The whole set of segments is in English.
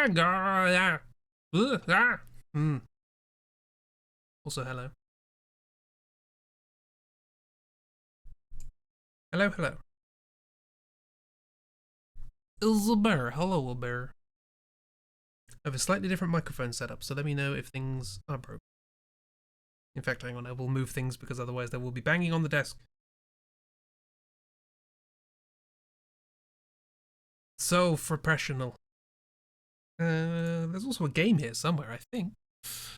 Also, hello. Hello, hello. Is a bear. Hello, a bear. I have a slightly different microphone setup, so let me know if things are broken. In fact, hang on, I will move things because otherwise they will be banging on the desk. So professional. There's also a game here somewhere, I think.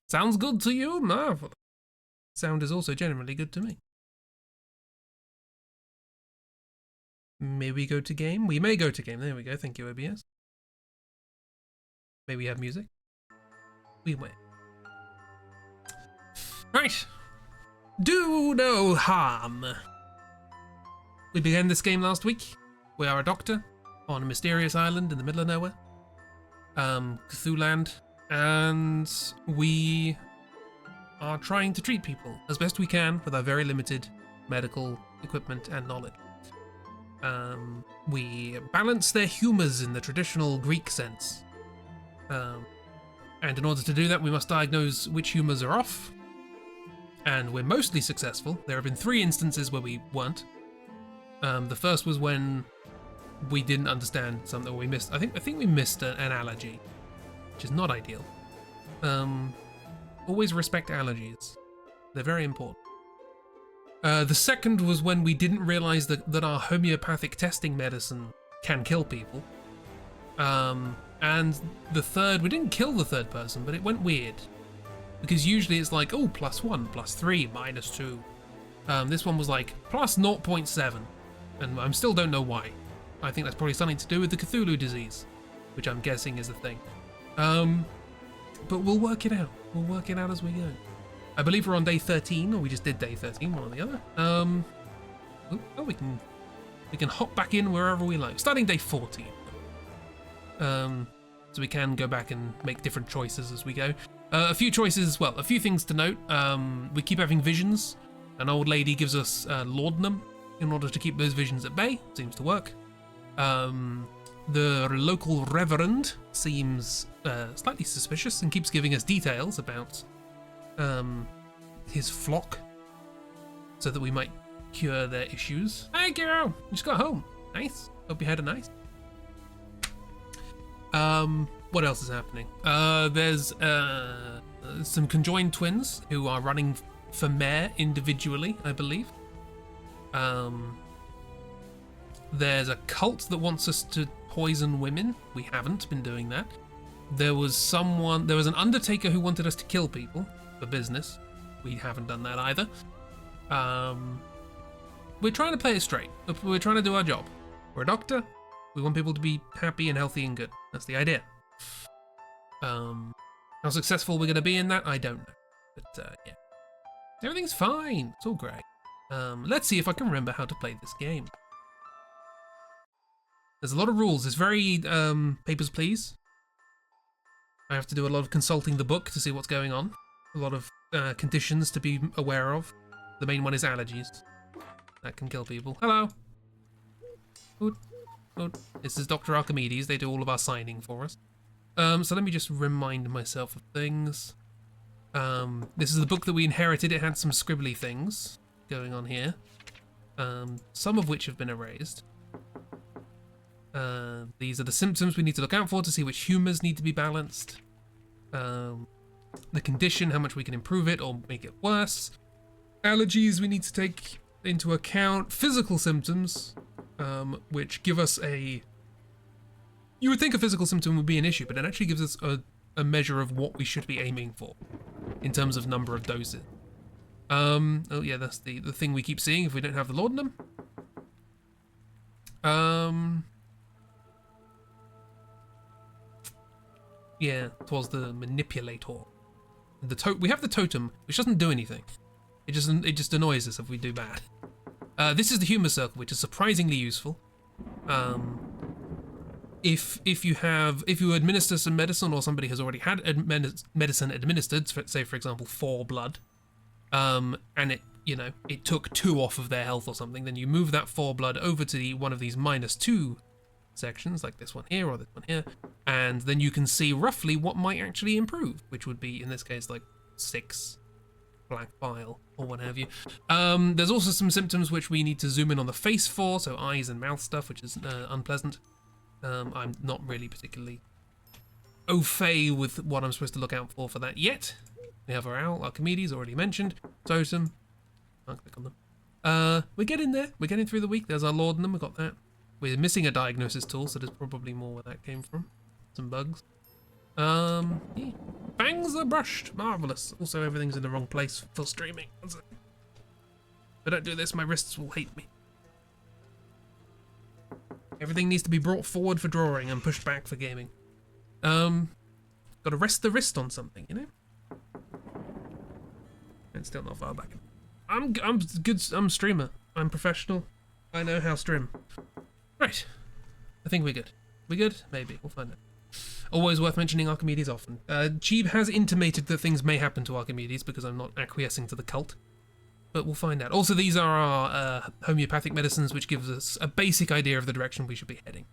Sounds good to you? Marvel. Sound is also generally good to me. May we go to game? We may go to game. There we go. Thank you, OBS. May we have music? We may. Right. Do no harm. We began this game last week. We are a doctor on a mysterious island in the middle of nowhere. Cthulhu, and we are trying to treat people as best we can with our very limited medical equipment and knowledge. We balance their humours in the traditional Greek sense. And in order to do that, we must diagnose which humours are off. And we're mostly successful. There have been 3 instances where we weren't. The first was when we didn't understand something, or we missed. I think we missed an allergy, which is not ideal. Always respect allergies; they're very important. The second was when we didn't realise that our homeopathic testing medicine can kill people. And the third, we didn't kill the third person, but it went weird. Because usually it's like, oh, +1, +3, -2. This one was like, plus 0.7. And I still don't know why. I think that's probably something to do with the Cthulhu disease, which I'm guessing is a thing. But we'll work it out. We'll work it out as we go. I believe we're on day 13, or we just did day 13, one or the other. We can hop back in wherever we like. Starting day 14. So we can go back and make different choices as we go. A few choices as well. A few things to note. We keep having visions. An old lady gives us laudanum in order to keep those visions at bay. Seems to work. The local reverend seems slightly suspicious and keeps giving us details about his flock so that we might cure their issues. Hey, girl! You just got home. Nice. Hope you had a nice. What else is happening? There's some conjoined twins who are running for mayor individually, I believe. There's a cult that wants us to poison women. We haven't been doing that. There was an undertaker who wanted us to kill people for business. We haven't done that either. We're trying to play it straight. We're trying to do our job. We're a doctor. We want people to be happy and healthy and good. That's the idea. How successful we're going to be in that, I don't know. But yeah. Everything's fine. It's all great. Let's see if I can remember how to play this game. There's a lot of rules. It's very papers, please. I have to do a lot of consulting the book to see what's going on. A lot of conditions to be aware of. The main one is allergies. That can kill people. Hello. Good. Good. This is Dr. Archimedes. They do all of our signing for us. So let me just remind myself of things. This is the book that we inherited. It had some scribbly things going on here. Some of which have been erased. These are the symptoms we need to look out for to see which humours need to be balanced. The condition, how much we can improve it or make it worse. Allergies we need to take into account. Physical symptoms, which give us a... You would think a physical symptom would be an issue, but it actually gives us a measure of what we should be aiming for in terms of number of doses. Oh yeah, that's the thing we keep seeing if we don't have the laudanum. Yeah, it was the manipulator. We have the totem, which doesn't do anything. It just annoys us if we do bad. This is the humour circle, which is surprisingly useful. If you administer some medicine, or somebody has already had medicine administered, say for example 4 blood, and it took 2 off of their health or something, then you move that 4 blood over to one of these -2 sections, like this one here or this one here, and then you can see roughly what might actually improve, which would be, in this case, like 6 black bile or what have you. There's also some symptoms which we need to zoom in on the face for, so eyes and mouth stuff, which is unpleasant. I'm not really particularly au fait with what I'm supposed to look out for that yet. We have our owl, Archimedes, already mentioned. Totem. I'll click on them. We're getting there. We're getting through the week. There's our laudanum. We got that. We're missing a diagnosis tool, so there's probably more where that came from. Some bugs. Yeah. Bangs are brushed. Marvelous. Also, everything's in the wrong place for streaming. If I don't do this, my wrists will hate me. Everything needs to be brought forward for drawing and pushed back for gaming. Got to rest the wrist on something, you know? And still not far back. I'm good. I'm a streamer. I'm professional. I know how to stream. Right. I think we're good. We good? Maybe. We'll find out. Always worth mentioning Archimedes often. Cheeb has intimated that things may happen to Archimedes because I'm not acquiescing to the cult. But we'll find out. Also, these are our homeopathic medicines, which gives us a basic idea of the direction we should be heading.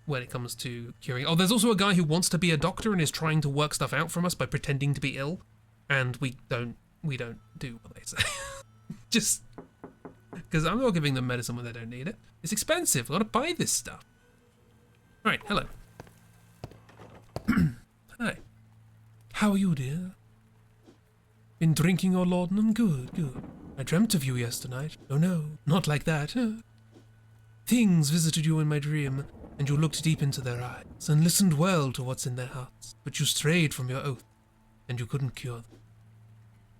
When it comes to curing. Oh, there's also a guy who wants to be a doctor and is trying to work stuff out from us by pretending to be ill. And we don't do what they say. Just because I'm not giving them medicine when they don't need it. It's expensive. I've got to buy this stuff. Right, hello. Hi. How are you, dear? Been drinking your laudanum? Good, good. I dreamt of you yesternight. Oh no, not like that. Things visited you in my dream, and you looked deep into their eyes, and listened well to what's in their hearts, but you strayed from your oath, and you couldn't cure them.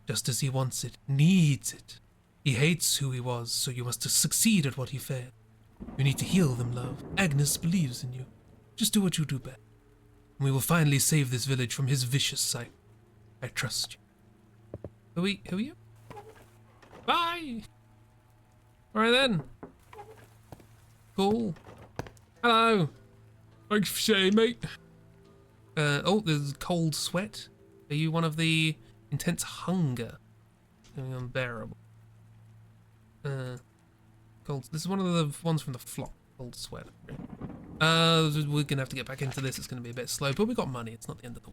Just as he wants it, needs it. He hates who he was, so you must succeed at what he failed. You need to heal them, love. Agnes believes in you. Just do what you do best. And we will finally save this village from his vicious cycle. I trust you. Who are you? Bye! Alright then. Cool. Hello. Thanks for saying, mate. Oh, there's cold sweat. Are you one of the intense hunger? Becoming unbearable. Cold. This is one of the ones from the flock. Cold sweat. We're gonna have to get back into this. It's gonna be a bit slow, but we got money. It's not the end of the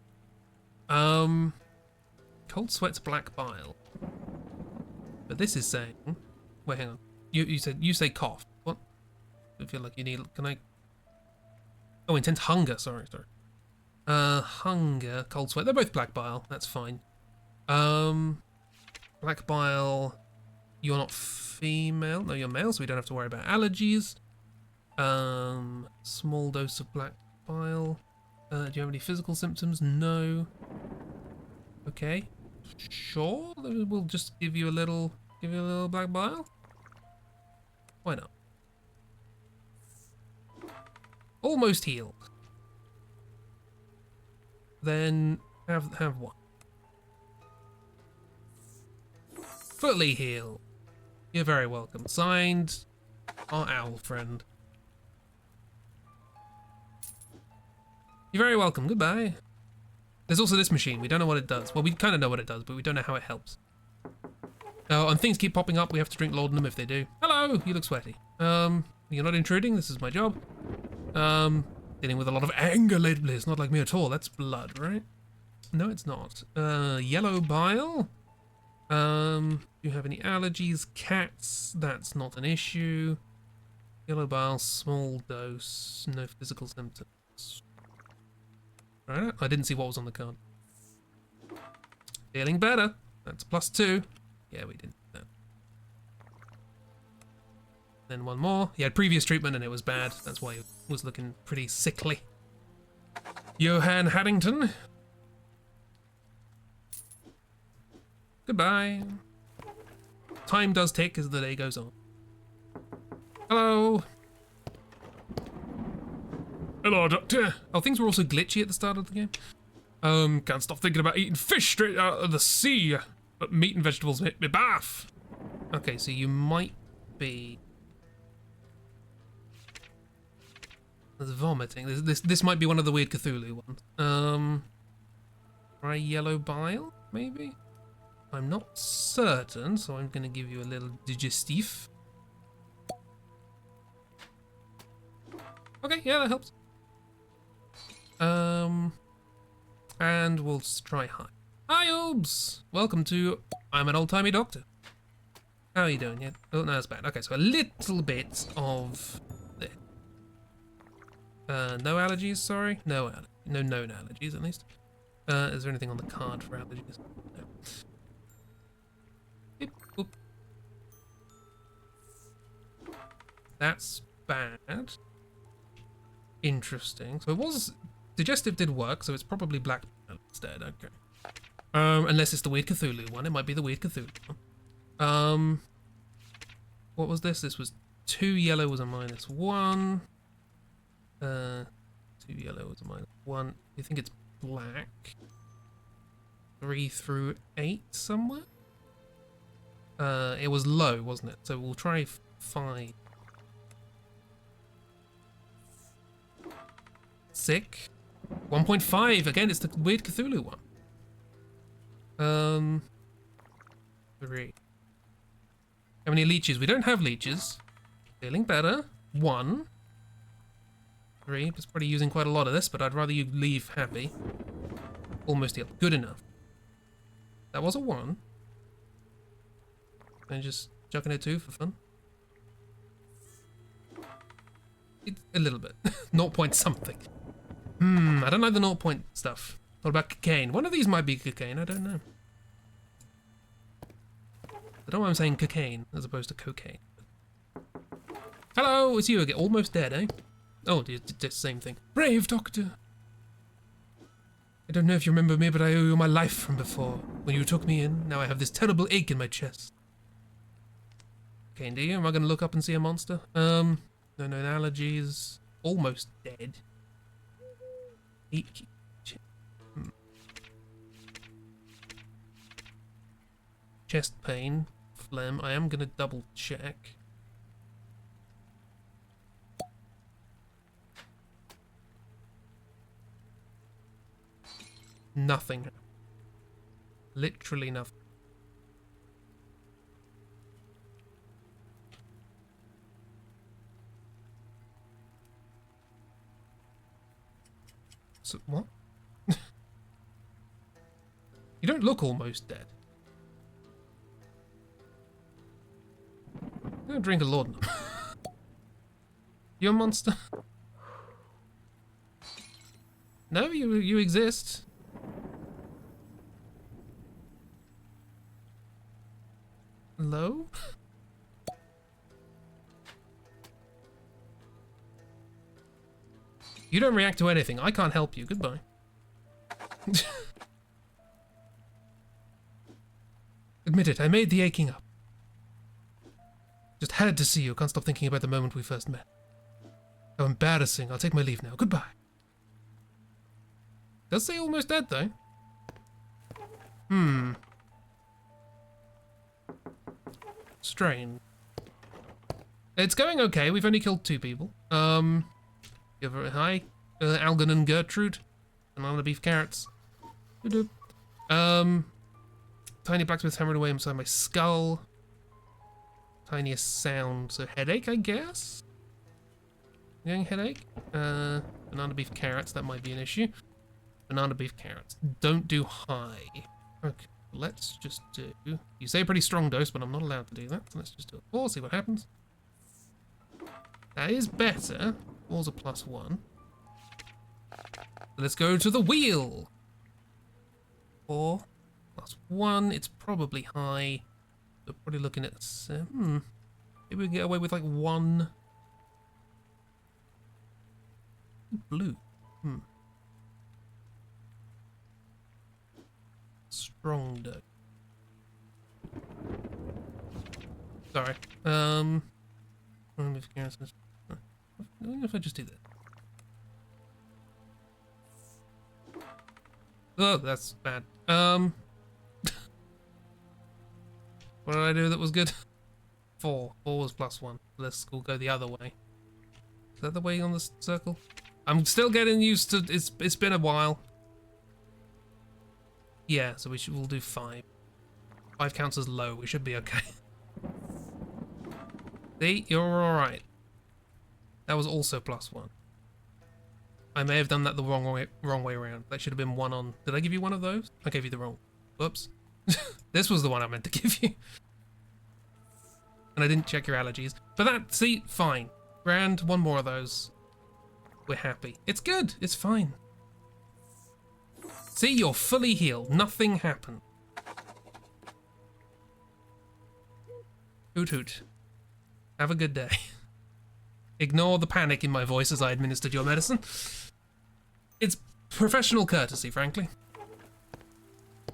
world. Cold sweat's black bile. But this is saying. Wait, hang on. You say cough. What? I feel like you need. Can I? Oh, intense hunger. Sorry. Hunger, cold sweat. They're both black bile. That's fine. Black bile. You're not female. No, you're male, so we don't have to worry about allergies. Small dose of black bile. Do you have any physical symptoms? No. Okay. Sure. We'll just give you a little black bile. Why not? Almost healed. Then have one. Fully healed. You're very welcome. Signed, our owl friend. You're very welcome. Goodbye. There's also this machine. We don't know what it does. Well, we kind of know what it does, but we don't know how it helps. Oh, and things keep popping up. We have to drink laudanum if they do. Hello. You look sweaty. You're not intruding. This is my job. Dealing with a lot of anger lately. It's not like me at all. That's blood, right? No, it's not. Yellow bile. Do you have any allergies? Cats. That's not an issue. Yellow bile, small dose. No physical symptoms. Right. I didn't see what was on the card. Feeling better. That's +2. Yeah, we didn't do that. Then one more. He had previous treatment and it was bad. That's why he was looking pretty sickly. Johan Haddington. Goodbye. Time does tick as the day goes on. Hello. Hello, Doctor. Oh, things were also glitchy at the start of the game. Can't stop thinking about eating fish straight out of the sea. But meat and vegetables make me baff. Okay, so you might be... There's vomiting. This might be one of the weird Cthulhu ones. Try yellow bile, maybe? I'm not certain, so I'm gonna give you a little digestif. Okay, yeah, that helps. And we'll try high. Hi, Oobs! Welcome to I'm an Old-Timey Doctor. How are you doing yet? Oh, no, that's bad. Okay, so a little bit of this. No allergies, sorry? No known allergies, at least. Is there anything on the card for allergies? No. Beep, boop. That's bad. Interesting. So it was... Digestive did work, so it's probably black instead. Okay. Unless it's the Weird Cthulhu one. It might be the Weird Cthulhu one. What was this? This was 2 yellow was a -1. 2 yellow was a -1. You think it's black? 3 through 8 somewhere? It was low, wasn't it? So we'll try 5. Sick. 1.5. Again, it's the Weird Cthulhu one. 3. How many leeches? We don't have leeches. Feeling better. 1. 3. It's probably using quite a lot of this, but I'd rather you leave happy. Almost healed. Good enough. That was a 1. And just chucking it 2 for fun. It's a little bit. 0 point something. I don't know the 0 point stuff. What about cocaine? One of these might be cocaine, I don't know. I don't know why I'm saying cocaine as opposed to cocaine. Hello, it's you again. Almost dead, eh? Oh, it's the same thing. Brave doctor. I don't know if you remember me, but I owe you my life from before. When you took me in, now I have this terrible ache in my chest. Okay, do you? Am I going to look up and see a monster? No allergies. Almost dead. Chest pain. Phlegm. I am going to double check. Nothing. Literally nothing. So, what? You don't look almost dead. I'm gonna drink a laudanum. You're a monster? No, you exist. Hello? You don't react to anything. I can't help you. Goodbye. Admit it, I made the aching up. Just had to see you. Can't stop thinking about the moment we first met. How embarrassing. I'll take my leave now. Goodbye. Does say almost dead, though. Strange. It's going okay. We've only killed 2 people. Give her a hi. Algan and Gertrude. Banana beef carrots. Tiny blacksmith hammered away inside my skull. Tiniest sound. So headache, I guess? Getting headache? Banana beef carrots. That might be an issue. Banana beef carrots. Don't do high. Okay. Let's just do... You say a pretty strong dose, but I'm not allowed to do that. So let's just do it 4, see what happens. That is better. 4's a +1. Let's go to the wheel. 4 +1. It's probably high. We're probably looking at 7. Maybe we can get away with like 1. Blue. Strong dough. Sorry. If I just do that. Oh, that's bad. What did I do that was good? 4. 4 was +1. Let's go the other way. Is that the way on the circle? I'm still getting used to. It's been a while. Yeah, so we'll do 5. 5 counts as low. We should be okay. See, you're all right. That was also +1. I may have done that the wrong way around. That should have been one on... Did I give you one of those? I gave you the wrong... Whoops. This was the one I meant to give you. And I didn't check your allergies. But that, see, fine. Grand, one more of those. We're happy. It's good. It's fine. See, you're fully healed. Nothing happened. Hoot hoot. Have a good day. Ignore the panic in my voice as I administered your medicine. It's professional courtesy, frankly.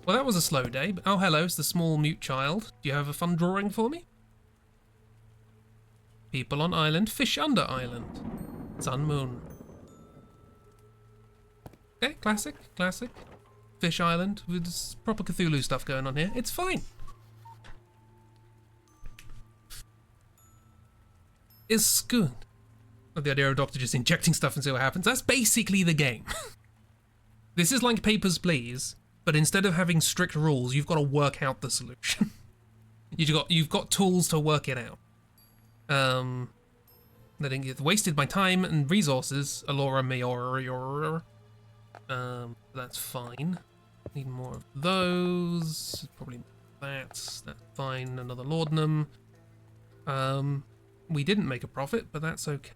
Well, that was a slow day. But, oh, hello, it's the small mute child. Do you have a fun drawing for me? People on island, fish under island. Sun, moon. Okay, classic, classic. Fish island with proper Cthulhu stuff going on here. It's fine. It's good. The idea of Doctor just injecting stuff and see what happens. That's basically the game. This is like Papers, Please, but instead of having strict rules, you've got to work out the solution. You've got tools to work it out. I didn't get wasted my time and resources. Alora Mayor. That's fine. Need more of those. Probably that's fine. Another laudanum. We didn't make a profit, but that's okay.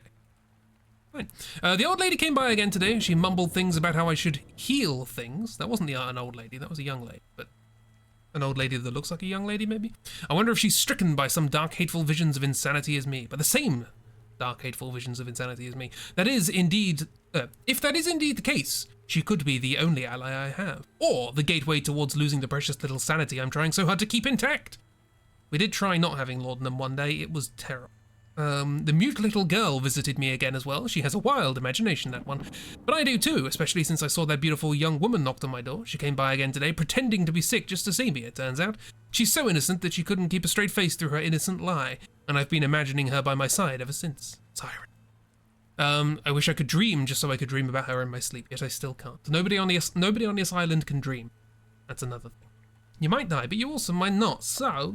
Fine. The old lady came by again today. She mumbled things about how I should heal things. That wasn't an old lady, that was a young lady, but an old lady that looks like a young lady, maybe? I wonder if she's stricken by some dark, hateful visions of insanity as me. By the same dark, hateful visions of insanity as me. That is indeed... if that is indeed the case, she could be the only ally I have. Or the gateway towards losing the precious little sanity I'm trying so hard to keep intact. We did try not having laudanum one day. It was terrible. The mute little girl visited me again as well. She has a wild imagination, that one. But I do too, especially since I saw that beautiful young woman knocked on my door. She came by again today, pretending to be sick just to see me, it turns out. She's so innocent that she couldn't keep a straight face through her innocent lie, and I've been imagining her by my side ever since. Siren. I wish I could dream just so I could dream about her in my sleep, yet I still can't. Nobody on this island can dream. That's another thing. You might die, but you also might not, so...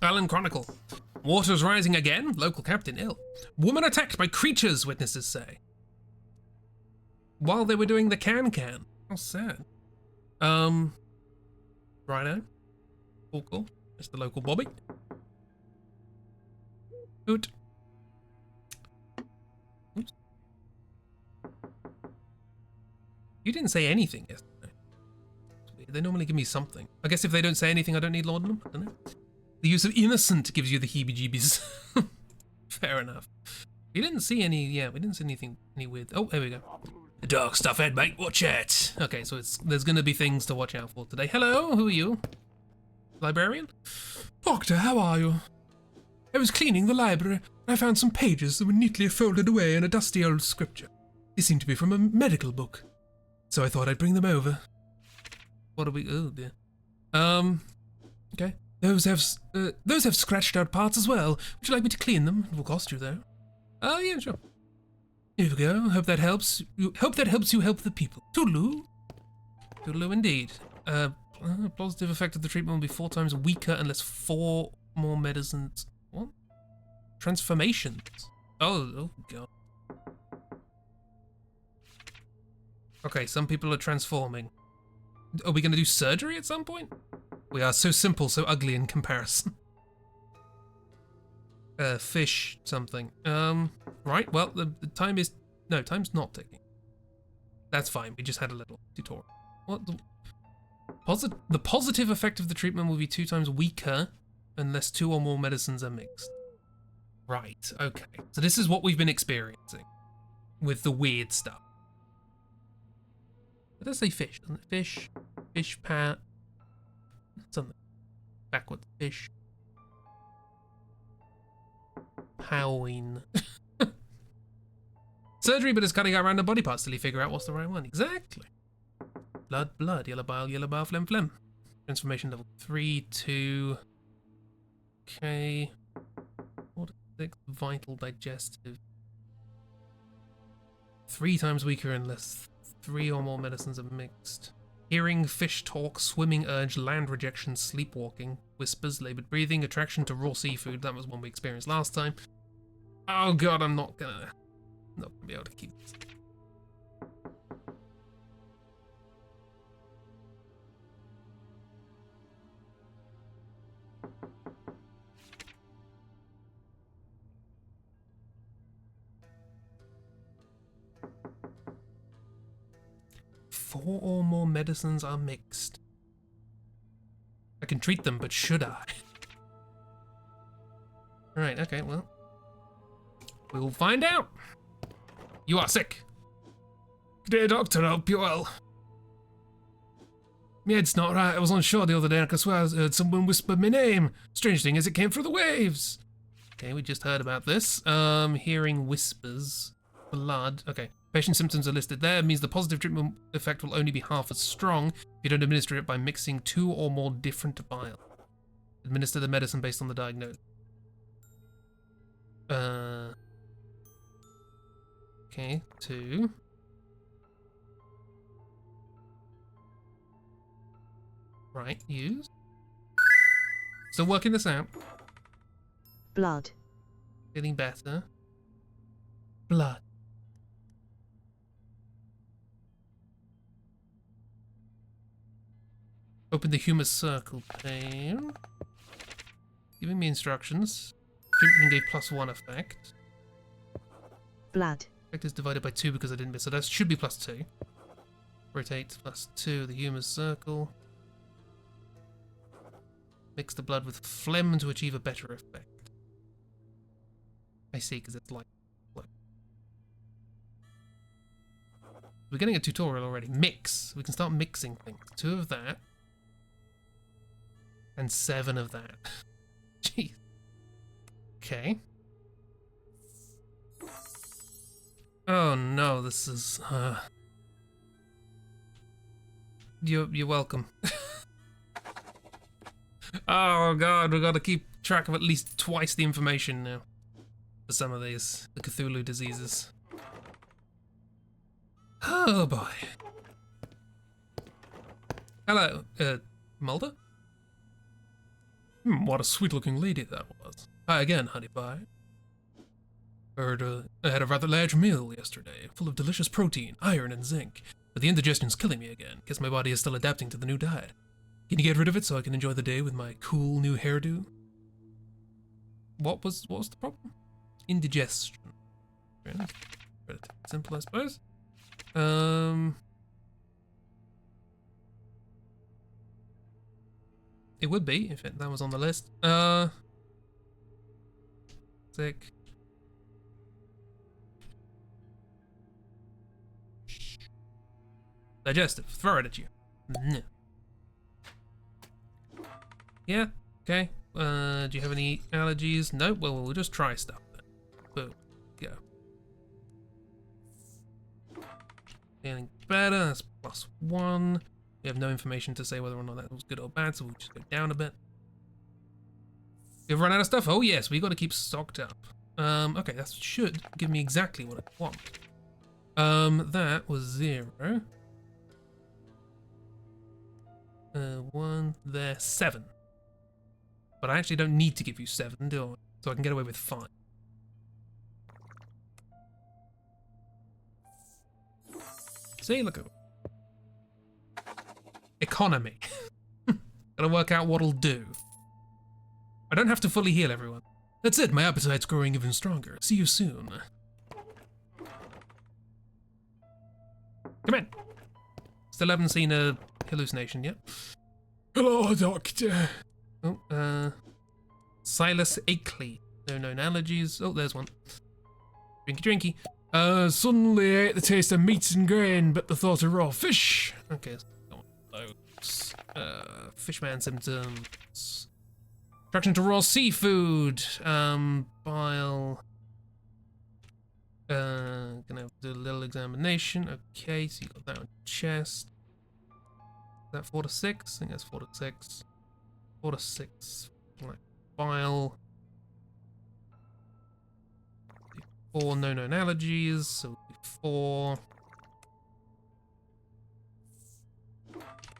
Island Chronicle. Waters rising again. Local captain ill. Woman attacked by creatures, witnesses say. While they were doing the can-can. How sad. Rhino. Cool. It's the local Bobby. Hoot. Oops. You didn't say anything yesterday. They normally give me something. I guess if they don't say anything, I don't need laudanum. I don't know. The use of innocent gives you the heebie-jeebies. Fair enough. We didn't see any, we didn't see anything, any weird. Oh, there we go. The dark stuff ahead, mate. Watch it. Okay, so there's going to be things to watch out for today. Hello, who are you? Librarian? Doctor, how are you? I was cleaning the library, and I found some pages that were neatly folded away in a dusty old scripture. They seem to be from a medical book, so I thought I'd bring them over. What are we? Oh dear. Okay. Those have scratched out parts as well. Would you like me to clean them? It will cost you though. Oh yeah, sure. Here we go. Hope that helps. Hope that helps you help the people. Toodaloo. Toodaloo indeed. Positive effect of the treatment will be 4 times weaker unless 4 more medicines. What? Transformations. Oh god. Okay, some people are transforming. Are we going to do surgery at some point? We are so simple, so ugly in comparison. Fish something. Right, well, the time is... No, time's not ticking. That's fine, we just had a little tutorial. What the positive effect of the treatment will be 2 times weaker unless 2 or more medicines are mixed. Right, okay. So this is what we've been experiencing with the weird stuff. It does say fish, doesn't it? Fish pat. Something. Backward fish. Powing. Surgery, but it's cutting out random body parts till you figure out what's the right one. Exactly. Blood, yellow bile, phlegm. Transformation level 3, 2. Okay. 4 to 6, vital, digestive. 3 times weaker unless 3 or more medicines are mixed. Hearing, fish talk, swimming urge, land rejection, sleepwalking, whispers, laboured breathing, attraction to raw seafood. That was one we experienced last time. Oh god, I'm not gonna be able to keep this. Four or more medicines are mixed. I can treat them, but should I? Right, okay, well. We'll find out. You are sick. Good day, doctor. I hope you're well. My head's not right. I was on shore the other day and I could swear I heard someone whisper my name. Strange thing is it came through the waves. Okay, we just heard about this. Hearing whispers. Blood. Okay. Patient symptoms are listed there. It means the positive treatment effect will only be half as strong if you don't administer it by mixing 2 or more different vials. Administer the medicine based on the diagnosis. Okay, 2. Right, use. Still working this out. Blood. Feeling better. Blood. Open the humus circle pane. Giving me instructions. Treatment gave +1 effect. Blood. Effect is divided by 2 because I didn't miss, so that should be +2. Rotate +2, the humus circle. Mix the blood with phlegm to achieve a better effect. I see, because it's like... We're getting a tutorial already. Mix. We can start mixing things. 2 of that. And 7 of that. Jeez. Okay. Oh no, this is You're welcome. Oh god, we gotta keep track of at least twice the information now. For some of these, the Cthulhu diseases. Oh boy. Hello, Mulder? What a sweet-looking lady that was. Hi again, honey pie. Heard I had a rather large meal yesterday, full of delicious protein, iron, and zinc. But the indigestion's killing me again. Guess my body is still adapting to the new diet. Can you get rid of it so I can enjoy the day with my cool new hairdo? What was the problem? Indigestion. Pretty simple, I suppose. It would be if that was on the list. Sick. Digestive. Throw it at you. No. Yeah. Okay. Do you have any allergies? No. Well, we'll just try stuff then. Boom. Go. Feeling better. That's +1. We have no information to say whether or not that was good or bad, so we'll just go down a bit. We've run out of stuff? Oh yes, we got to keep stocked up. Okay, that should give me exactly what I want. That was 0. 1 there, 7. But I actually don't need to give you 7, do I? So I can get away with 5. See, look at economy. Gotta work out what'll do. I don't have to fully heal everyone. That's it, my appetite's growing even stronger. See you soon. Come in. Still haven't seen a hallucination yet. Hello, doctor. Oh, Silas Akeley. No known allergies. Oh, there's one. Drinky drinky. Suddenly ate the taste of meat and grain, but the thought of raw fish. Okay, those. Fishman symptoms. Attraction to raw seafood. Bile. Gonna have to do a little examination. Okay, so you got that on chest. Is that 4 to 6? I think that's 4 to 6. 4 to 6. Like bile. 4 no known allergies. So 4.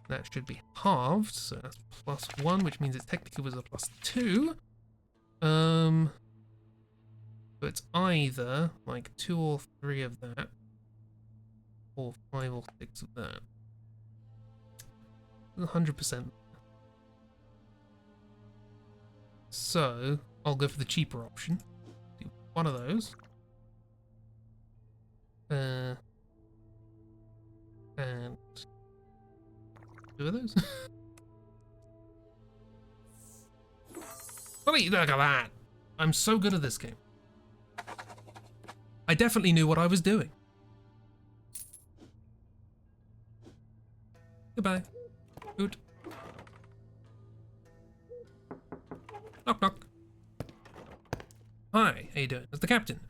That should be halved, so that's +1, which means it technically was a +2. So it's either like 2 or 3 of that, or 5 or 6 of that. 100%. So I'll go for the cheaper option. Do one of those. And 2 of those. Look at that! I'm so good at this game. I definitely knew what I was doing. Goodbye. Good. Knock knock. Hi, how you doing? It's the captain.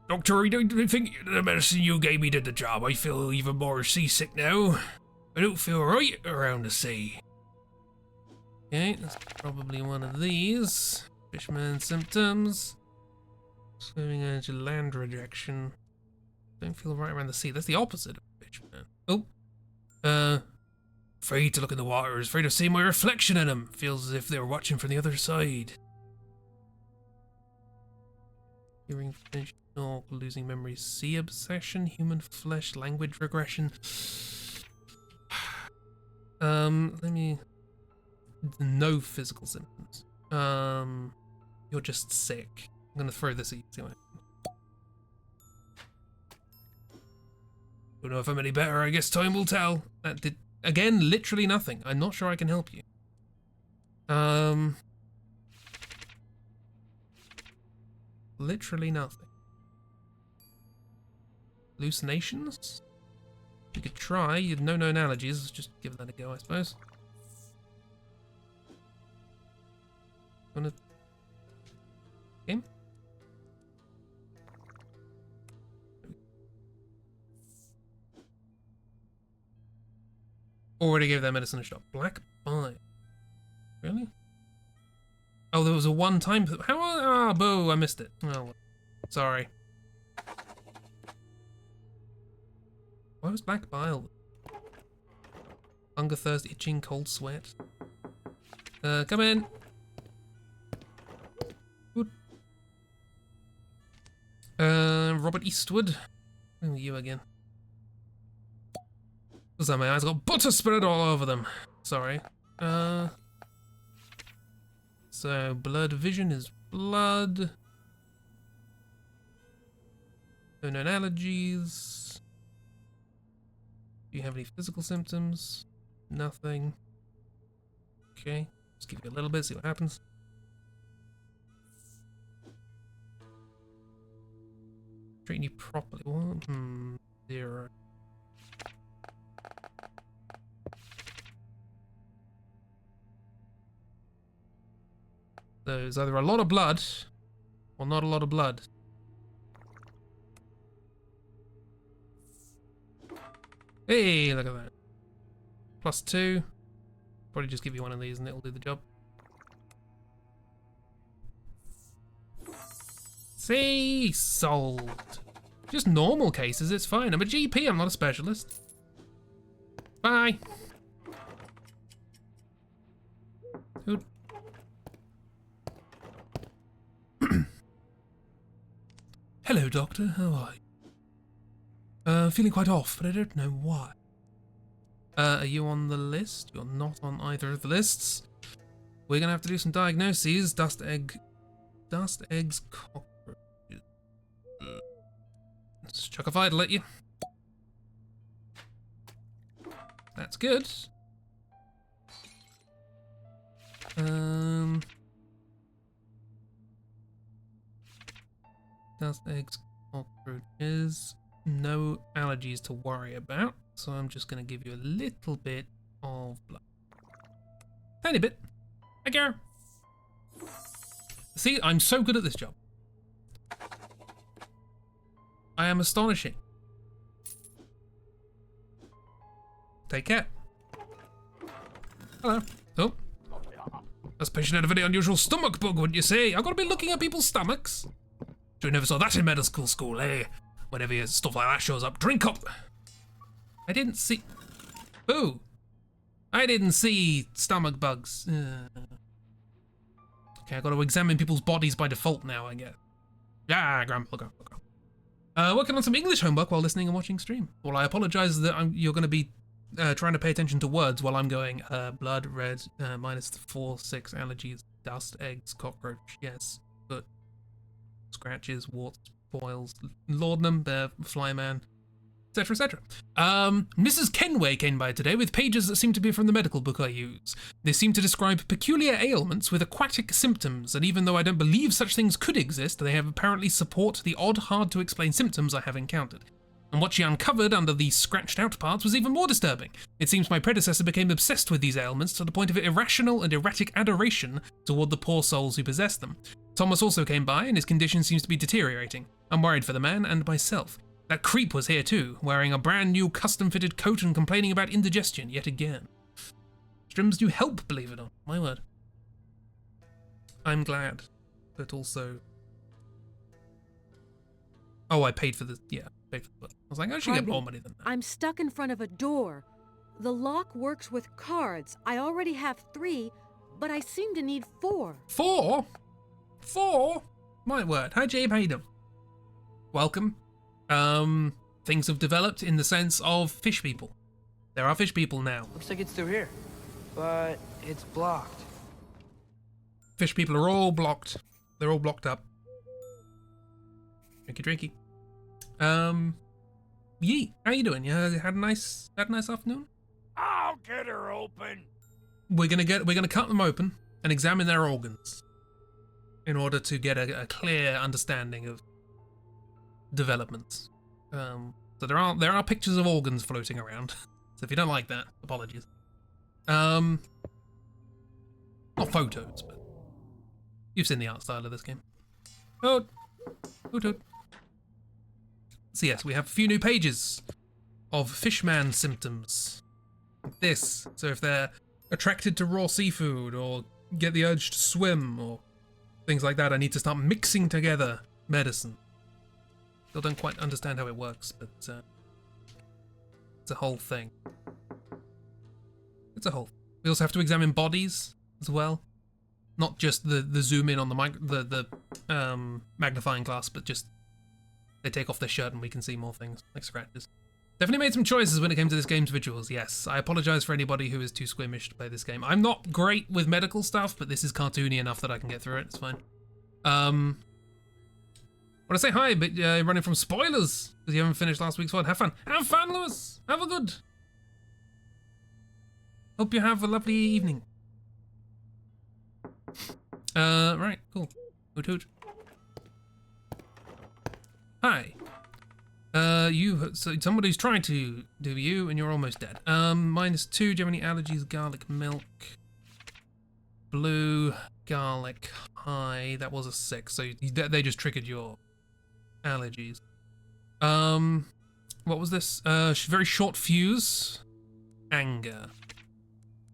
Doctor, I don't think the medicine you gave me did the job. I feel even more seasick now. I don't feel right around the sea. Okay, that's probably one of these. Fishman symptoms. Swimming into land rejection. Don't feel right around the sea. That's the opposite of fishman. Oh. Afraid to look in the water. Afraid of seeing my reflection in them. Feels as if they were watching from the other side. Hearing finish. Losing memory. Sea obsession. Human flesh. Language regression. Let me... No physical symptoms. You're just sick. I'm gonna throw this at you. See what happens. Don't know if I'm any better. I guess time will tell. That did... Again, literally nothing. I'm not sure I can help you. Literally nothing. Hallucinations? You could try. You'd no known allergies. Just give that a go, I suppose. Wanna... Game? Already gave that medicine a shot. Black bile. Really? Oh, there was a one-time... How? Ah, boo, I missed it. Oh, well. Sorry. Why was black bile? Hunger, thirst, itching, cold sweat. Come in. Good. Robert Eastwood. Oh, you again. What's that? My eyes got butter spread all over them. Sorry. So blood vision is blood. No known allergies. Do you have any physical symptoms? Nothing. Okay. Just give you a little bit, see what happens. Treating you properly. What? 0. So it's either a lot of blood or not a lot of blood. Hey, look at that. +2. Probably just give you one of these and it'll do the job. See, sold. Just normal cases, it's fine. I'm a GP, I'm not a specialist. Bye. Good. Hello, Doctor. How are you? Feeling quite off, but I don't know why. Are you on the list? You're not on either of the lists. We're gonna have to do some diagnoses. Dust eggs, cockroaches. Let's chuck a fight, let you. That's good. Dust eggs, cockroaches. No allergies to worry about, so I'm just going to give you a little bit of blood. Tiny bit. Thank you. See, I'm so good at this job. I am astonishing. Take care. Hello. Oh. This patient had a very unusual stomach bug, wouldn't you say? I've got to be looking at people's stomachs. Sure you never saw that in medical school, eh? Whenever stuff like that shows up, drink up. I didn't see... Boo. I didn't see stomach bugs. Okay, I got to examine people's bodies by default now, I guess. Yeah, grandpa. Working on some English homework while listening and watching stream. Well, I apologize that you're going to be trying to pay attention to words while I'm going, blood, red, -4, 6, allergies, dust, eggs, cockroach, yes, foot, scratches, warts, boils, laudanum, bear, flyman, etc., etc. Mrs. Kenway came by today with pages that seem to be from the medical book I use. They seem to describe peculiar ailments with aquatic symptoms, and even though I don't believe such things could exist, they have apparently support the odd, hard-to-explain symptoms I have encountered. And what she uncovered under the scratched-out parts was even more disturbing. It seems my predecessor became obsessed with these ailments to the point of irrational and erratic adoration toward the poor souls who possess them. Thomas also came by, and his condition seems to be deteriorating. I'm worried for the man and myself. That creep was here too, wearing a brand new custom-fitted coat and complaining about indigestion yet again. Strims do help, believe it or not. My word. I'm glad, but also... Oh, I paid for the... Yeah, paid for the book. I was like, I should get more money than that. I'm stuck in front of a door. The lock works with cards. I already have 3, but I seem to need 4. 4? 4? My word. Hi, Jabe. How you doing? Welcome. Things have developed in the sense of fish people. There are fish people now. Looks like it's through here, but it's blocked. Fish people are all blocked. They're all blocked up. Drinky. Yee, how you doing? You had a nice afternoon? I'll get her open. We're gonna cut them open and examine their organs in order to get a clear understanding of developments. So there are pictures of organs floating around. So if you don't like that, apologies. Not photos, but you've seen the art style of this game. Oh. So yes, we have a few new pages of fishman symptoms. Like this. So if they're attracted to raw seafood or get the urge to swim or things like that, I need to start mixing together medicine. Still don't quite understand how it works, but it's a whole thing. We also have to examine bodies as well, not just the zoom in on the magnifying glass, but just they take off their shirt and we can see more things like scratches. Definitely made some choices when it came to this game's visuals. Yes, I apologize for anybody who is too squeamish to play this game. I'm not great with medical stuff, but this is cartoony enough that I can get through it. It's fine. Want to say hi, but you're running from spoilers because you haven't finished last week's one. Have fun. Have fun, Lewis. Have a good. Hope you have a lovely evening. Right, cool. Hoot hoot. Hi. So somebody's trying to do you and you're almost dead. -2, do you have any allergies? Garlic milk. Blue, garlic, high. That was a 6, so they just triggered your allergies. What was this? Very short fuse. Anger.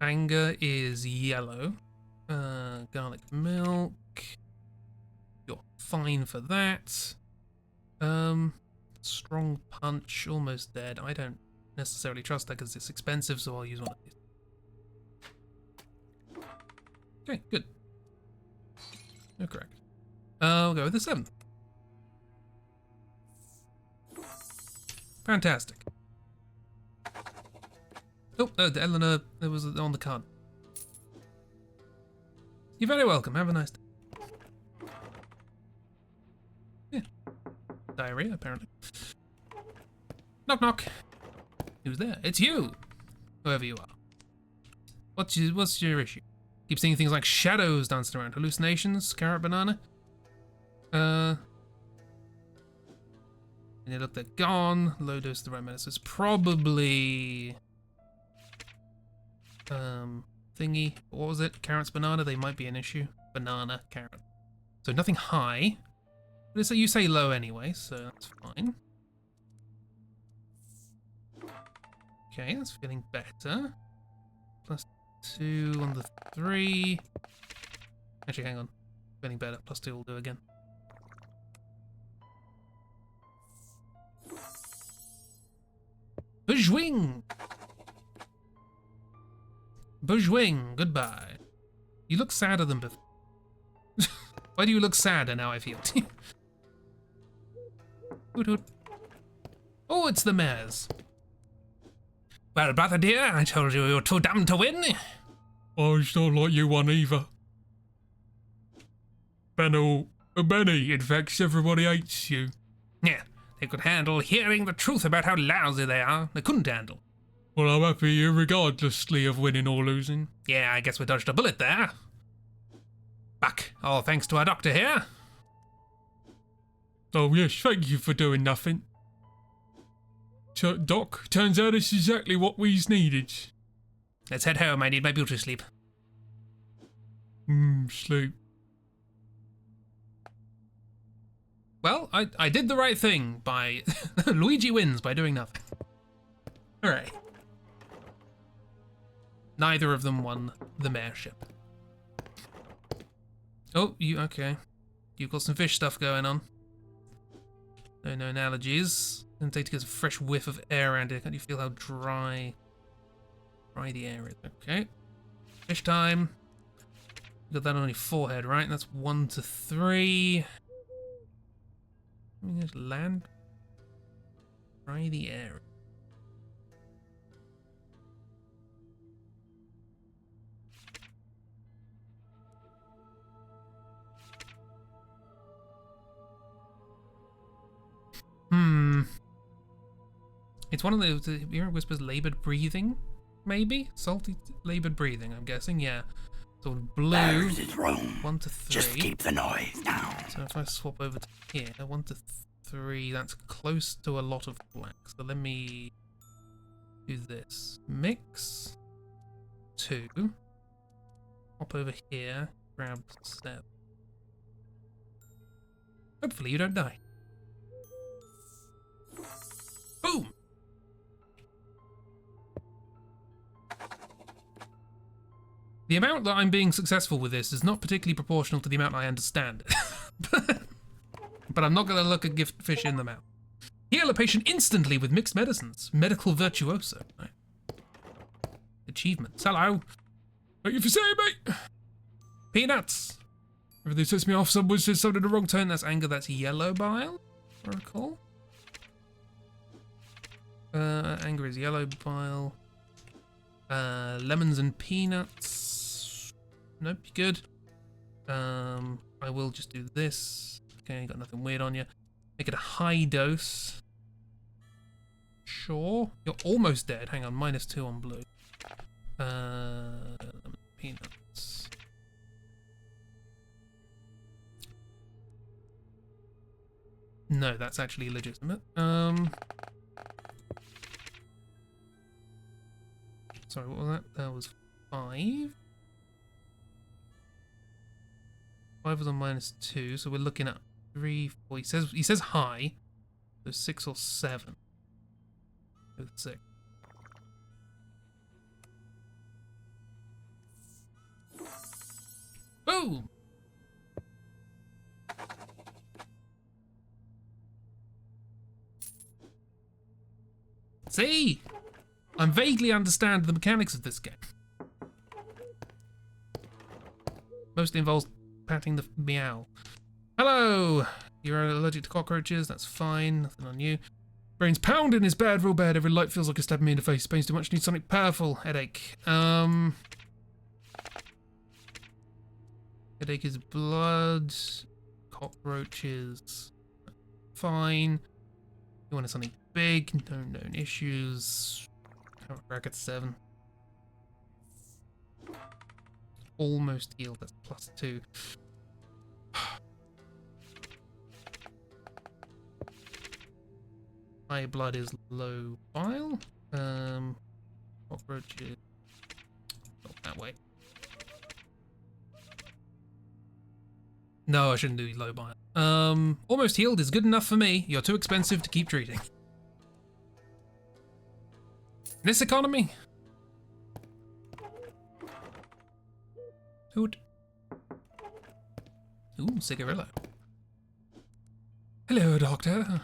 Anger is yellow. Garlic milk. You're fine for that. Strong punch, almost dead. I don't necessarily trust that because it's expensive, so I'll use one of these. Okay, good. You're correct. I'll go with the 7th. Fantastic. Oh, Eleanor, it was on the card. You're very welcome. Have a nice day. Yeah. Diarrhea, apparently. Knock, knock. Who's there? It's you! Whoever you are. What's your issue? Keep seeing things like shadows dancing around. Hallucinations? Carrot banana? And they look, they're gone. Low dose of the right medicine. It's probably... thingy. What was it? Carrots, banana? They might be an issue. Banana, carrot. So nothing high. But you say low anyway, so that's fine. Okay, that's feeling better. +2 on the 3. Actually, hang on. Feeling better. +2 will do again. Bujwing! Bourgeois, goodbye. You look sadder than before. Why do you look sadder now, I feel? Hoot hoot. Oh, it's the mares. Well, brother dear, I told you were too dumb to win. I don't like you one either. Benny, in fact, everybody hates you. Yeah, they could handle hearing the truth about how lousy they are. They couldn't handle. Well, I'm happy regardlessly of winning or losing. Yeah, I guess we dodged a bullet there. Back, all thanks to our doctor here. Oh yes, thank you for doing nothing. Doc, turns out it's exactly what we's needed. Let's head home, I need my beauty sleep. Sleep. Well, I did the right thing by... Luigi wins by doing nothing. Hooray. Neither of them won the mayorship. Oh, okay. You've got some fish stuff going on. No known allergies. Gonna take to get a fresh whiff of air around here. Can't you feel how dry the air is? Okay. Fish time. You got that on your forehead, right? That's 1 to 3. Let me just land. Dry the air. It's one of those, Mira whispers laboured breathing, maybe? Salty laboured breathing, I'm guessing, yeah. So blue, There's his room. 1 to 3. Just keep the noise down. So if I swap over to here, 1 to 3, that's close to a lot of black. So let me do this. Mix 2. Hop over here, grab 7. Hopefully you don't die. Boom! The amount that I'm being successful with this is not particularly proportional to the amount I understand. But I'm not going to look a gift fish in the mouth. Heal a patient instantly with mixed medicines. Medical virtuoso. Right. Achievements. Hello. Thank you for saying, mate. Peanuts. Everything sets me off. Someone says something in the wrong Turn, that's anger, that's yellow bile, if I recall. Anger is yellow bile. Lemons and peanuts. Nope, good. I will just do this. Okay, got nothing weird on you. Make it a high dose. Sure. You're almost dead. Hang on, -2 on blue. Lemon peanuts. No, that's actually legitimate. Sorry, what was that? That was 5. 5 was on -2, so we're looking at 3, 4. He says high, so 6 or 7. 6. Boom! See? I vaguely understand the mechanics of this game. Mostly involves patting the meow. Hello! You're allergic to cockroaches, that's fine, nothing on you. Brain's pounding is bad, real bad. Every light feels like a stab me in the face. Pain's too much, need something powerful. Headache. Headache is blood. Cockroaches. Fine. You wanted something big, no known issues. Bracket 7. Almost healed, that's +2. High blood is low bile. Cockroaches. Not that way. No, I shouldn't do low bile. Almost healed is good enough for me. You're too expensive to keep treating. This economy? Hoot. Ooh, cigarillo. Hello, Doctor.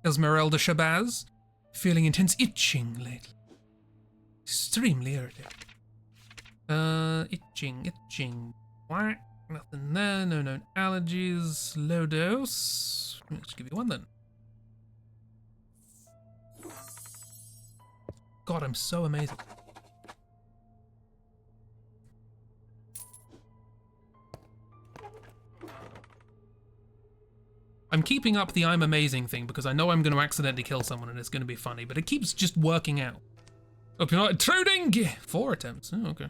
Esmeralda Shabazz. Feeling intense itching lately. Extremely irritating. Itching. Whack. Nothing there. No known allergies. Low dose. Let's give you one then. God, I'm so amazing. I'm keeping up the I'm amazing thing because I know I'm going to accidentally kill someone and it's going to be funny, but it keeps just working out. Hope you're not intruding! 4 attempts. Oh, okay.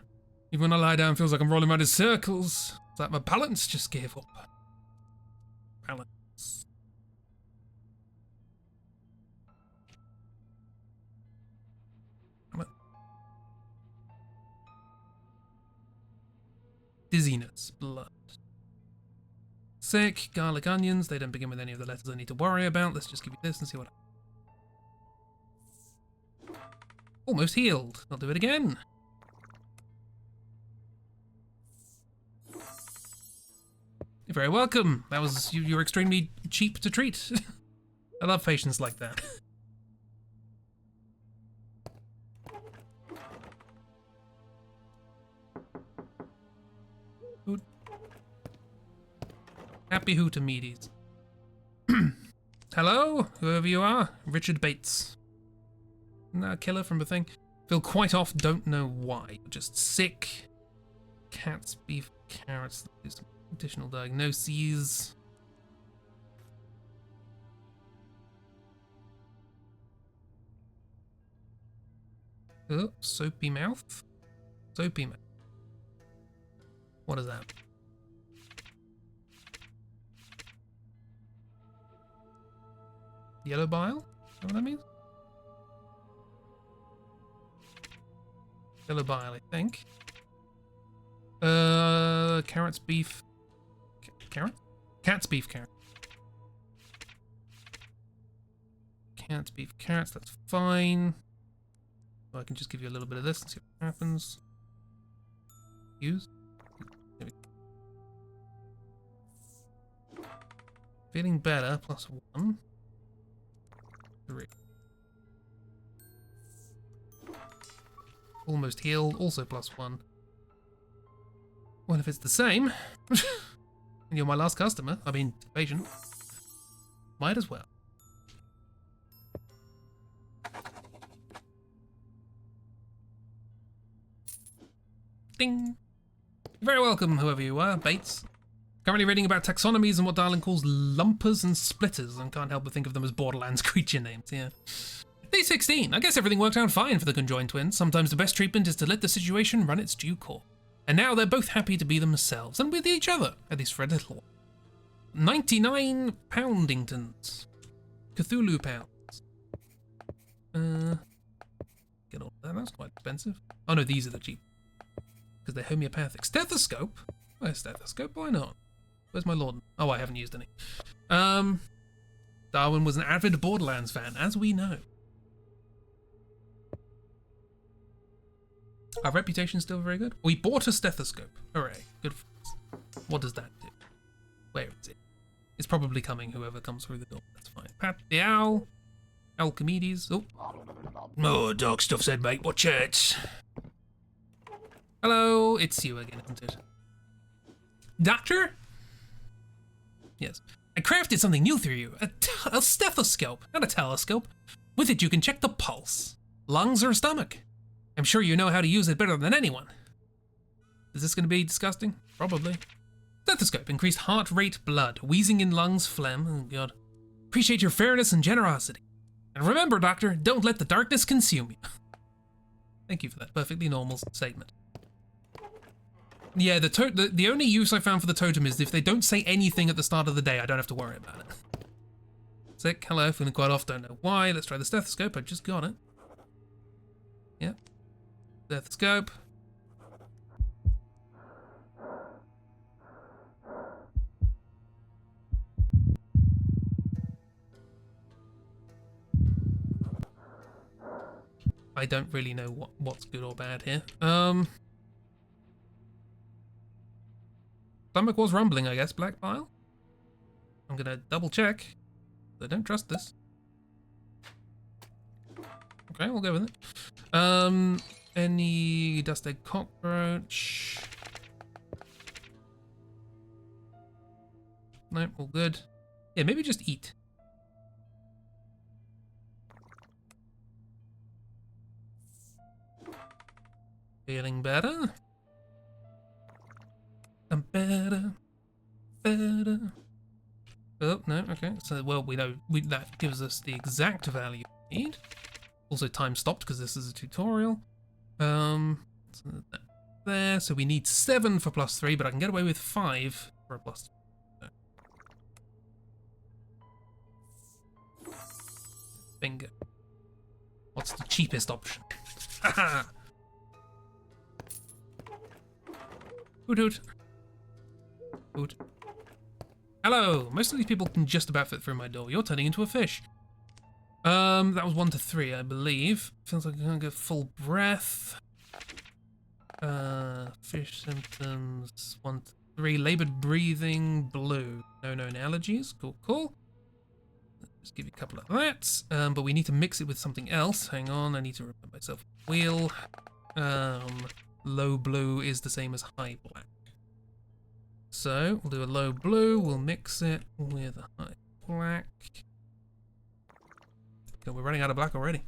Even when I lie down, it feels like I'm rolling around in circles. It's like my balance just gave up. Balance. Dizziness. Blood. Sick. Garlic onions. They don't begin with any of the letters I need to worry about. Let's just give you this and see what happens. Almost healed. I'll do it again. You're very welcome. That was you're extremely cheap to treat. I love patients like that. Happy Hootamedes. Hello, whoever you are. Richard Bates. No, killer from the thing. Feel quite off, don't know why. Just sick. Cat's beef, carrots, some additional diagnoses. Oh, soapy mouth. Soapy mouth. What is that? Yellow bile? Is that what that means? Yellow bile, I think. Carrots, beef. Carrot? Cat's beef, carrot. Cat's beef, carrots, that's fine. So I can just give you a little bit of this and see what happens. Use. There we go. Feeling better, +1. 3. Almost healed, also +1. Well, if it's the same, and you're my last customer, I mean, patient, might as well. Ding! You're very welcome, whoever you are, Bates. Currently reading about taxonomies and what Darling calls lumpers and splitters, and can't help but think of them as Borderlands creature names, yeah. Day 16. I guess everything worked out fine for the conjoined twins. Sometimes the best treatment is to let the situation run its due course. And now they're both happy to be themselves, and with each other, at least for a little while. 99 poundingtons. Cthulhu pounds. Get all that, that's quite expensive. Oh no, these are the cheap. Because they're homeopathic. Stethoscope? Where's stethoscope? Why not? Where's my lord? Oh, I haven't used any. Darwin was an avid Borderlands fan, as we know. Our reputation's still very good. We bought a stethoscope. Hooray. Good for us. What does that do? Where is it? It's probably coming, whoever comes through the door. That's fine. Pat the owl. Alchemedes. Oh. Oh, dark stuff said, mate. Watch it. Hello. It's you again, isn't it? Doctor? Yes. I crafted something new for you. A stethoscope, not a telescope. With it, you can check the pulse, lungs, or stomach. I'm sure you know how to use it better than anyone. Is this going to be disgusting? Probably. Stethoscope, increased heart rate, blood, wheezing in lungs, phlegm. Oh, God. Appreciate your fairness and generosity. And remember, Doctor, don't let the darkness consume you. Thank you for that perfectly normal statement. Yeah, the only use I found for the totem is if they don't say anything at the start of the day, I don't have to worry about it. Sick, hello, feeling quite off, don't know why. Let's try the stethoscope, I just got it. Yep. Stethoscope. I don't really know what's good or bad here. Stomach was rumbling, I guess. Black bile? I'm gonna double check. I don't trust this. Okay, we'll go with it. any dust egg cockroach. No, all good. Yeah, maybe just eat. Feeling better? I'm better. Better. Oh, no, okay. So, well, we know that gives us the exact value we need. Also, time stopped because this is a tutorial. So that there. So we need 7 for +3, but I can get away with 5 for a +3. Bingo. What's the cheapest option? Haha! Hoot hoot. Hoot. Hello! Most of these people can just about fit through my door. You're turning into a fish. That was 1 to 3, I believe. Feels like I'm gonna get full breath. Fish symptoms 1 to 3. Labored breathing, blue. No known allergies. Cool, cool. Just give you a couple of that. But we need to mix it with something else. Hang on, I need to remember myself. Wheel. Low blue is the same as high black. So we'll do a low blue. We'll mix it with a high black. Okay, we're running out of black already.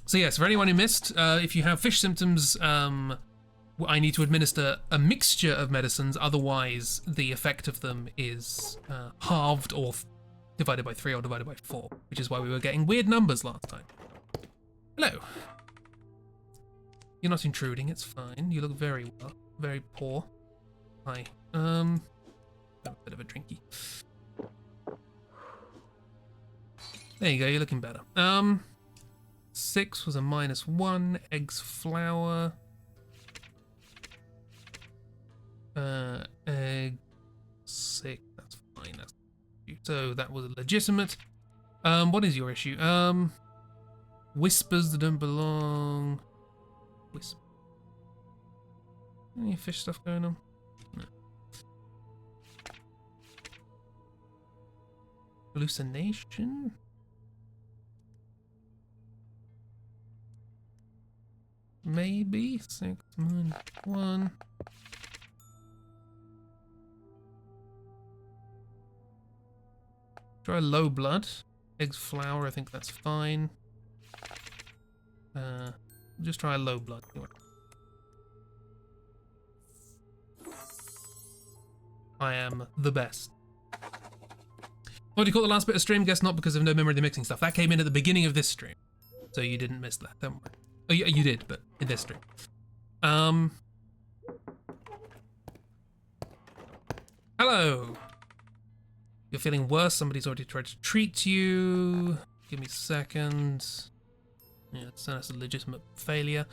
So yes, for anyone who missed, if you have fish symptoms, I need to administer a mixture of medicines, otherwise the effect of them is halved or divided by 3 or divided by 4, which is why we were getting weird numbers last time. Hello. You're not intruding, it's fine. You look very well, very poor. Hi. Have a bit of a drinky. There you go, you're looking better. 6 was a -1, eggs, flour. Egg 6, that's fine. So that was legitimate. What is your issue? Whispers that don't belong. Whisper. Any fish stuff going on? No. Hallucination? Maybe 6 - 1. Try low blood. Eggs, flour, I think that's fine. Just try a low blood. I am the best. What do you call the last bit of stream? Guess not, because of no memory of the mixing stuff. That came in at the beginning of this stream. So you didn't miss that, don't worry. Oh, you did, but in this stream. Hello! You're feeling worse, somebody's already tried to treat you. Give me a second. Yeah, that's a legitimate failure.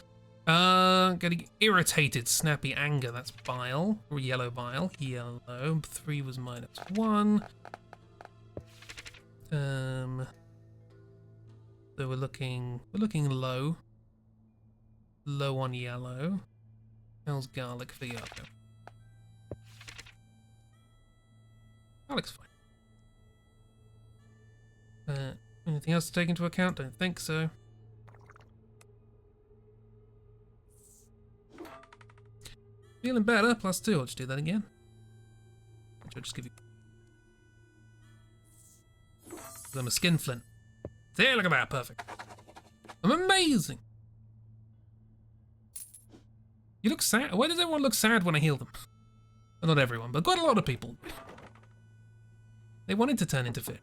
Getting irritated, snappy anger, that's bile. Or yellow bile, yellow. 3 was -1. So we're looking low. Low on yellow. How's garlic for yellow? Garlic's fine. Anything else to take into account? Don't think so. Feeling better, +2. I'll just do that again. I'll just give you. I'm a skin flint. See, look at that, perfect. I'm amazing. You look sad. Why does everyone look sad when I heal them? Well, not everyone, but quite a lot of people. They wanted to turn into fish.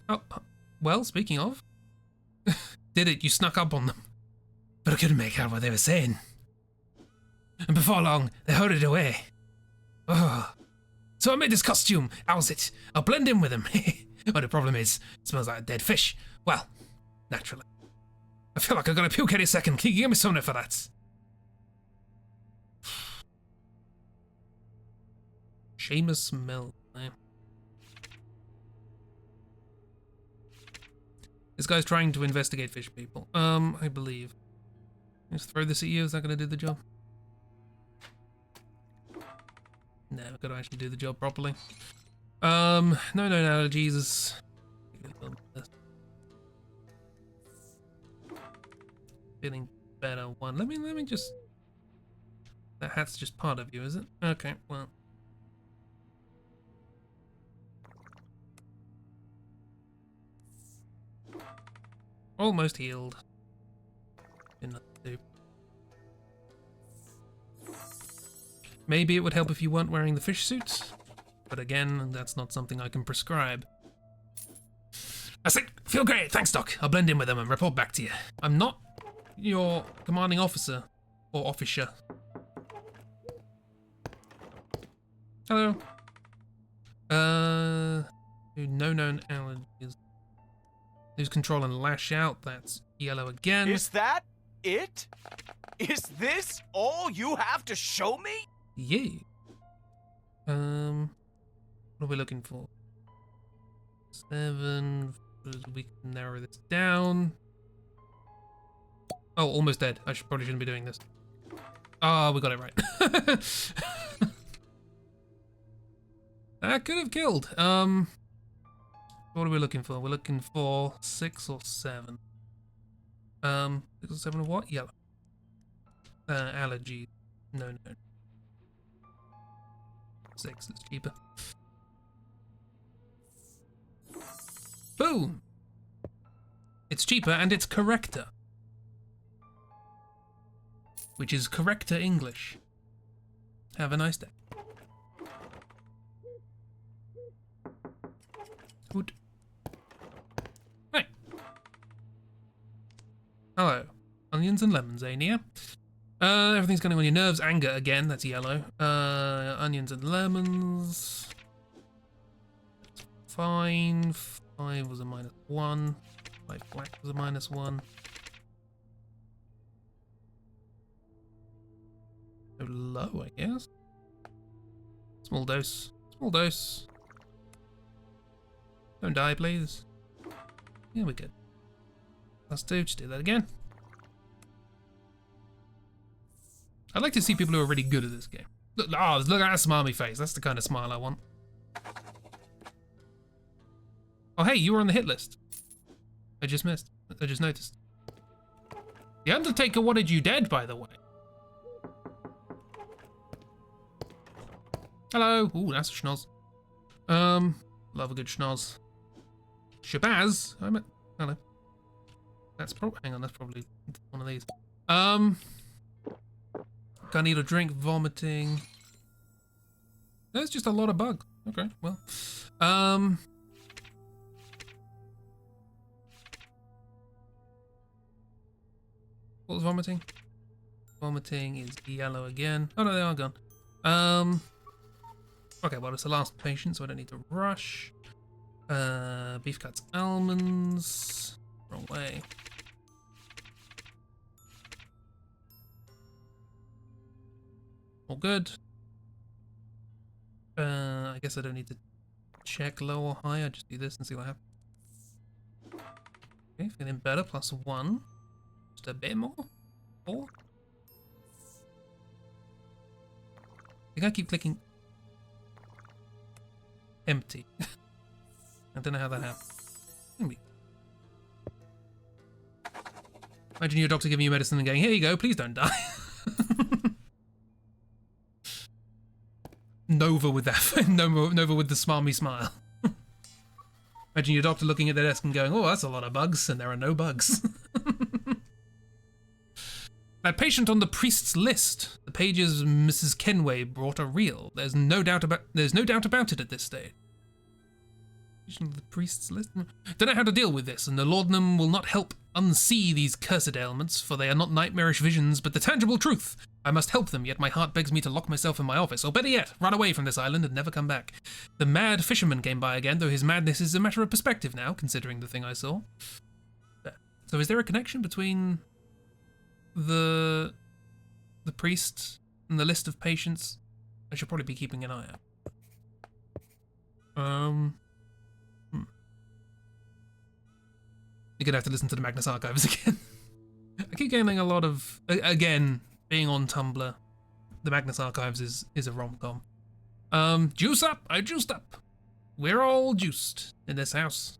Oh, well, speaking of. Did it, you snuck up on them. But I couldn't make out what they were saying. And before long, they hurried away. Oh. So I made this costume. How's it? I'll blend in with them. But the problem is, it smells like a dead fish. Well, naturally. I feel like I'm gonna puke any second. Can you give me something for that? Seamus smell. This guy's trying to investigate fish people. I believe. Just throw this at you. Is that gonna do the job? No, I've got to actually do the job properly. No allergies. Feeling better one. Let me just. That hat's just part of you, is it? Okay, well. Almost healed. Didn't do. Maybe it would help if you weren't wearing the fish suit, but again, that's not something I can prescribe. I say, feel great, thanks Doc. I'll blend in with them and report back to you. I'm not your commanding officer, or officer. Hello. No known allergies. Lose control and lash out, that's yellow again. Is that it? Is this all you have to show me? Yeah. What are we looking for? 7. We can narrow this down. Oh, almost dead. I probably shouldn't be doing this. Ah, we got it right. That could have killed. What are we looking for? We're looking for 6 or 7. 6 or 7 of what? Yellow. Allergy. No. 6 is cheaper. Boom! It's cheaper and it's corrector. Which is corrector English. Have a nice day. Good. Right. Hello. Onions and lemons, eh, Nia? Everything's going on your nerves. Anger again, that's yellow. Onions and lemons. Fine. 5 was a -1. 5 black was a -1. So low, I guess. Small dose. Small dose. Don't die, please. Yeah, we're good. +2, just do that again. I'd like to see people who are really good at this game. Look at that smarmy face. That's the kind of smile I want. Oh, hey, you were on the hit list. I just missed. I just noticed. The Undertaker wanted you dead, by the way. Hello. Ooh, that's a schnoz. Love a good schnoz. Shabazz. Hello. That's probably. Hang on, that's probably one of these. Gonna need a drink, vomiting. There's just a lot of bugs. Okay, well. What was vomiting? Vomiting is yellow again. Oh no, they are gone. Okay, well it's the last patient, so I don't need to rush. Beef cuts, almonds. Wrong way. All good. I guess I don't need to check low or high. I just do this and see what happens. Okay, feeling better. +1. Just a bit more. 4. I think I keep clicking empty. I don't know how that happened. Maybe. Imagine your doctor giving you medicine and going, "Here you go, please don't die." Nova with that. Nova with the smarmy smile. Imagine your doctor looking at their desk and going, "Oh, that's a lot of bugs," and there are no bugs. That patient on the priest's list. The pages Mrs. Kenway brought are real. There's no doubt about it at this stage. Patient on the priest's list? Don't know how to deal with this, and the laudanum will not help unsee these cursed ailments, for they are not nightmarish visions, but the tangible truth. I must help them, yet my heart begs me to lock myself in my office, or better yet, run away from this island and never come back. The mad fisherman came by again, though his madness is a matter of perspective now, considering the thing I saw. So is there a connection between the priest and the list of patients? I should probably be keeping an eye out. You're gonna have to listen to the Magnus Archives again. I keep getting a lot of, again, being on Tumblr, the Magnus Archives is a rom-com. Juice up! I juiced up! We're all juiced in this house.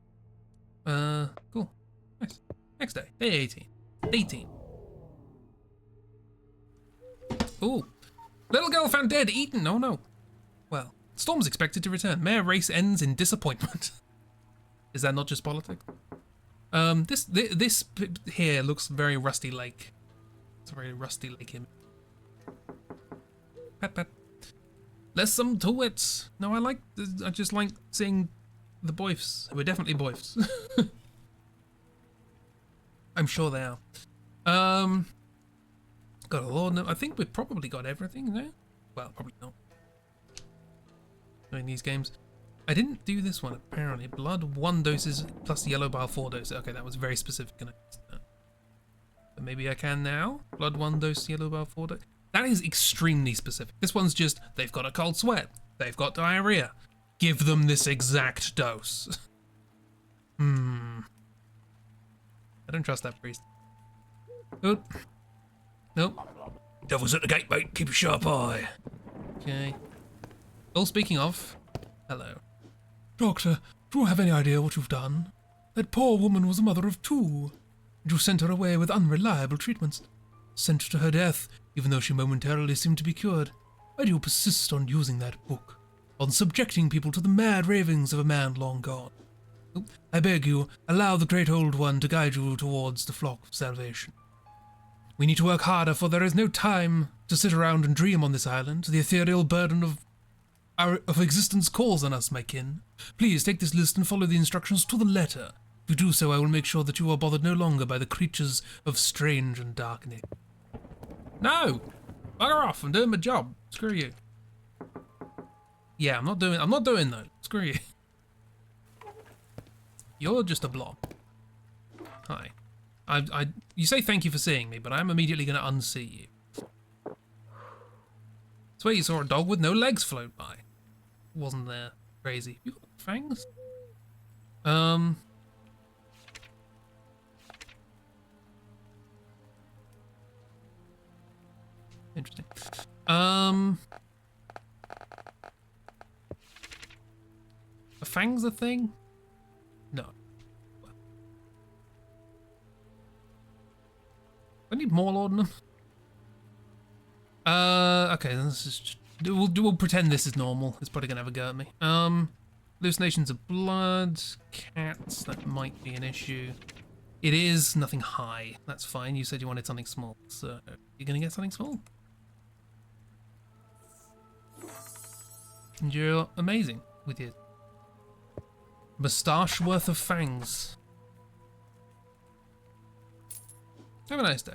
Cool. Nice. Next day. Day 18. 18. Ooh. Little girl found dead, eaten. Oh no. Well, Storm's expected to return. Mayor race ends in disappointment. Is that not just politics? This here looks very Rusty Lake. It's a very Rusty Lake image. Pat pat. There's some to it. No, I just like seeing the boifs. We're definitely boifs. I'm sure they are. Got a lot of, I think we've probably got everything there. Well, probably not. Doing these games. I didn't do this one, apparently. Blood 1 doses plus yellow bile 4 doses. Okay, that was very specific. And I missed that. But maybe I can now. Blood 1 dose, yellow bile 4 dose. That is extremely specific. This one's just, they've got a cold sweat. They've got diarrhea. Give them this exact dose. I don't trust that priest. Oop. Nope. Devil's at the gate, mate. Keep a sharp eye. Okay. Oh, speaking of, hello. Doctor, do you have any idea what you've done? That poor woman was a mother of 2. And you sent her away with unreliable treatments. Sent to her death, even though she momentarily seemed to be cured. Why do you persist on using that book? On subjecting people to the mad ravings of a man long gone? I beg you, allow the great old one to guide you towards the flock of salvation. We need to work harder, for there is no time to sit around and dream on this island. The ethereal burden of existence calls on us, my kin. Please take this list and follow the instructions to the letter. If you do so, I will make sure that you are bothered no longer by the creatures of strange and darkening. No! Bugger off, I'm doing my job. Screw you. Yeah, I'm not doing that. Screw you. You're just a blob. Hi. You say thank you for seeing me, but I'm immediately going to unsee you. Swear you saw a dog with no legs float by. Wasn't there? Crazy. You got fangs? Interesting. Are fangs a thing? No. I need more laudanum. Okay, this is just, we'll pretend this is normal. It's probably gonna have a go at me. Hallucinations of blood, cats, that might be an issue. It is nothing high. That's fine. You said you wanted something small, so you're gonna get something small. And you're amazing with your moustache worth of fangs. Have a nice day.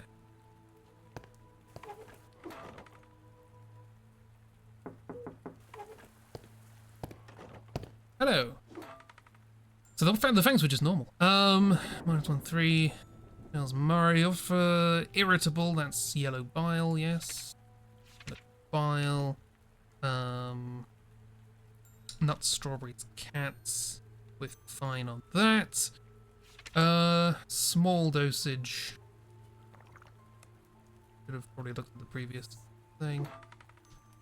Hello. So the fangs were just normal. -1, Smells Murray of irritable. That's yellow bile. Yes. Bile. Nuts, strawberries, cats. We're fine on that. Small dosage. Should have probably looked at the previous thing.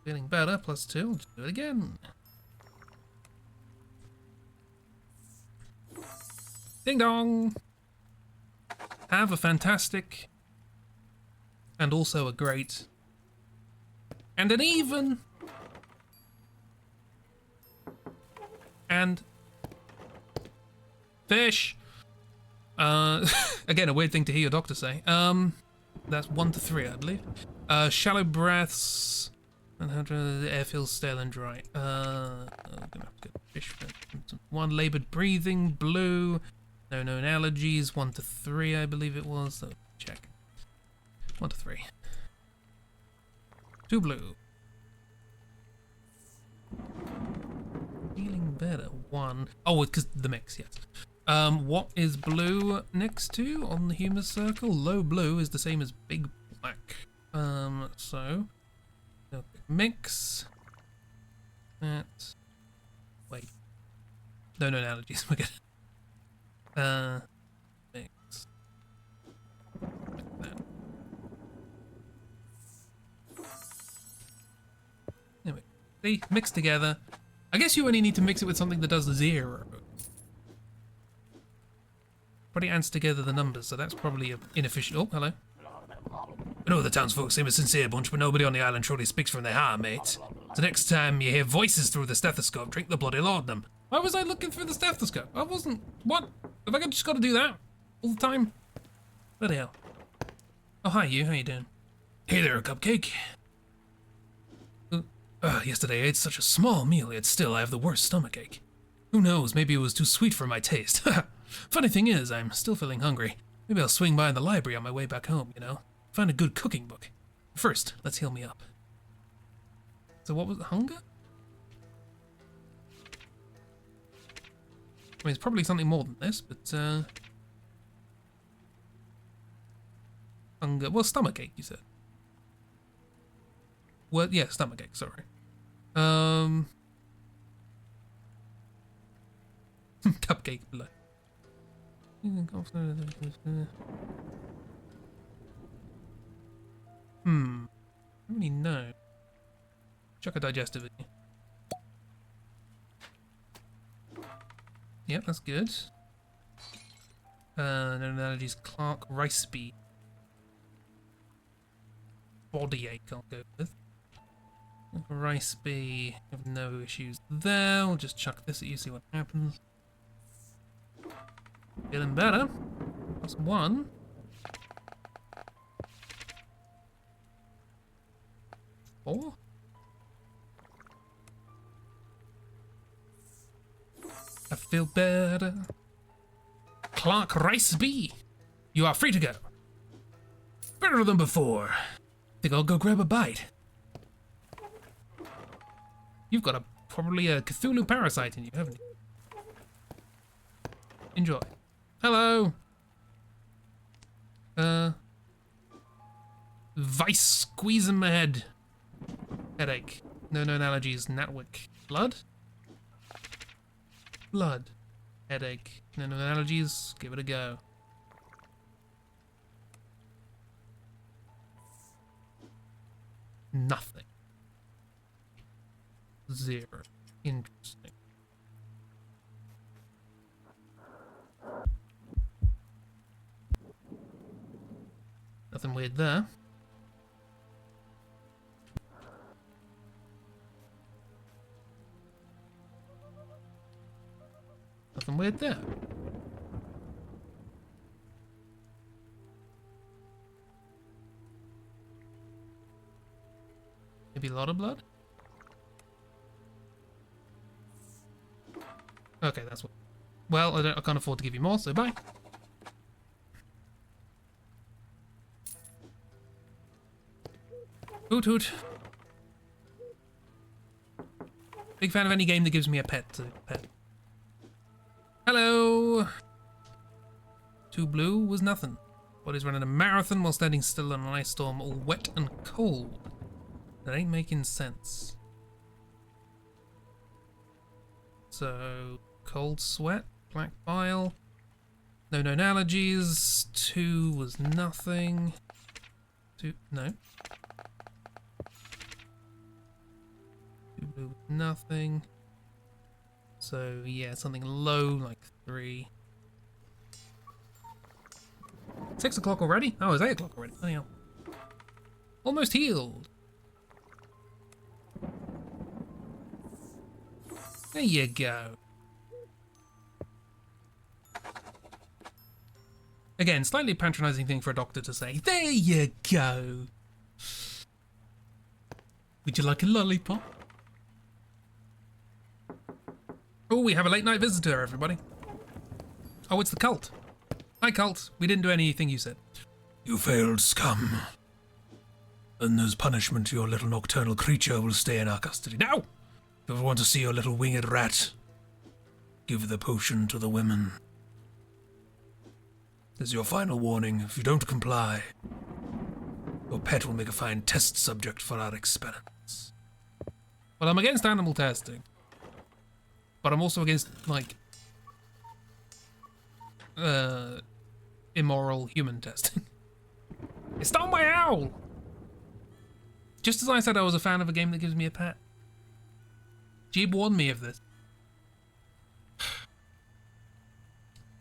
Feeling better, +2. Just do it again. Ding dong! Have a fantastic and also a great and an even and fish. Again, a weird thing to hear your doctor say. That's 1 to 3, I believe. Shallow breaths. And how the air feels stale and dry. I'm gonna have to get fish. 1 labored breathing, blue. No known allergies. 1 to 3, I believe it was. So check. 1 to 3. 2 blue. Feeling better. 1. Oh, because the mix, yes. What is blue next to on the humus circle? Low blue is the same as big black. So okay, mix that. Wait. No known allergies. We're good. Mix. Like that. Anyway, see, mix together. I guess you only need to mix it with something that does 0. Probably adds together the numbers, so that's probably inefficient. Oh, hello. I know the townsfolk seem a sincere bunch, but nobody on the island truly speaks from their heart, mate. So next time you hear voices through the stethoscope, drink the bloody laudanum. Why was I looking through the stethoscope? I wasn't... What? Have I just got to do that all the time? Bloody hell. Oh, hi you. How you doing? Hey there, Cupcake. Yesterday I ate such a small meal, yet still I have the worst stomachache. Who knows, maybe it was too sweet for my taste. Funny thing is, I'm still feeling hungry. Maybe I'll swing by the library on my way back home, you know? Find a good cooking book. First, let's heal me up. So what was it? Hunger? I mean, it's probably something more than this, but, hunger... Well, stomachache, you said. Well, yeah, stomachache, sorry. Cupcake below. I don't really know. Chuck a digestive in. Yep, that's good. No allergies. Clark rice bee. Body ache I'll go with. Rice bee. Have no issues there. We'll just chuck this at you, see what happens. Feeling better. That's one. Four. I feel better. Clark Rice Bee, you are free to go. Better than before. Think I'll go grab a bite. You've got probably a Cthulhu parasite in you, haven't you? Enjoy. Hello. Vice squeeze in my head. Headache. No known allergies. Natwick. Blood? Blood. Headache. No known allergies. Give it a go. Nothing. Zero. Interesting. Nothing weird there. Nothing weird there. Maybe a lot of blood? Okay, that's what... Well, I can't afford to give you more, so bye. Hoot hoot. Big fan of any game that gives me a pet to pet. Hello! 2 blue was nothing. Body's running a marathon while standing still in an ice storm, all wet and cold. That ain't making sense. So, cold sweat, black bile, no known allergies, 2 was nothing. 2, no. 2 blue was nothing. So, yeah, something low, like 3. 6 o'clock already? Oh, it's 8 o'clock already. Oh, yeah. Almost healed. There you go. Again, slightly patronizing thing for a doctor to say. There you go. Would you like a lollipop? Oh, we have a late night visitor, everybody. Oh, it's the cult. Hi, cult. We didn't do anything you said. You failed, scum. And as punishment, your little nocturnal creature will stay in our custody. No! If you ever want to see your little winged rat, give the potion to the women. This is your final warning. If you don't comply, your pet will make a fine test subject for our experiments. Well, I'm against animal testing. But I'm also against, like, immoral human testing. It stole my owl! Just as I said I was a fan of a game that gives me a pet. Jib warned me of this.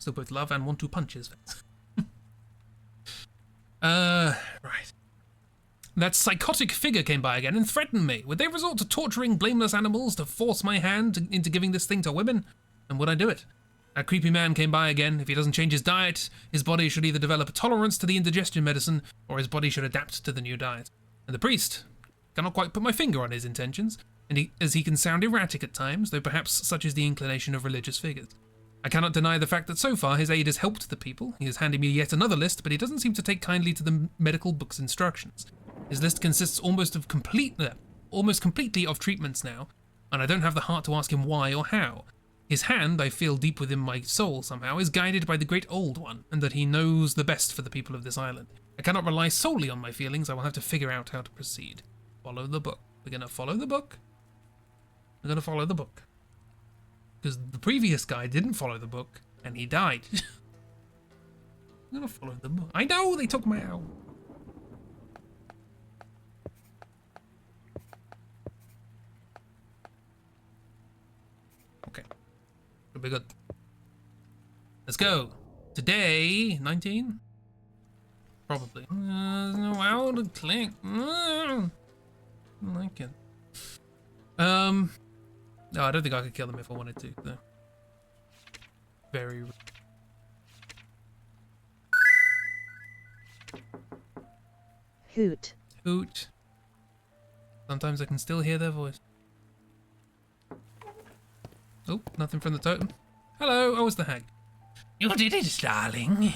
still both love and want to punch his face. Right. That psychotic figure came by again and threatened me. Would they resort to torturing blameless animals to force my hand into giving this thing to women? And would I do it? That creepy man came by again. If he doesn't change his diet, his body should either develop a tolerance to the indigestion medicine, or his body should adapt to the new diet. And the priest cannot quite put my finger on his intentions, and as he can sound erratic at times, though perhaps such is the inclination of religious figures. I cannot deny the fact that so far his aid has helped the people. He has handed me yet another list, but he doesn't seem to take kindly to the medical book's instructions. His list consists almost completely of treatments now, and I don't have the heart to ask him why or how. His hand, I feel deep within my soul somehow, is guided by the great old one, and that he knows the best for the people of this island. I cannot rely solely on my feelings. I will have to figure out how to proceed. Follow the book. We're going to follow the book. We're going to follow the book. Because the previous guy didn't follow the book, and he died. I'm going to follow the book. I know, they took my owl. Okay. Should be good. Let's go. Today, 19? Probably. Wow, the click. I like it. No, I don't think I could kill them if I wanted to, though. Very. Hoot. Hoot. Sometimes I can still hear their voice. Oh, nothing from the totem. Hello, oh, it's the hag. You did it, darling.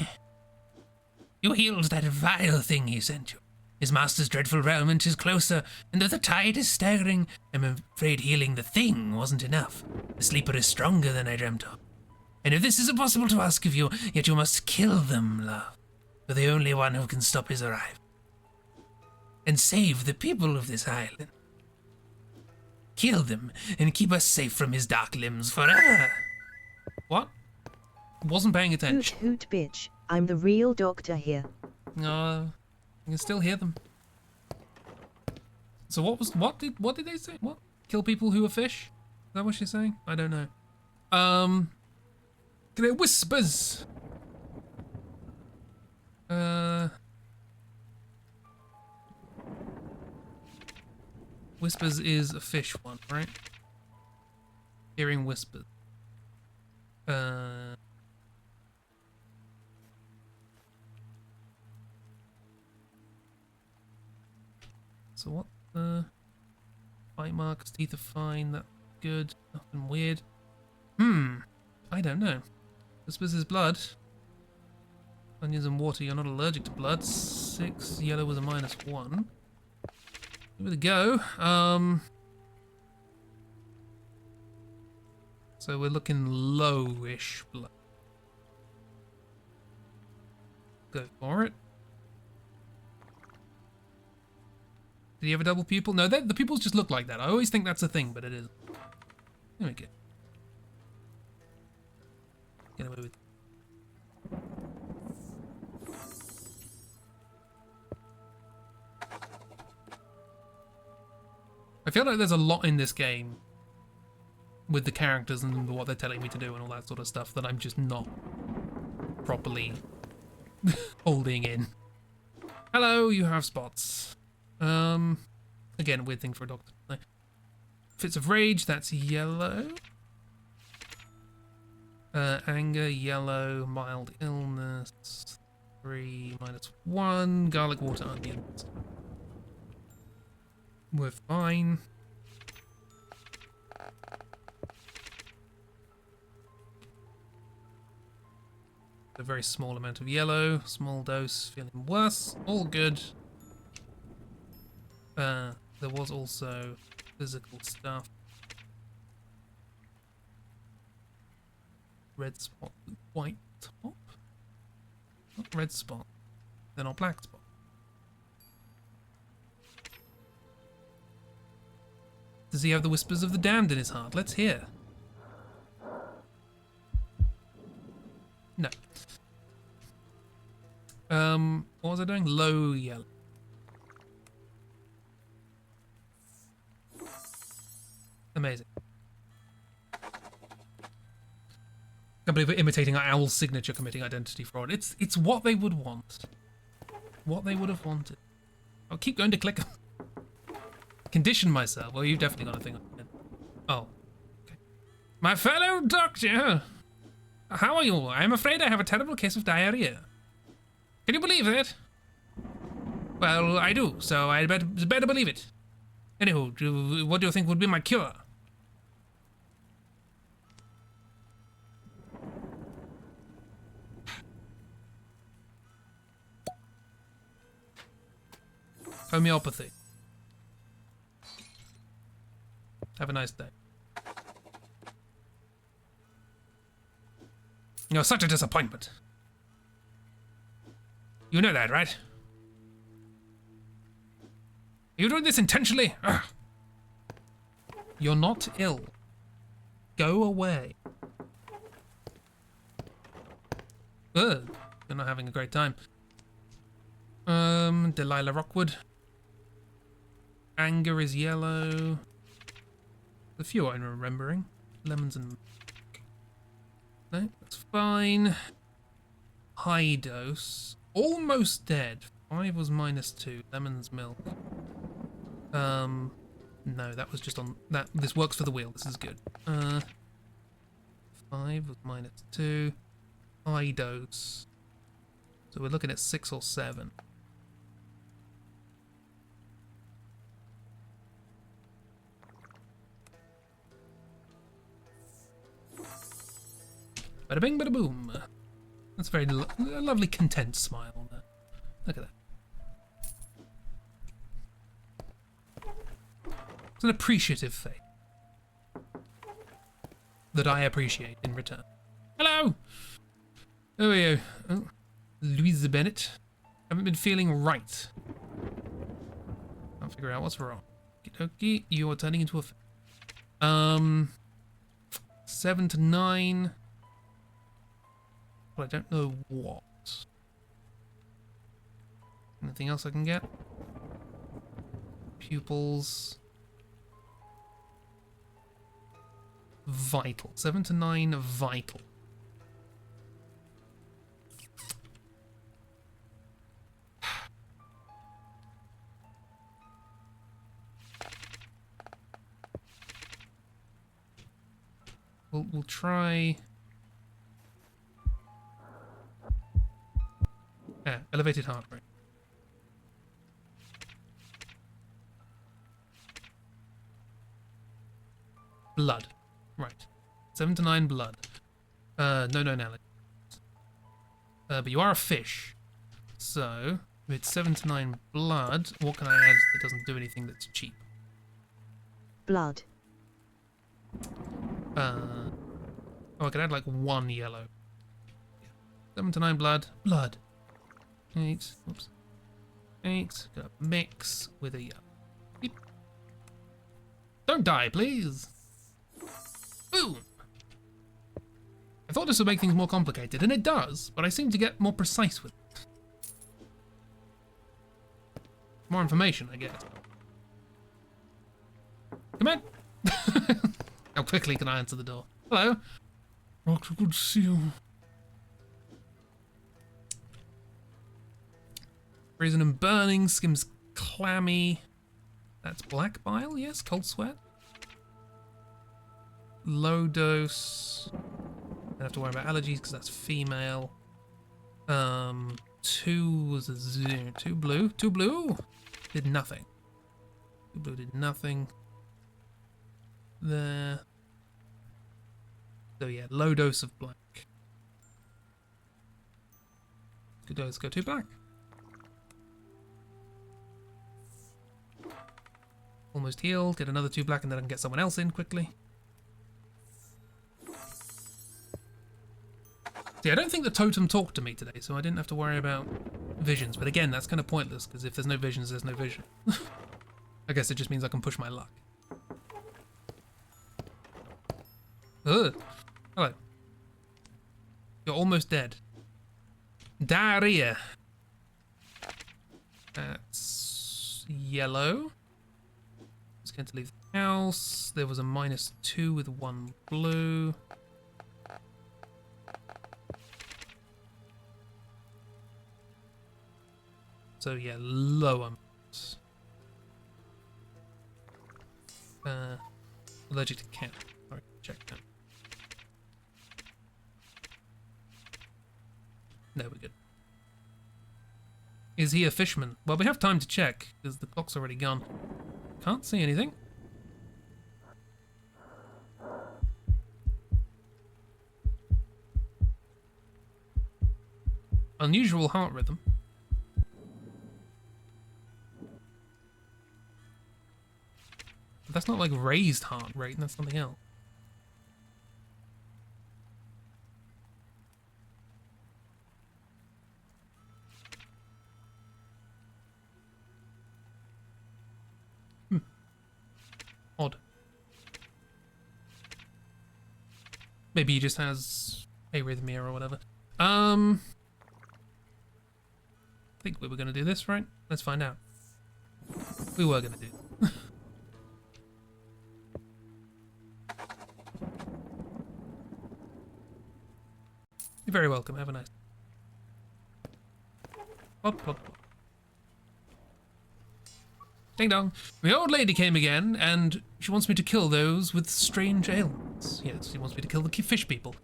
You healed that vile thing he sent you. His master's dreadful raiment is closer, and though the tide is staggering, I'm afraid healing the thing wasn't enough. The sleeper is stronger than I dreamt of. And if this is impossible to ask of you, yet you must kill them, love. You're the only one who can stop his arrival. And save the people of this island. Kill them, and keep us safe from his dark limbs forever. What? Wasn't paying Hoot attention. hoot bitch, I'm the real doctor here. No, I can still hear them. So what did they say? What? Kill people who are fish? Is that what she's saying? I don't know. There whispers. Whispers is a fish one, right? Hearing whispers. So what? Bite marks, teeth are fine. That's good. Nothing weird. I don't know. Whispers is blood. Onions and water. You're not allergic to blood. 6. Yellow was a -1. Give it a go. So we're looking lowish blood. Go for it. Did he have a double pupil? No, the pupils just look like that. I always think that's a thing, but it isn't. There we go. Get away with. I feel like there's a lot in this game with the characters and what they're telling me to do and all that sort of stuff that I'm just not properly holding in. Hello, you have spots. Again, weird thing for a doctor. Fits of rage, that's yellow. Anger, yellow. Mild illness, 3 -1. Garlic, water, onions. We're fine. A very small amount of yellow, small dose, feeling worse, all good. There was also physical stuff. Red spot, white top? Not red spot, then not black spot. Does he have the whispers of the damned in his heart? Let's hear. No. What was I doing? Low yellow. Amazing. can't believe we're imitating our owl's signature committing identity fraud. It's what they would want. What they would have wanted. I'll keep going to click. Condition myself. Well, you've definitely got a thing on it. Oh. Okay. My fellow doctor! How are you? I'm afraid I have a terrible case of diarrhea. Can you believe that? Well, I do, so I better believe it. Anywho, what do you think would be my cure? Homeopathy. Have a nice day. You're such a disappointment. You know that, right? Are you doing this intentionally? Ugh. You're not ill. Go away. Ugh. You're not having a great time. Delilah Rockwood. Anger is yellow. A few I'm remembering. Lemons and... No, that's fine. High dose. Almost dead. 5 was -2. Lemon's milk. No, that was just on... that. This works for the wheel. This is good. 5 was -2. High dose. So we're looking at 6 or 7. Bada bing, bada boom. That's a very lovely, content smile on there. Look at that. It's an appreciative face that I appreciate in return. Hello! Who are you? Oh, Louisa Bennett. Haven't been feeling right. Can't figure out what's wrong. Okie, you are turning into a... 7 to 9... but I don't know what. Anything else I can get? Pupils. Vital. 7 to 9 vital. We'll try... yeah, elevated heart rate. Blood. Right. 7 to 9 blood. No allergies. But you are a fish. So, with 7 to 9 blood, what can I add that doesn't do anything that's cheap? Blood. Oh, I could add like 1 yellow. 7 to 9 blood. Blood. 8. Oops. 8. Gonna mix with a yellow. Beep. Don't die, please. Boom. I thought this would make things more complicated, and it does, but I seem to get more precise with it. More information, I guess. Come in. How quickly can I answer the door? Hello. Doctor, good to see you. Freezing and burning, skim's clammy. That's black bile, yes, cold sweat. Low dose. Don't have to worry about allergies because that's female. 2 was a 0. 2 blue. 2 blue did nothing. 2 blue did nothing. There. So yeah, low dose of black. Good dose, go 2 black. Almost healed. Get another 2 black and then I can get someone else in quickly. See, I don't think the totem talked to me today, so I didn't have to worry about visions. But again, that's kind of pointless, because if there's no visions, there's no vision. I guess it just means I can push my luck. Ugh. Hello. You're almost dead. Diarrhea. That's yellow. Just going to leave the house. There was a -2 with 1 blue. So yeah, low amounts. Allergic to cat. Sorry, check that. No, we're good. Is he a fisherman? Well, we have time to check, because the clock's already gone. Can't see anything. Unusual heart rhythm. But that's not like raised heart rate, that's something else. Odd. Maybe he just has arrhythmia or whatever. I think we were going to do this, right? Let's find out. We were going to do it. You're very welcome. Have a nice. Plop, plop, plop. Ding dong. The old lady came again, and she wants me to kill those with strange ailments. Yes, she wants me to kill the fish people.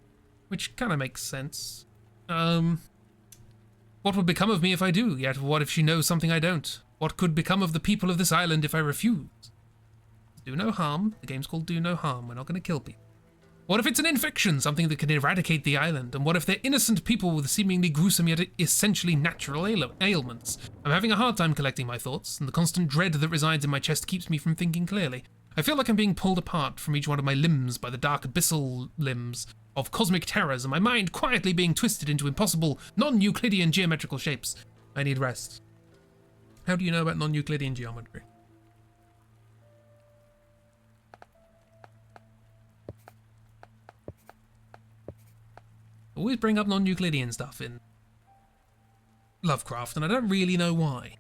Which kind of makes sense. What would become of me if I do? Yet what if she knows something I don't? What could become of the people of this island if I refuse? Do no harm. The game's called Do No Harm. We're not going to kill people. What if it's an infection, something that can eradicate the island? And what if they're innocent people with seemingly gruesome yet essentially natural ailments? I'm having a hard time collecting my thoughts, and the constant dread that resides in my chest keeps me from thinking clearly. I feel like I'm being pulled apart from each one of my limbs by the dark abyssal limbs of cosmic terrors, and my mind quietly being twisted into impossible, non-Euclidean geometrical shapes. I need rest. How do you know about non-Euclidean geometry? Always bring up non-Euclidean stuff in Lovecraft, and I don't really know why.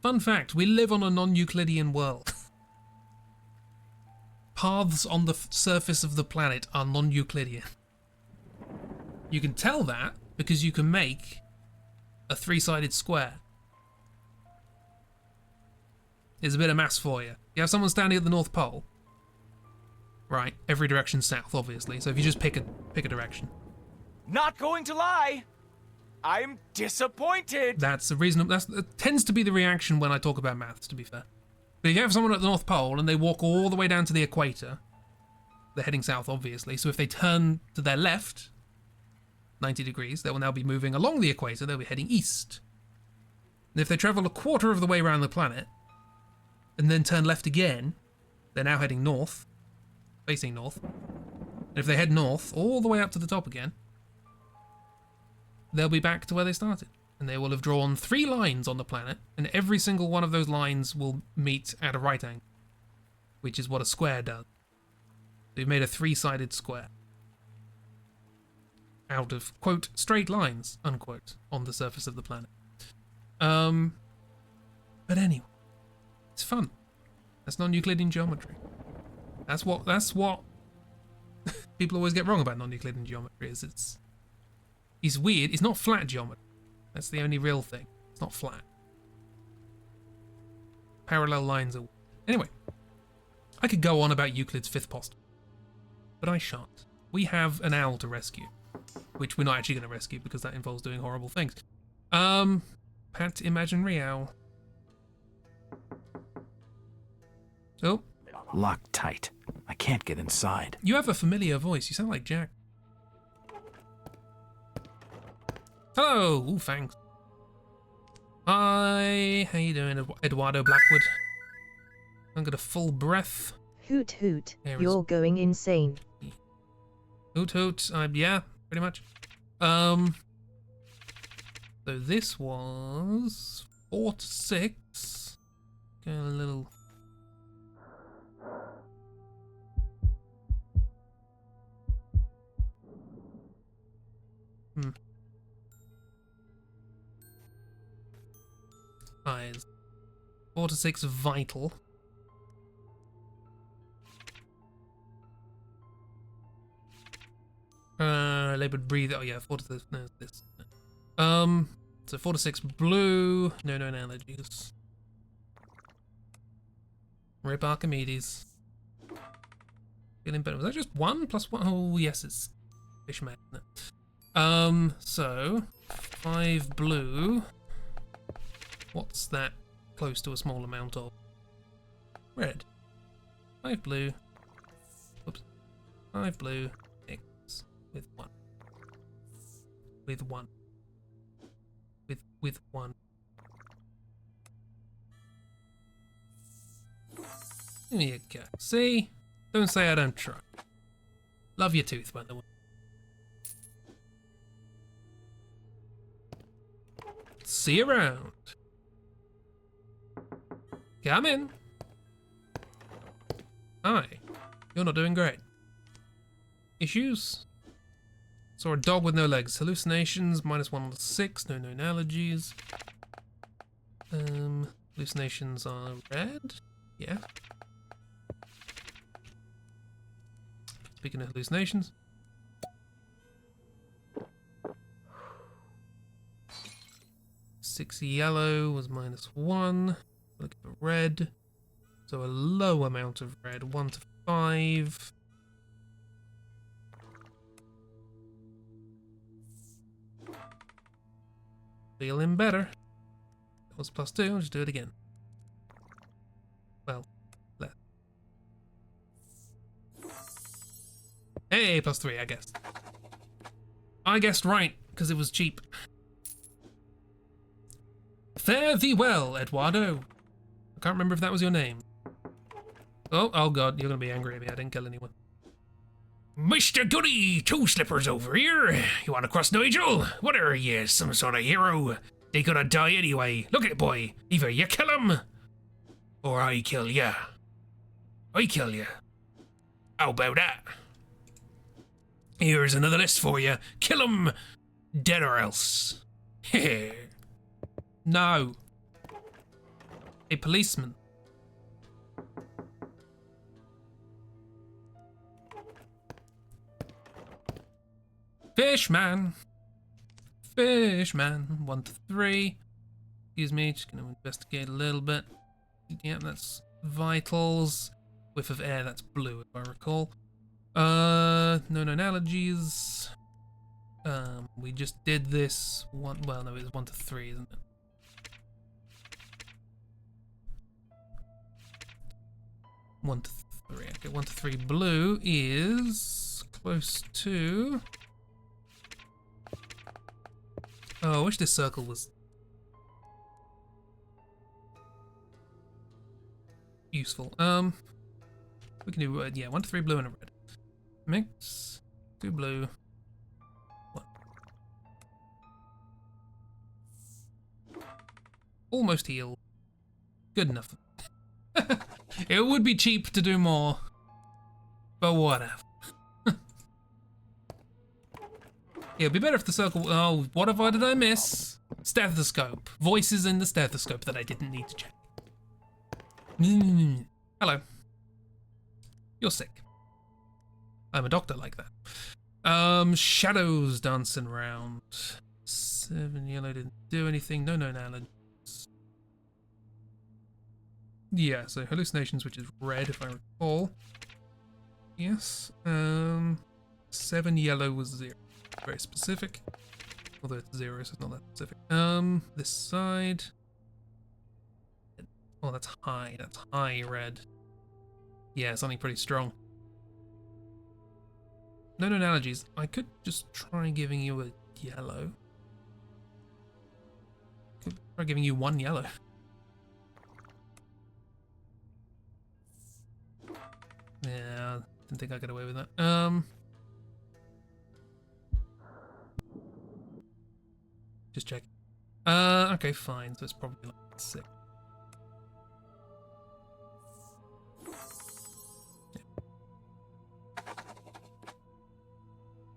Fun fact, we live on a non-Euclidean world. Paths on the surface of the planet are non-Euclidean. You can tell that because you can make a three-sided square. Here's a bit of maths for you. You have someone standing at the North Pole. Right, every direction south, obviously. So if you just pick a direction. Not going to lie, I'm disappointed. That's a reasonable. That tends to be the reaction when I talk about maths, to be fair. But if you have someone at the North Pole and they walk all the way down to the equator, they're heading south, obviously. So if they turn to their left, 90 degrees, they will now be moving along the equator. They'll be heading east. And if they travel a quarter of the way around the planet and then turn left again, they're now heading north. Facing north. And if they head north all the way up to the top again, they'll be back to where they started. And they will have drawn 3 lines on the planet, and every single one of those lines will meet at a right angle, which is what a square does. They've made a 3-sided square out of, quote, straight lines, unquote, on the surface of the planet. But anyway, it's fun. That's non-Euclidean geometry. That's what people always get wrong about non-Euclidean geometry, is it's weird. It's not flat geometry. That's the only real thing. It's not flat. Parallel lines are... Anyway, I could go on about Euclid's fifth postulate, but I shan't. We have an owl to rescue, which we're not actually going to rescue because that involves doing horrible things. Pat imaginary owl. Oh. Locked tight. I can't get inside. You have a familiar voice. You sound like Jack. Hello! Ooh, thanks. Hi, how you doing, Eduardo Blackwood? I'm got a full breath. Hoot hoot, There you're is- going insane. Hoot hoot, yeah, pretty much. So this was 4 to 6. Going a little... Eyes. 4 to 6 vital. Labored breathe. Oh yeah, 4 to 6. No, this. So 4 to 6 blue. No known allergies. Rip Archimedes. Feeling better. Was that just 1 plus 1? Oh, yes, it's Fishman, isn't it? So 5 blue. What's that close to a small amount of? Red. 5 blue. Oops. 5 blue. X with 1. With 1. With 1. There you go. See? Don't say I don't try. Love your tooth, by the way. See you around. Come in. Hi. You're not doing great. Issues? Saw a dog with no legs. Hallucinations, -1 to 6. No known allergies. Hallucinations are red. Yeah. Speaking of hallucinations. Six yellow was -1. Look at the red. So a low amount of red. 1 to 5. Feeling better. That was +2. I'll just do it again. Well, left. Hey, +3, I guessed. I guessed right, because it was cheap. Fare thee well, Eduardo. I can't remember if that was your name. Oh god, you're gonna be angry at me. I didn't kill anyone. Mr. Goody, two slippers over here. You wanna cross Nigel? What are you, some sort of hero? They gonna die anyway. Look at it, boy. Either you kill him, or I kill ya. I kill ya. How about that? Here's another list for you. Kill him, dead or else. No. A policeman. Fishman. Fishman. 1 to 3. Excuse me, just gonna investigate a little bit. Yep, that's vitals. Whiff of air, that's blue if I recall. No known allergies. We just did this one. Well, no, it was 1 to 3, isn't it? One to 3. Okay, 1 to 3 blue is close to. Oh, I wish this circle was useful. We can do yeah, 1 to 3 blue and a red. Mix 2 blue. 1. Almost heal. Good enough. It would be cheap to do more, but whatever. It'd be better if the circle. Oh, what did I miss? Stethoscope. Voices in the stethoscope that I didn't need to check. Hello. You're sick. I'm a doctor like that. Shadows dancing around. 7 yellow didn't do anything. No known allergies. Yeah, so hallucinations, which is red if I recall. Yes. 7 yellow was 0. Very specific. Although it's 0, so it's not that specific. This side. Oh, that's high. That's high red. Yeah, something pretty strong. No known allergies. I could just try giving you a yellow. Could try giving you 1 yellow. Yeah, didn't think I'd get away with that. Just check. Okay, fine. So it's probably like 6.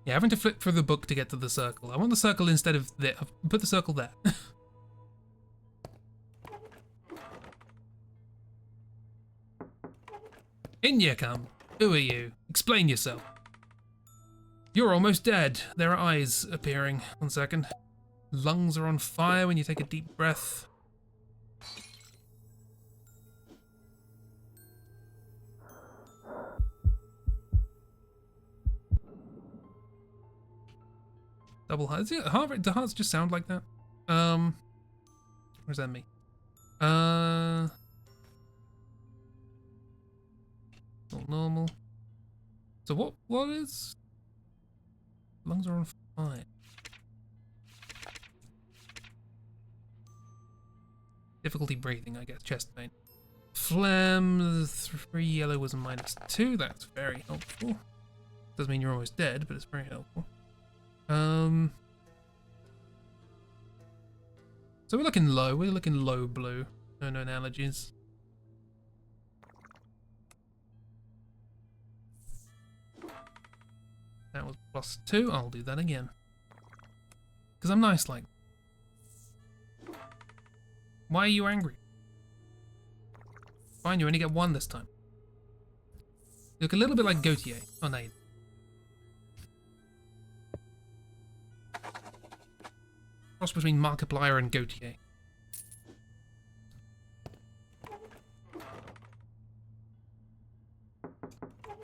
Yeah, having to flip through the book to get to the circle. I want the circle instead of there. Put the circle there. In you come. Who are you? Explain yourself. You're almost dead. There are eyes appearing. 1 second. Lungs are on fire when you take a deep breath. Double heart. Is it heart rate? Do hearts just sound like that? Where's that me? Not normal. So what is? Lungs are on fire. Difficulty breathing, I guess. Chest pain. Phlegm. 3 yellow was a -2. That's very helpful. Doesn't mean you're almost dead, but it's very helpful. So we're looking low. We're looking low blue. No known allergies. That was +2. I'll do that again. Because I'm nice like. Why are you angry? Fine, you only get 1 this time. You look a little bit like Gautier. Oh, no. Cross between Markiplier and Gautier.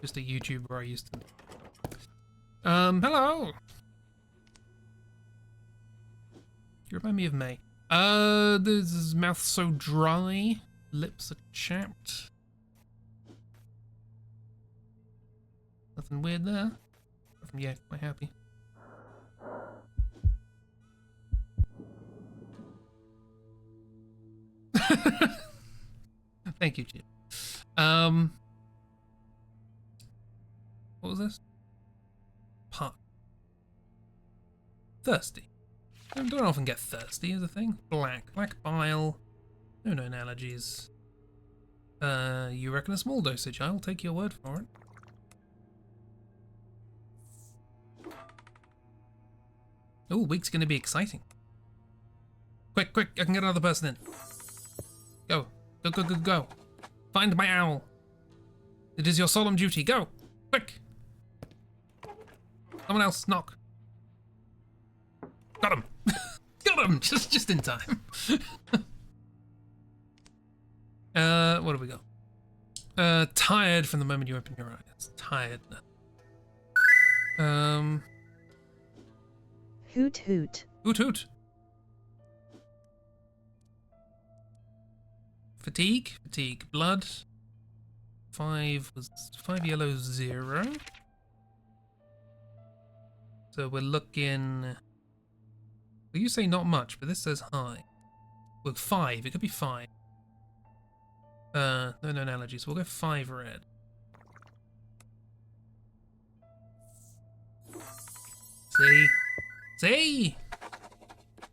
Just a YouTuber I used to. Hello! You remind me of May. This is mouth so dry. Lips are chapped. Nothing weird there. Yeah, quite happy. Thank you, Chip. What was this? Pot. Thirsty. I don't often get thirsty is a thing. Black bile. No known allergies. You reckon a small dosage? I'll take your word for it. Oh, week's gonna be exciting. Quick, I can get another person in. Go. Go. Find my owl. It is your solemn duty. Go. Quick. Someone else, knock. Got him. Got him. Just in time. What do we got? Tired from the moment you open your eyes. Tired. Hoot hoot. Hoot hoot. Fatigue. Blood. 5 was 5 yellow 0. So we're looking. Well, you say not much, but this says high. Well, 5. It could be 5. No known allergies. We'll go 5 red. See?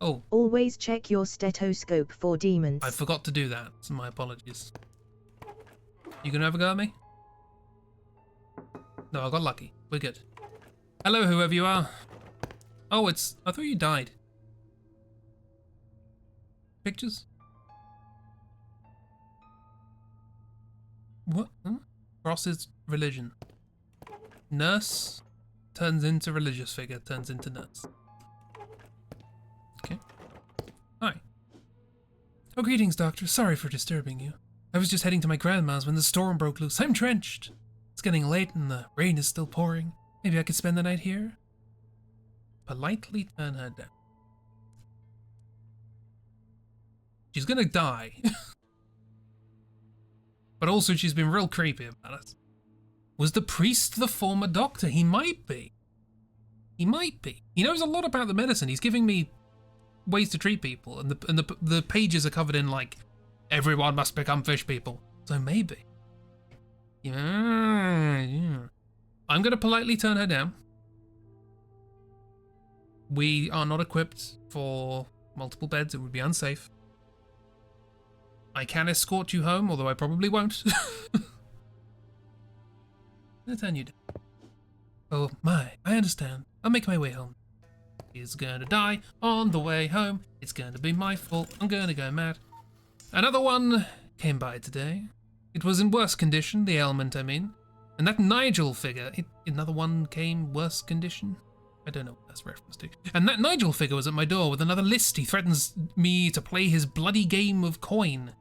Oh. Always check your stethoscope for demons. I forgot to do that, so my apologies. You gonna have a go at me? No, I got lucky. We're good. Hello, whoever you are. Oh, I thought you died. Pictures? What? Huh? Crosses religion. Nurse turns into religious figure, turns into nurse. Okay. Hi. Oh, greetings, doctor. Sorry for disturbing you. I was just heading to my grandma's when the storm broke loose. I'm drenched. It's getting late and the rain is still pouring. Maybe I could spend the night here? Politely turn her down. She's gonna die. But also she's been real creepy about it. Was the priest the former doctor? He might be. He might be. He knows a lot about the medicine. He's giving me ways to treat people, and the pages are covered in like, everyone must become fish people. So maybe. Yeah. I'm gonna politely turn her down. We are not equipped for multiple beds. It would be unsafe. I can escort you home, although I probably won't. I'll turn you down. Oh my, I understand. I'll make my way home. He's gonna die on the way home. It's gonna be my fault. I'm gonna go mad. Another one came by today. It was in worse condition, the ailment I mean. And that Nigel figure, another one came worse condition. I don't know what that's reference to. And that Nigel figure was at my door with another list. He threatens me to play his bloody game of coin.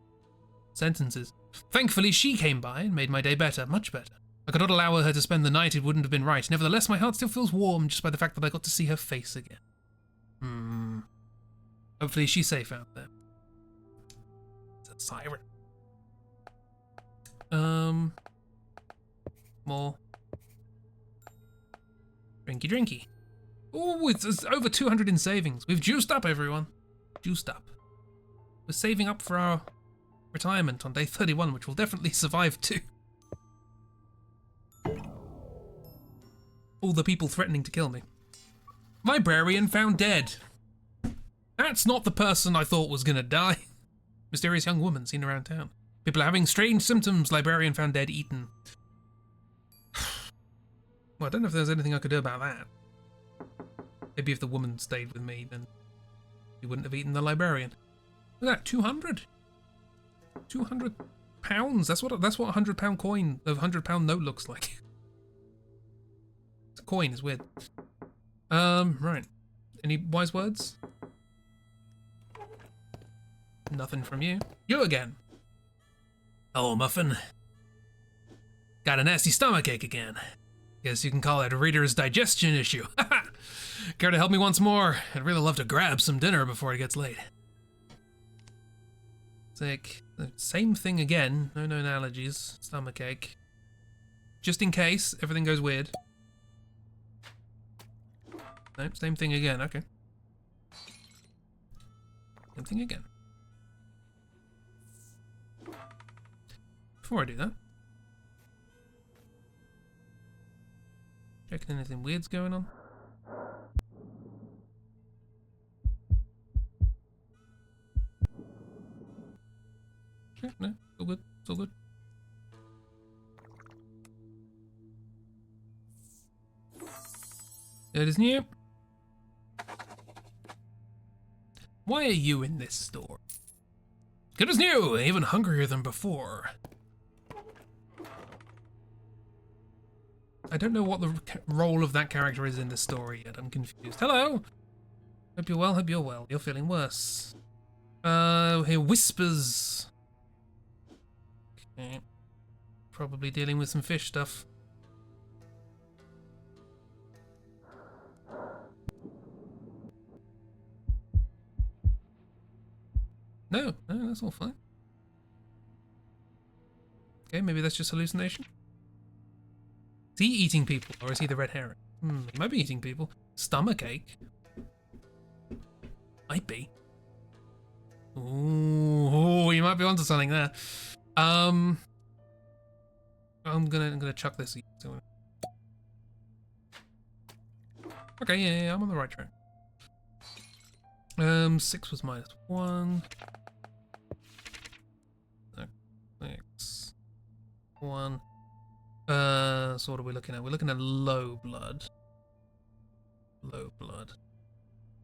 Sentences. Thankfully, she came by and made my day better, much better. I could not allow her to spend the night, it wouldn't have been right. Nevertheless, my heart still feels warm just by the fact that I got to see her face again. Hopefully she's safe out there. It's a siren. More. Drinky. Oh, it's over 200 in savings. We've juiced up, everyone. Juiced up. We're saving up for our retirement on day 31, which will definitely survive too. All the people threatening to kill me. Librarian found dead. That's not the person I thought was gonna die. Mysterious young woman seen around town. People are having strange symptoms. Librarian found dead, eaten. Well, I don't know if there's anything I could do about that. Maybe if the woman stayed with me, then he wouldn't have eaten the librarian. Look at that, 200. 200 pounds. That's what a £100 coin, a £100 note looks like. It's a coin. It's weird. Right. Any wise words? Nothing from you. You again. Oh, Muffin. Got a nasty stomachache again. Guess you can call it a reader's digestion issue. Care to help me once more? I'd really love to grab some dinner before it gets late. Sick. Same thing again. No known allergies. Stomachache. Just in case everything goes weird. Nope, same thing again. Okay. Same thing again. Before I do that, checking anything weird's going on. Okay, no, it's all good. It's all good. It is new. Why are you in this store? Good as new, even hungrier than before. I don't know what the role of that character is in this story yet. I'm confused. Hello! Hope you're well, hope you're well. You're feeling worse. Here, whispers. Okay. Probably dealing with some fish stuff. No, that's all fine. Okay, maybe that's just hallucination. Is he eating people, or is he the red herring? He might be eating people. Stomachache. Might be. Ooh, you might be onto something there. I'm gonna chuck this. Okay, yeah, I'm on the right track. 6 was -1. 6. 1. So what are we looking at? We're looking at low blood. Low blood.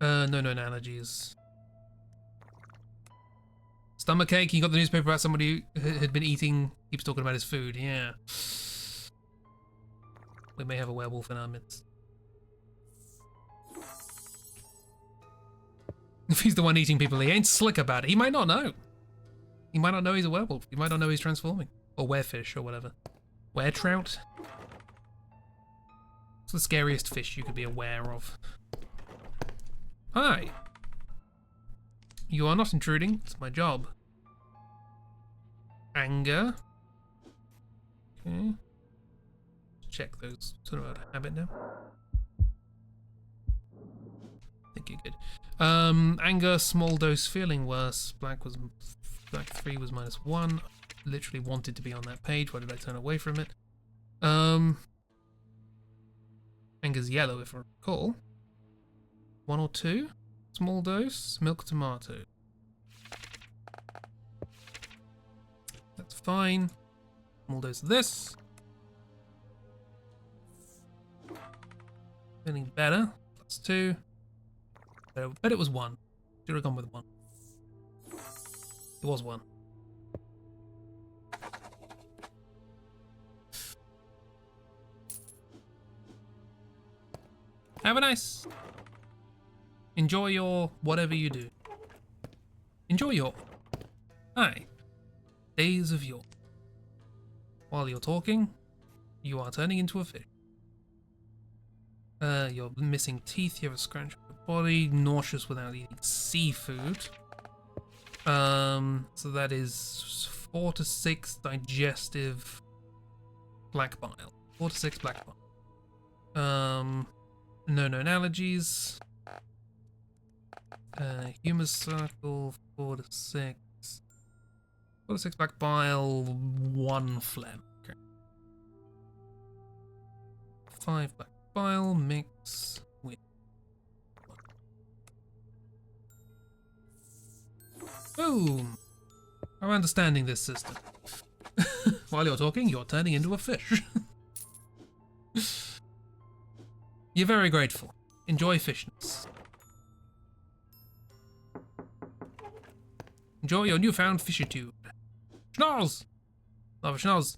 No known allergies. Stomachache, you got the newspaper about somebody who had been eating, keeps talking about his food, yeah. We may have a werewolf in our midst. If he's the one eating people, he ain't slick about it. He might not know. He might not know he's a werewolf. He might not know he's transforming. Or werefish, or whatever. Weretrout? It's the scariest fish you could be aware of. Hi. You are not intruding. It's my job. Anger. Okay. Check those. Sort of out of habit now. I think you're good. Anger, small dose, feeling worse. Black 3 was -1. Literally wanted to be on that page. Why did I turn away from it? Anger's yellow, if I recall. 1 or 2. Small dose, milk tomato. That's fine. Small dose of this. Feeling better. +2. Bet it was 1. Should have gone with 1. It was 1. Have a nice. Enjoy your whatever you do. Enjoy your. Hi. Days of yore. While you're talking, you are turning into a fish. You're missing teeth, you have a scratch on your body, nauseous without eating seafood. So that is 4 to 6 digestive black bile. 4 to 6 black bile. No known allergies. Humour circle, 4 to 6. 4 to 6 black bile, 1 phlegm. Okay. 5 black bile, mix with 1. Boom! I'm understanding this system. While you're talking, you're turning into a fish. You're very grateful. Enjoy fishness. Enjoy your newfound fishitude. Schnoz! Love a schnoz.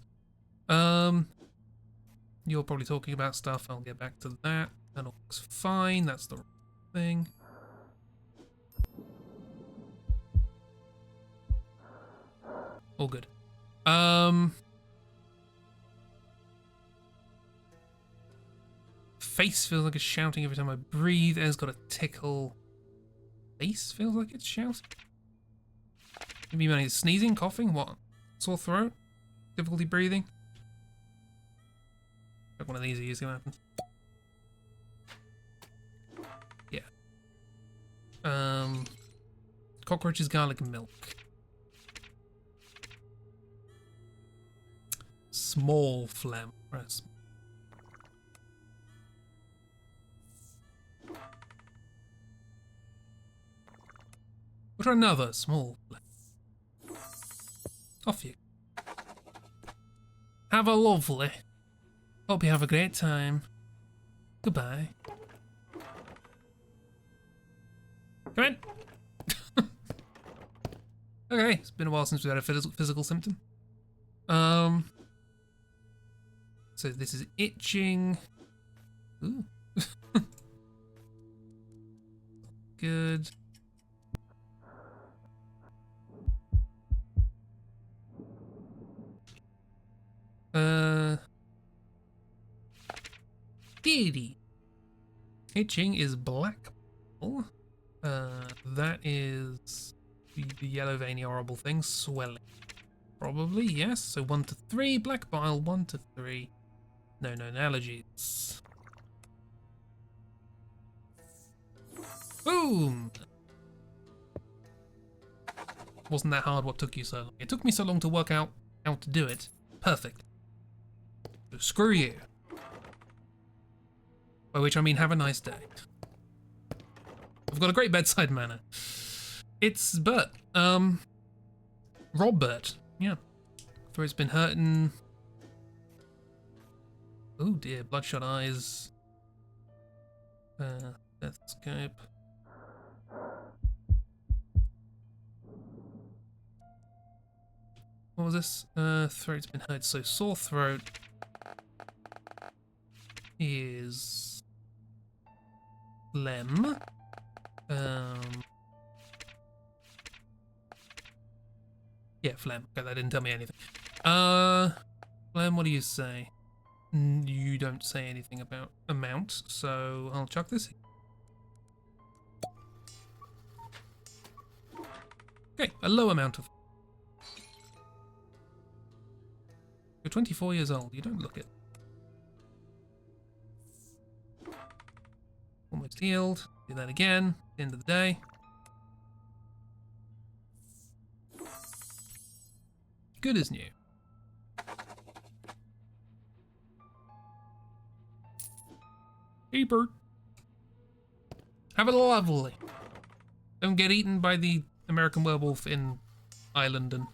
You're probably talking about stuff. I'll get back to that. That looks fine. That's the right thing. All good. Face feels like it's shouting every time I breathe. Air's got a tickle. Face feels like it's shouting. Maybe you mean sneezing, coughing, what? Sore throat? Difficulty breathing? Like one of these is gonna happen. Yeah. Cockroaches, garlic, and milk. Small phlegm. Right. We'll try another small phlegm. Off you. Have a lovely. Hope you have a great time. Goodbye. Come in. Okay, it's been a while since we had a physical symptom. So this is itching. Ooh. Good. Deity. Itching is black. That is the yellow veiny horrible thing. Swelling. Probably, yes. So 1 to 3. Black bile, 1 to 3. No known allergies. Boom! Wasn't that hard what took you so long? It took me so long to work out how to do it. Perfect. So screw you. By which I mean have a nice day. I've got a great bedside manner. It's Bert. Robert. Yeah. Throat's been hurting. Oh dear, bloodshot eyes. Stethoscope. What was this? Throat's been hurt, so sore throat is phlegm. Yeah, phlegm. Okay, that didn't tell me anything. Phlegm, what do you say? You don't say anything about amount, so I'll chuck this. Okay, a low amount of. You're 24 years old. You don't look it. Almost healed. Do that again. At the end of the day. Good as new. Hey, Bert. Have a lovely. Don't get eaten by the American werewolf in Ireland and.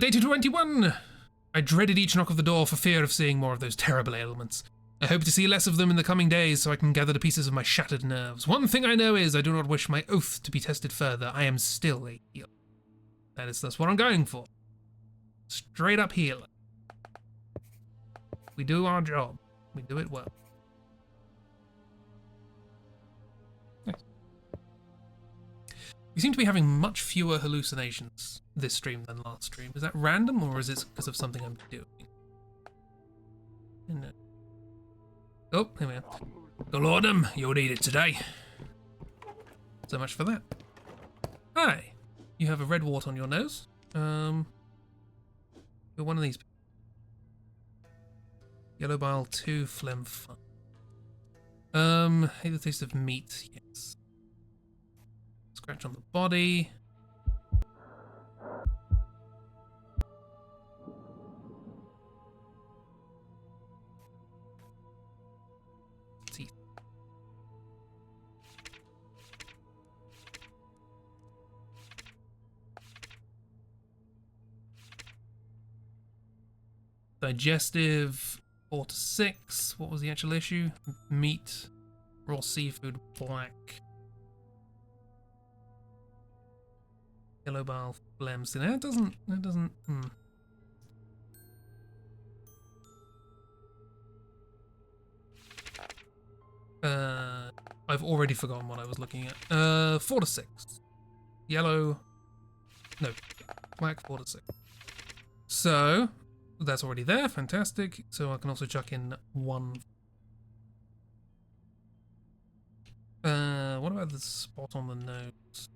Day 221. I dreaded each knock of the door for fear of seeing more of those terrible ailments. I hope to see less of them in the coming days so I can gather the pieces of my shattered nerves. One thing I know is I do not wish my oath to be tested further. I am still a healer. That's what I'm going for. Straight up healer. We do our job. We do it well. You seem to be having much fewer hallucinations this stream than last stream. Is that random, or is it because of something I'm doing? No. Oh, here we are. Go Lordum, you'll need it today. So much for that. Hi. You have a red wart on your nose. You're one of these. Yellow bile 2, phlegm 5. Hate the taste of meat, yes. Scratch on the body. Teeth. Digestive 4 to 6. What was the actual issue? Meat, raw seafood, black. Yellow bile, phlegm. So that doesn't. I've already forgotten what I was looking at. 4 to 6. Yellow. No, black 4 to 6. So that's already there. Fantastic. So I can also chuck in 1. What about the spot on the nose?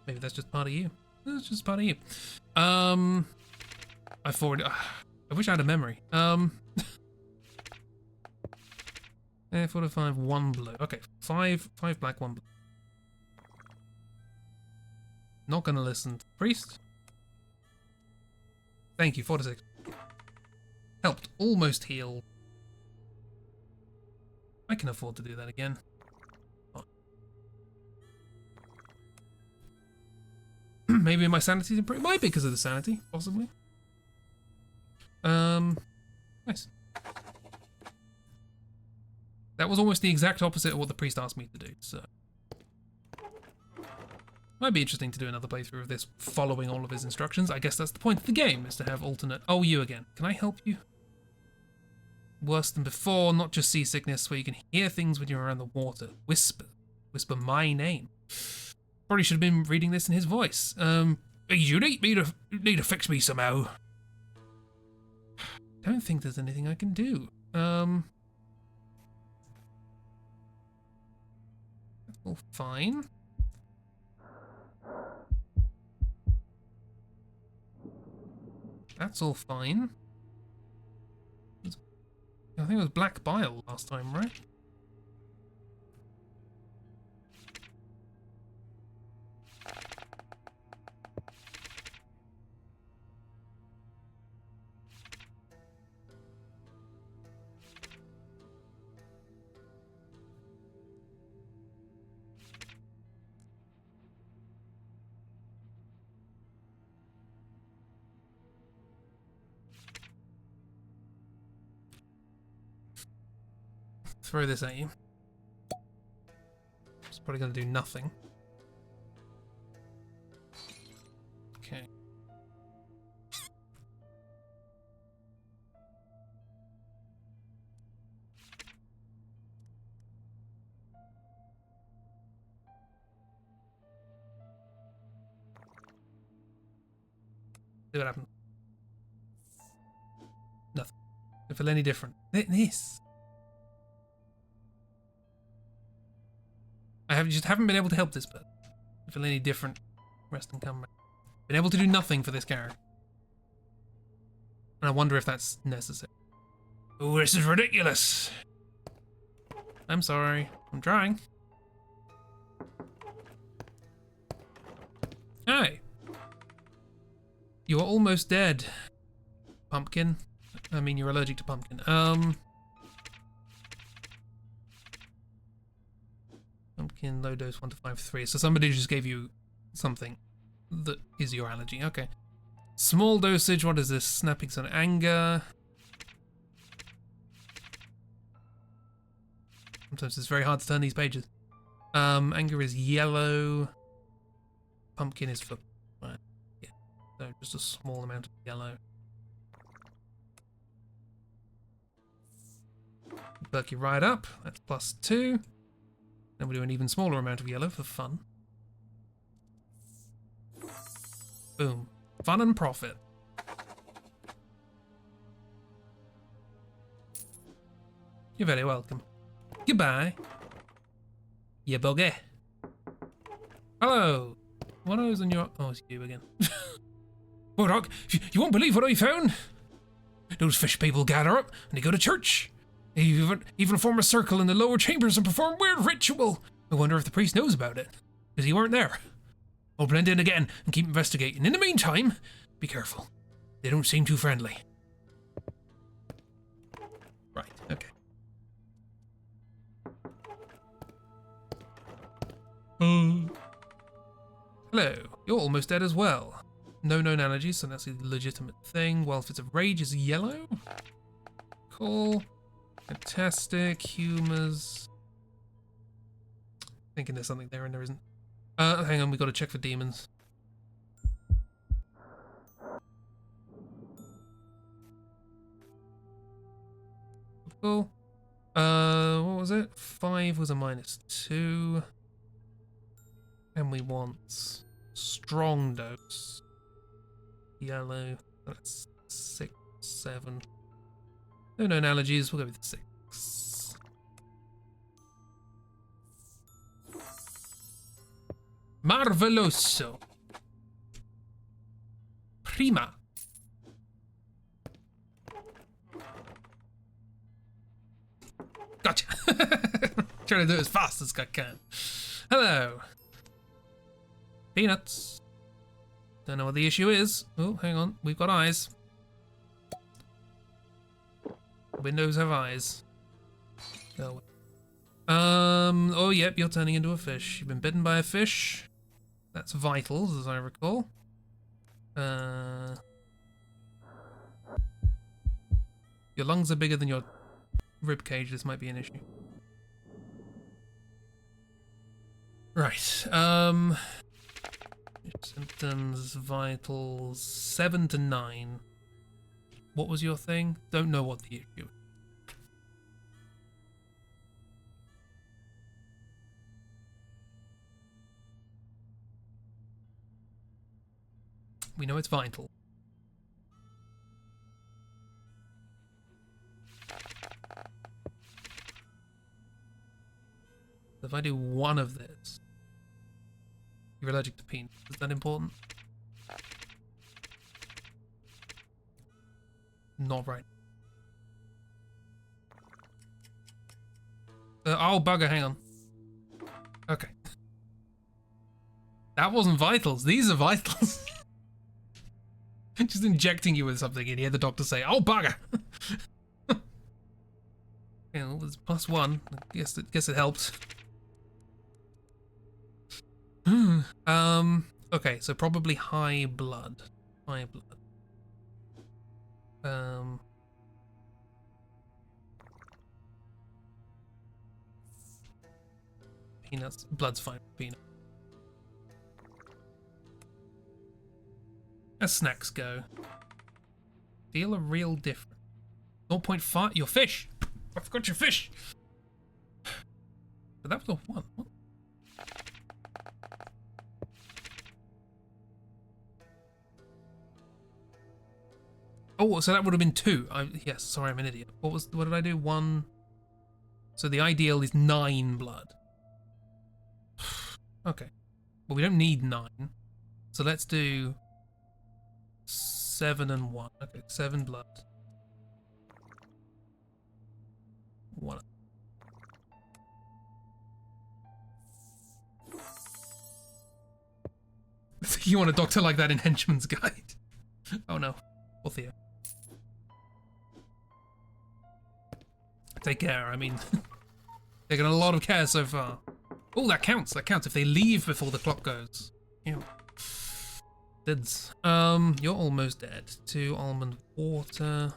Maybe that's just part of you. That's just part of you. I forward. I wish I had a memory. 4 to 5, 1 blue. Okay, 5 black, 1 blue. Not gonna listen. Priest. Thank you. 4 to 6. Helped. Almost heal. I can afford to do that again. Maybe my sanity's improved. Might be because of the sanity, possibly. Nice. That was almost the exact opposite of what the priest asked me to do, so. Might be interesting to do another playthrough of this, following all of his instructions. I guess that's the point of the game, is to have alternate... Oh, you again. Can I help you? Worse than before, not just seasickness, where you can hear things when you're around the water. Whisper. Whisper my name. Probably should have been reading this in his voice. You need to fix me somehow. Don't think there's anything I can do. That's all fine. That's all fine. I think it was black bile last time, right? Throw this at you. It's probably going to do nothing. Okay. See what happens. Nothing. Don't feel any different. This. Just haven't been able to help this person. I feel any different. Rest and come back. Been able to do nothing for this character. And I wonder if that's necessary. Oh, this is ridiculous. I'm sorry. I'm trying. Hi. You are almost dead. Pumpkin. I mean, you're allergic to pumpkin. Pumpkin, low dose 1 to 5, 3. So somebody just gave you something that is your allergy. Okay. Small dosage, what is this? Snapping on anger. Sometimes it's very hard to turn these pages. Anger is yellow. Pumpkin is for... yeah, so just a small amount of yellow. Perk you right up. That's +2. Then we do an even smaller amount of yellow for fun. Boom. Fun and profit. You're very welcome. Goodbye. You bugger. Hello. What is on your... Oh, it's you again. Well, Doc, you won't believe what I found. Those fish people gather up and they go to church. They even form a circle in the lower chambers and perform weird ritual. I wonder if the priest knows about it, because he weren't there. I'll blend in again and keep investigating. In the meantime, be careful. They don't seem too friendly. Right, okay. Hello. You're almost dead as well. No known allergies, so that's a legitimate thing. Well, if it's a rage, is yellow. Cool. Fantastic. Humors. Thinking there's something there and there isn't. Hang on, we gotta check for demons. Cool. What was it? 5 was a -2. And we want strong dose. Yellow. That's 6, 7. No known allergies. We'll go with 6. Marveloso. Prima. Gotcha. Trying to do it as fast as I can. Hello. Peanuts. Don't know what the issue is. Oh, hang on. We've got eyes. Windows have eyes. Go away. Oh, yep, you're turning into a fish. You've been bitten by a fish. That's vitals, as I recall. Your lungs are bigger than your rib cage. This might be an issue. Right. Symptoms, vitals, 7 to 9. What was your thing? Don't know what the issue is. We know it's vital. If I do one of this, you're allergic to peanuts. Is that important? Not right. Oh, bugger, hang on. Okay. That wasn't vitals. These are vitals. Just injecting you with something and you hear the doctor say, oh, bugger. Yeah, well, there's +1. I guess it helped. Okay, so probably high blood. High blood. Peanuts. Blood's fine for peanut. As snacks go. Feel a real difference. 0.5. Your fish! I forgot your fish! But that was a 1. What? Oh, so that would have been 2. Yes, sorry, I'm an idiot. What did I do? 1. So the ideal is 9 blood. Okay. Well, we don't need 9. So let's do 7 and 1. Okay, 7 blood. 1. You want a doctor like that in Henchman's Guide? Oh no. Or Theo. Take care, I mean, taking a lot of care so far. Oh, that counts, if they leave before the clock goes. Ew. Dids. You're almost dead. 2 almond water.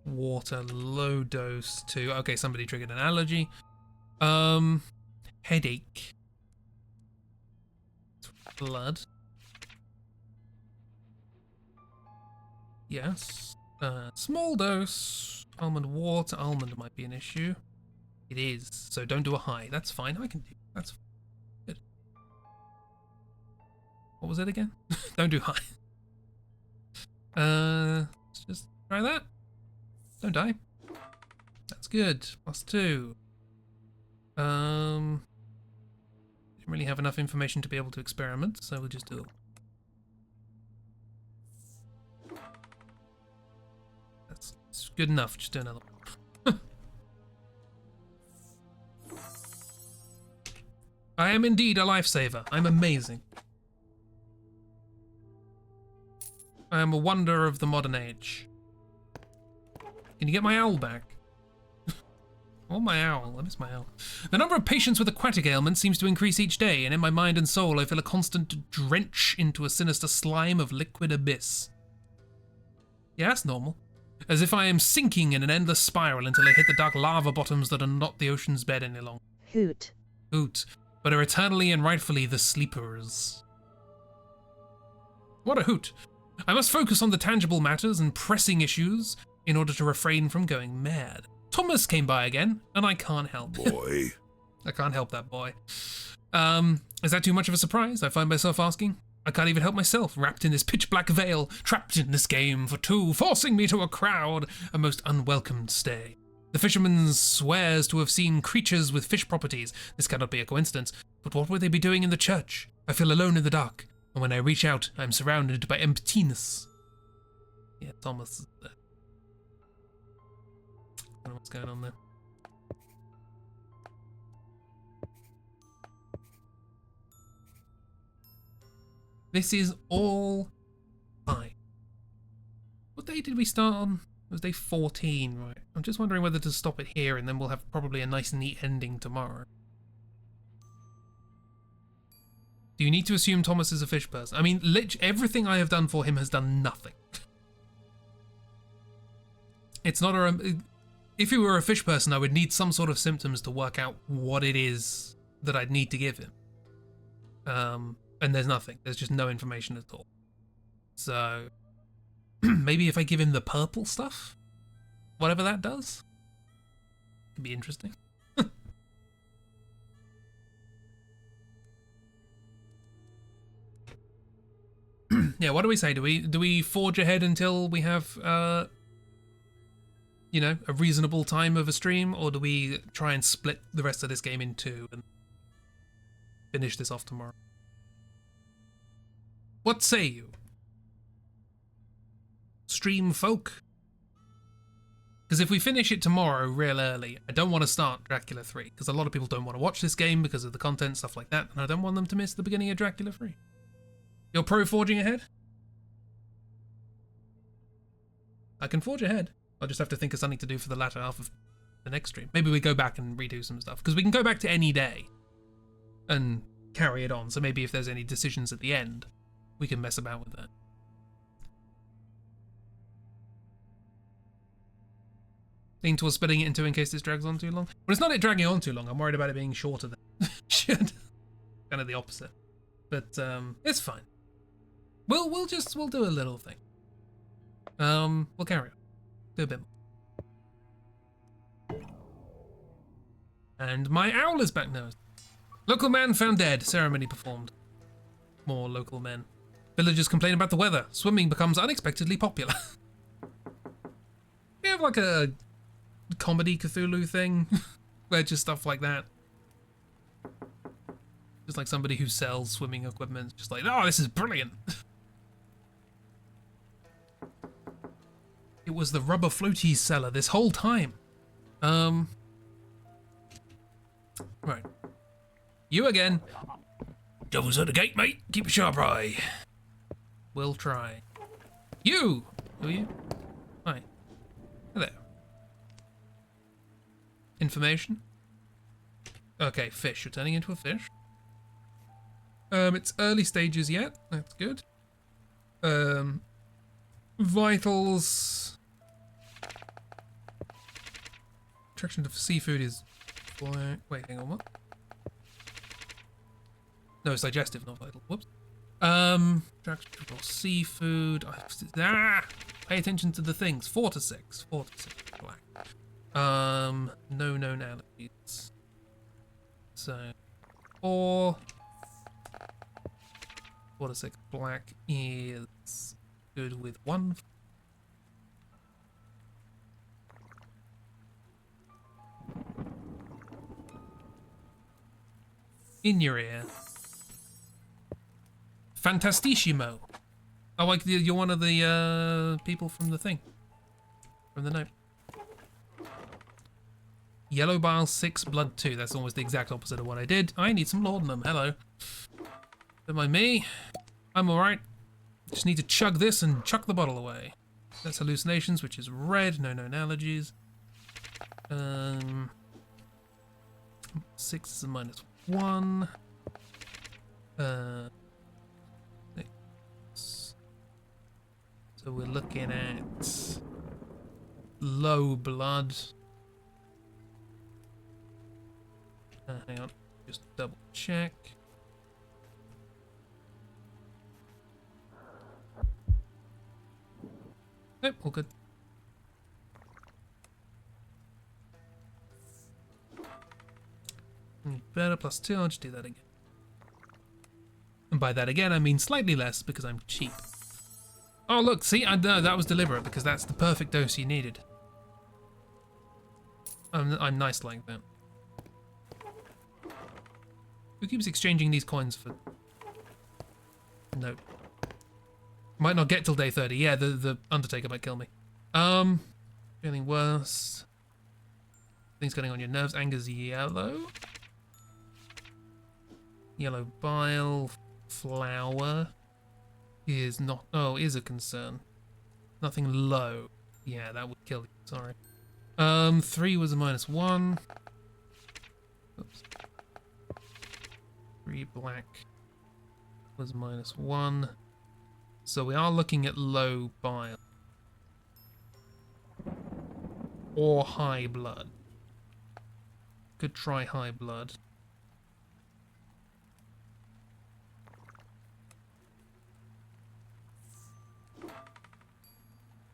Water, low dose, 2. Okay, somebody triggered an allergy. Headache. Blood. Yes. Small dose. Almond water. Almond might be an issue. It is. So don't do a high. That's fine. I can do. That's good. What was it again? Don't do high. Let's just try that. Don't die. That's good. +2. Didn't really have enough information to be able to experiment, so we'll just do it. That's good enough. Just do another one. I am indeed a lifesaver. I'm amazing. I am a wonder of the modern age. Can you get my owl back? Oh, my owl. I miss my owl. The number of patients with aquatic ailments seems to increase each day, and in my mind and soul I feel a constant drench into a sinister slime of liquid abyss. Yeah, that's normal. As if I am sinking in an endless spiral until I hit the dark lava bottoms that are not the ocean's bed any longer. Hoot. Hoot. But are eternally and rightfully the sleepers. What a hoot. I must focus on the tangible matters and pressing issues in order to refrain from going mad. Thomas came by again, and I can't help it. Boy. I can't help that boy. Is that too much of a surprise? I find myself asking. I can't even help myself, wrapped in this pitch-black veil, trapped in this game for two, forcing me to a crowd, a most unwelcomed stay. The fisherman swears to have seen creatures with fish properties. This cannot be a coincidence, but what would they be doing in the church? I feel alone in the dark, and when I reach out, I am surrounded by emptiness. Yeah, Thomas is there. I don't know what's going on there. This is all fine. What day did we start on? It was day 14, right? I'm just wondering whether to stop it here and then we'll have probably a nice neat ending tomorrow. Do you need to assume Thomas is a fish person? I mean, everything I have done for him has done nothing. It's not a... If he were a fish person, I would need some sort of symptoms to work out what it is that I'd need to give him. And there's nothing. There's just no information at all. So, maybe if I give him the purple stuff, whatever that does, could be interesting. Yeah, what do we say? Do we forge ahead until we have you know, a reasonable time of a stream, or do we try and split the rest of this game in two and finish this off tomorrow? What say you? Stream folk? Because if we finish it tomorrow real early, I don't want to start Dracula 3, because a lot of people don't want to watch this game because of the content, stuff like that, and I don't want them to miss the beginning of Dracula 3. You're pro forging ahead? I can forge ahead. I'll just have to think of something to do for the latter half of the next stream. Maybe we go back and redo some stuff, because we can go back to any day and carry it on, so maybe if there's any decisions at the end, we can mess about with that. Lean towards splitting it in two in case this drags on too long. But it's not it dragging on too long. I'm worried about it being shorter than it should. Kind of the opposite. But it's fine. We'll do a little thing. We'll carry on. Do a bit more. And my owl is back now. Local man found dead. Ceremony performed. More local men. Villagers complain about the weather. Swimming becomes unexpectedly popular. We have like a comedy Cthulhu thing where just stuff like that. Just like somebody who sells swimming equipment, just like, oh, this is brilliant. It was the rubber floaties seller this whole time. Right. You again. Devil's at the gate, mate. Keep a sharp eye. We'll try. You! Who are you? Hi. Hello. Information? Okay, fish. You're turning into a fish. It's early stages yet. That's good. Vitals. Attraction to seafood is... Wait, hang on, what? No, it's digestive, not vital. Whoops. Attraction to seafood. Pay attention to the things. 4 to 6. 4 to 6 black. No known allergies. So 4 to 6 black is good with 1. In your ear. Fantastissimo. Oh, like you're one of the people from the thing. From the note. Yellow bile 6, blood 2. That's almost the exact opposite of what I did. I need some laudanum. Hello. Don't mind me. I'm alright. Just need to chug this and chuck the bottle away. That's hallucinations, which is red. No known allergies. 6 is a -1. So we're looking at low blood. Hang on, just double check. Nope, all good. Better +2, I'll just do that again. And by that again, I mean slightly less because I'm cheap. Oh look, see, I know that was deliberate because that's the perfect dose you needed. I'm nice like that. Who keeps exchanging these coins for... No. Might not get till day 30. Yeah, the Undertaker might kill me. Feeling worse. Things getting on your nerves. Anger's yellow. Yellow bile. Flower is not... Oh, is a concern. Nothing low. Yeah, that would kill you. Sorry. 3 was a -1. Oops. 3 black was -1. So we are looking at low bile. Or high blood. Could try high blood.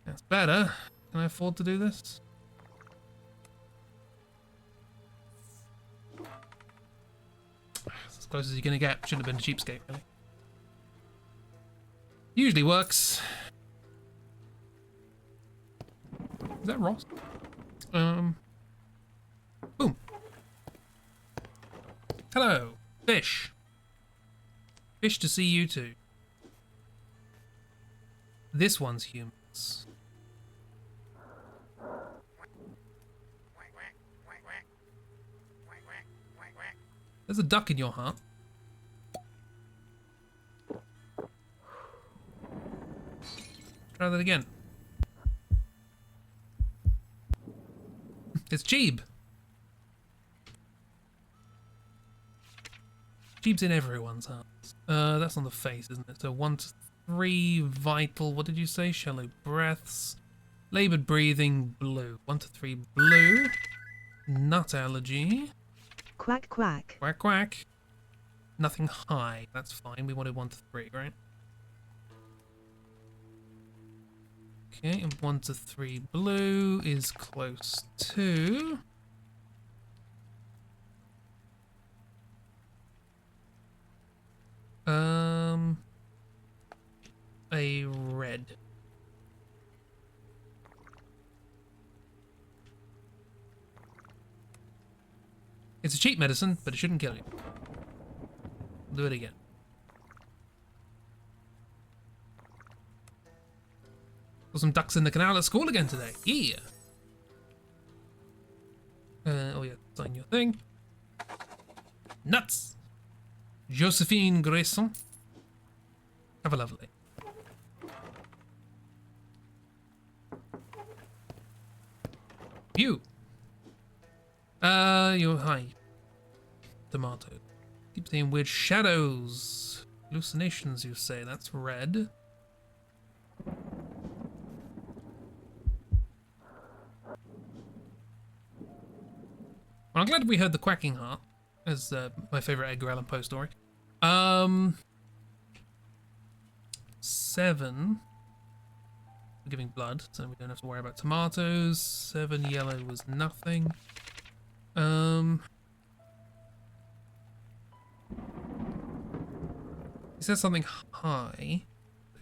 That's better. Can I afford to do this? It's as close as you're going to get. Shouldn't have been a cheapskate, really. Usually works. Is that Ross? Boom. Hello, fish. Fish to see you too. This one's humans. There's a duck in your heart. Try that again. It's Jeeb. Jeeb's in everyone's hearts. That's on the face, isn't it? So 1 to 3 vital. What did you say? Shallow breaths. Labored breathing. Blue. 1 to 3 blue. Nut allergy. Quack quack. Quack quack. Nothing high. That's fine. We wanted 1 to 3, right? Okay, and 1 to 3 blue is close to... a red. It's a cheap medicine, but it shouldn't kill you. I'll do it again. Got some ducks in the canal at school again today. Yeah. Oh yeah, sign your thing. Nuts. Josephine Grayson. Have a lovely. You. Hi. Tomato. Keep seeing weird shadows. Hallucinations, you say. That's red. Well, I'm glad we heard the quacking heart, as my favourite Edgar Allan Poe story. 7 We're giving blood, so we don't have to worry about tomatoes. 7 yellow was nothing. He says something high.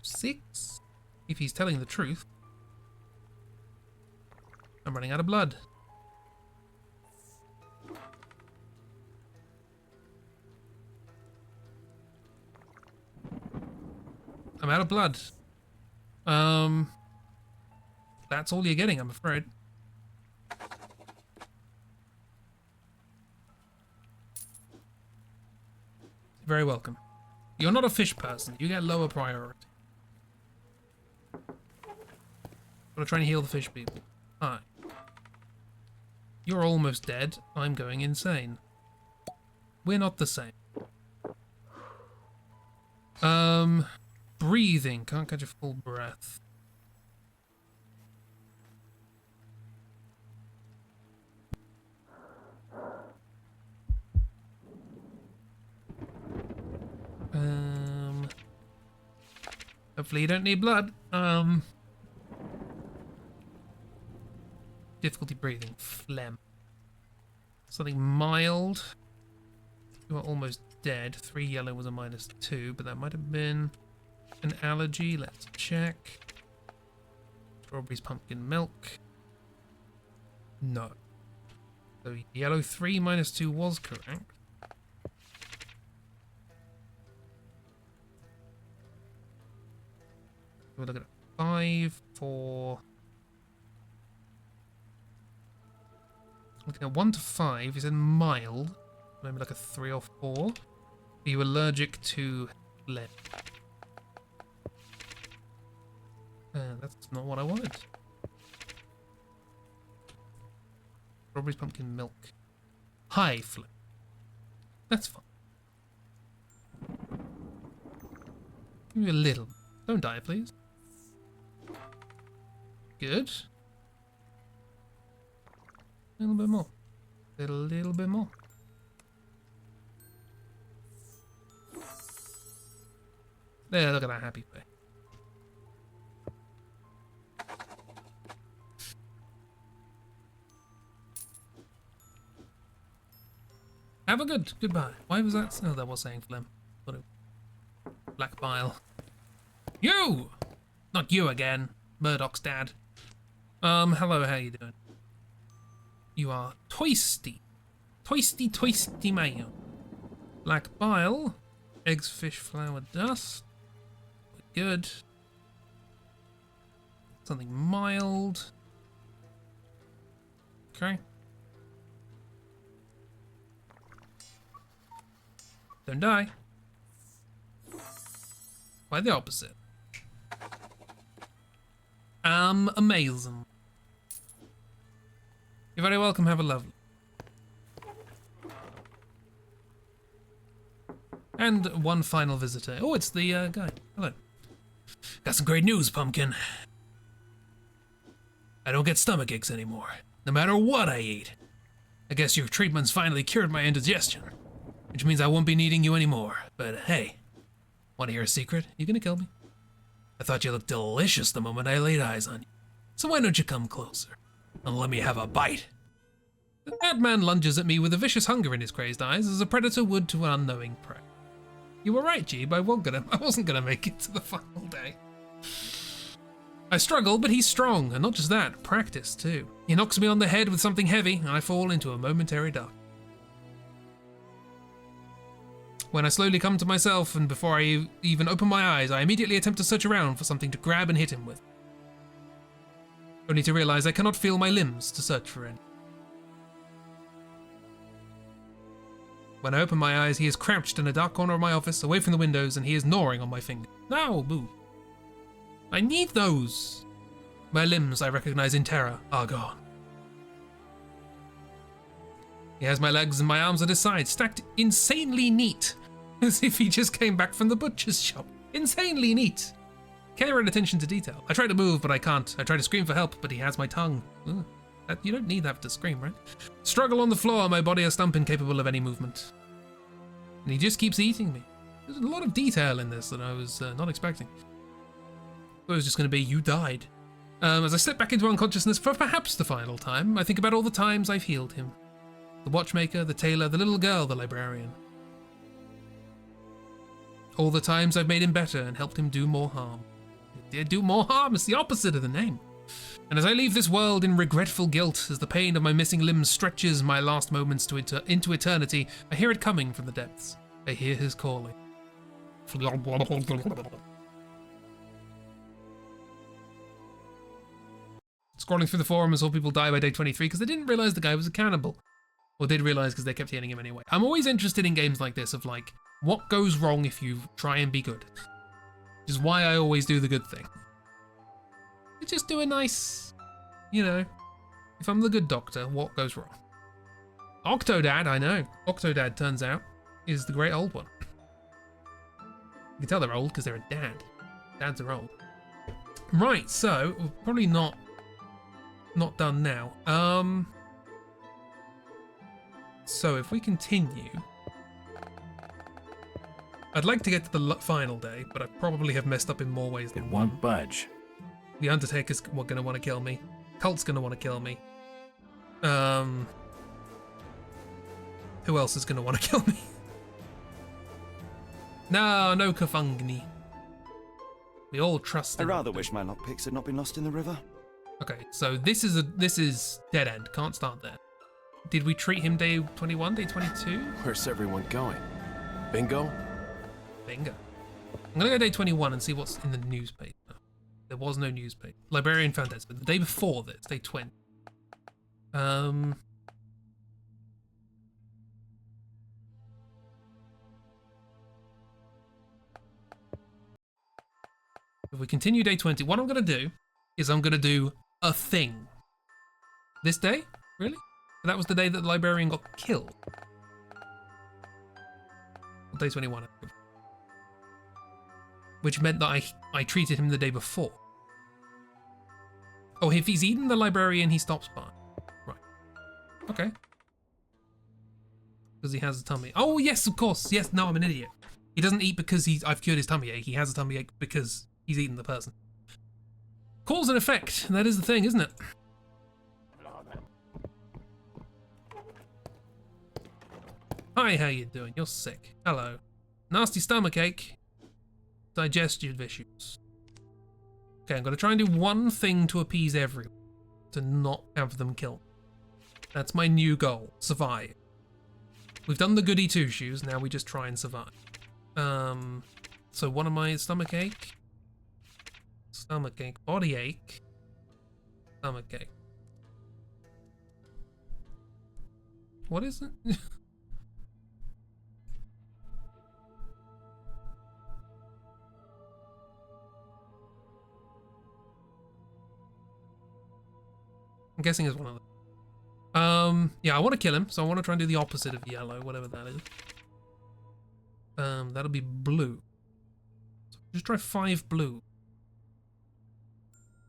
6? If he's telling the truth. I'm running out of blood. I'm out of blood. That's all you're getting, I'm afraid. You're very welcome. You're not a fish person. You get lower priority. Gotta try and heal the fish people. Hi. You're almost dead. I'm going insane. We're not the same. Breathing. Can't catch a full breath. Hopefully you don't need blood. Difficulty breathing. Phlegm. Something mild. You are almost dead. 3 yellow was a -2, but that might have been an allergy. Let's check. Strawberries, pumpkin milk. No. So yellow 3 -2 was correct. We'll look at 5 for... Looking at 1 to 5, is it mild? Maybe like a 3 or 4. Are you allergic to lead? That's not what I wanted. Strawberries, pumpkin milk. High flip. That's fine. Give me a little. Don't die, please. Good. A little bit more. A little bit more. There, look at that happy face. Have a goodbye. Why was that? Oh, that was saying phlegm. What a black bile. You! Not you again. Murdoch's dad. Hello, how you doing? You are toisty. Toisty mayo. Black bile. Eggs, fish, flour, dust. Good. Something mild. Okay. Don't die. Quite the opposite. Amazing. You're very welcome, have a lovely. And one final visitor. Oh, it's the guy. Hello. Got some great news, Pumpkin. I don't get stomach aches anymore, no matter what I eat. I guess your treatment's finally cured my indigestion, which means I won't be needing you anymore. But hey, want to hear a secret? You gonna kill me? I thought you looked delicious the moment I laid eyes on you. So why don't you come closer and let me have a bite? The madman lunges at me with a vicious hunger in his crazed eyes, as a predator would to an unknowing prey. You were right, Jeeb. I wasn't gonna make it to the final day. I struggle, but he's strong, and not just that, practice too. He knocks me on the head with something heavy, and I fall into a momentary dark. When I slowly come to myself, and before I even open my eyes, I immediately attempt to search around for something to grab and hit him with. Only to realize I cannot feel my limbs to search for any. When I open my eyes, he is crouched in a dark corner of my office, away from the windows, and he is gnawing on my finger. No, move. I need those. My limbs, I recognize in terror, are gone. He has my legs and my arms at his sides, stacked insanely neat, as if he just came back from the butcher's shop. Insanely neat. Care and attention to detail. I try to move, but I can't. I try to scream for help, but he has my tongue. Ugh. You don't need that to scream, right? Struggle on the floor, my body a stump incapable of any movement. And he just keeps eating me. There's a lot of detail in this that I was not expecting. It was just going to be, you died. As I slip back into unconsciousness for perhaps the final time, I think about all the times I've healed him. The watchmaker, the tailor, the little girl, the librarian. All the times I've made him better and helped him do more harm. It did do more harm, it's the opposite of the name. And as I leave this world in regretful guilt, as the pain of my missing limbs stretches my last moments into eternity, I hear it coming from the depths. I hear his calling. Scrolling through the forum, I saw people die by day 23 because they didn't realise the guy was a cannibal. Or did realise because they kept healing him anyway. I'm always interested in games like this of like, what goes wrong if you try and be good? Which is why I always do the good thing. You just do a nice, you know, if I'm the good doctor, what goes wrong? Octodad, I know. Octodad, turns out, is the great old one. You can tell they're old because they're a dad. Dads are old. Right, so, we're probably not done now. So if we continue, I'd like to get to the final day, but I probably have messed up in more ways than It one. won't budge. The Undertaker's going to want to kill me. Cult's going to want to kill me. Who else is going to want to kill me? No Kafungni. We all trust I him. rather wish my lockpicks had not been lost in the river. Okay, so this is dead end. Can't start there. Did we treat him day 21, day 22? Where's everyone going? Bingo? Bingo. I'm gonna go day 21 and see what's in the newspaper. There was no newspaper. Librarian found this, but the day before this, day 20. If we continue day 20, what I'm gonna do is I'm gonna do a thing. This day? Really? That was the day that the librarian got killed. Day 21. Which meant that I treated him the day before. Oh, if he's eaten the librarian, he stops by. Right. Okay. Because he has a tummy. Oh, yes, of course. Yes, no, I'm an idiot. He doesn't eat because I've cured his tummy ache. He has a tummy ache because he's eaten the person. Cause and effect. That is the thing, isn't it? Hi, how you doing? You're sick. Hello. Nasty stomach ache. Digestive issues. Okay, I'm going to try and do one thing to appease everyone. To not have them kill me. That's my new goal. Survive. We've done the goody two shoes, now we just try and survive. So one of my stomach ache. Stomach ache. Body ache. Stomach ache. What is it? I'm guessing it's one of them. Yeah, I want to kill him, so I want to try and do the opposite of yellow, whatever that is. That'll be blue. So just try 5 blue.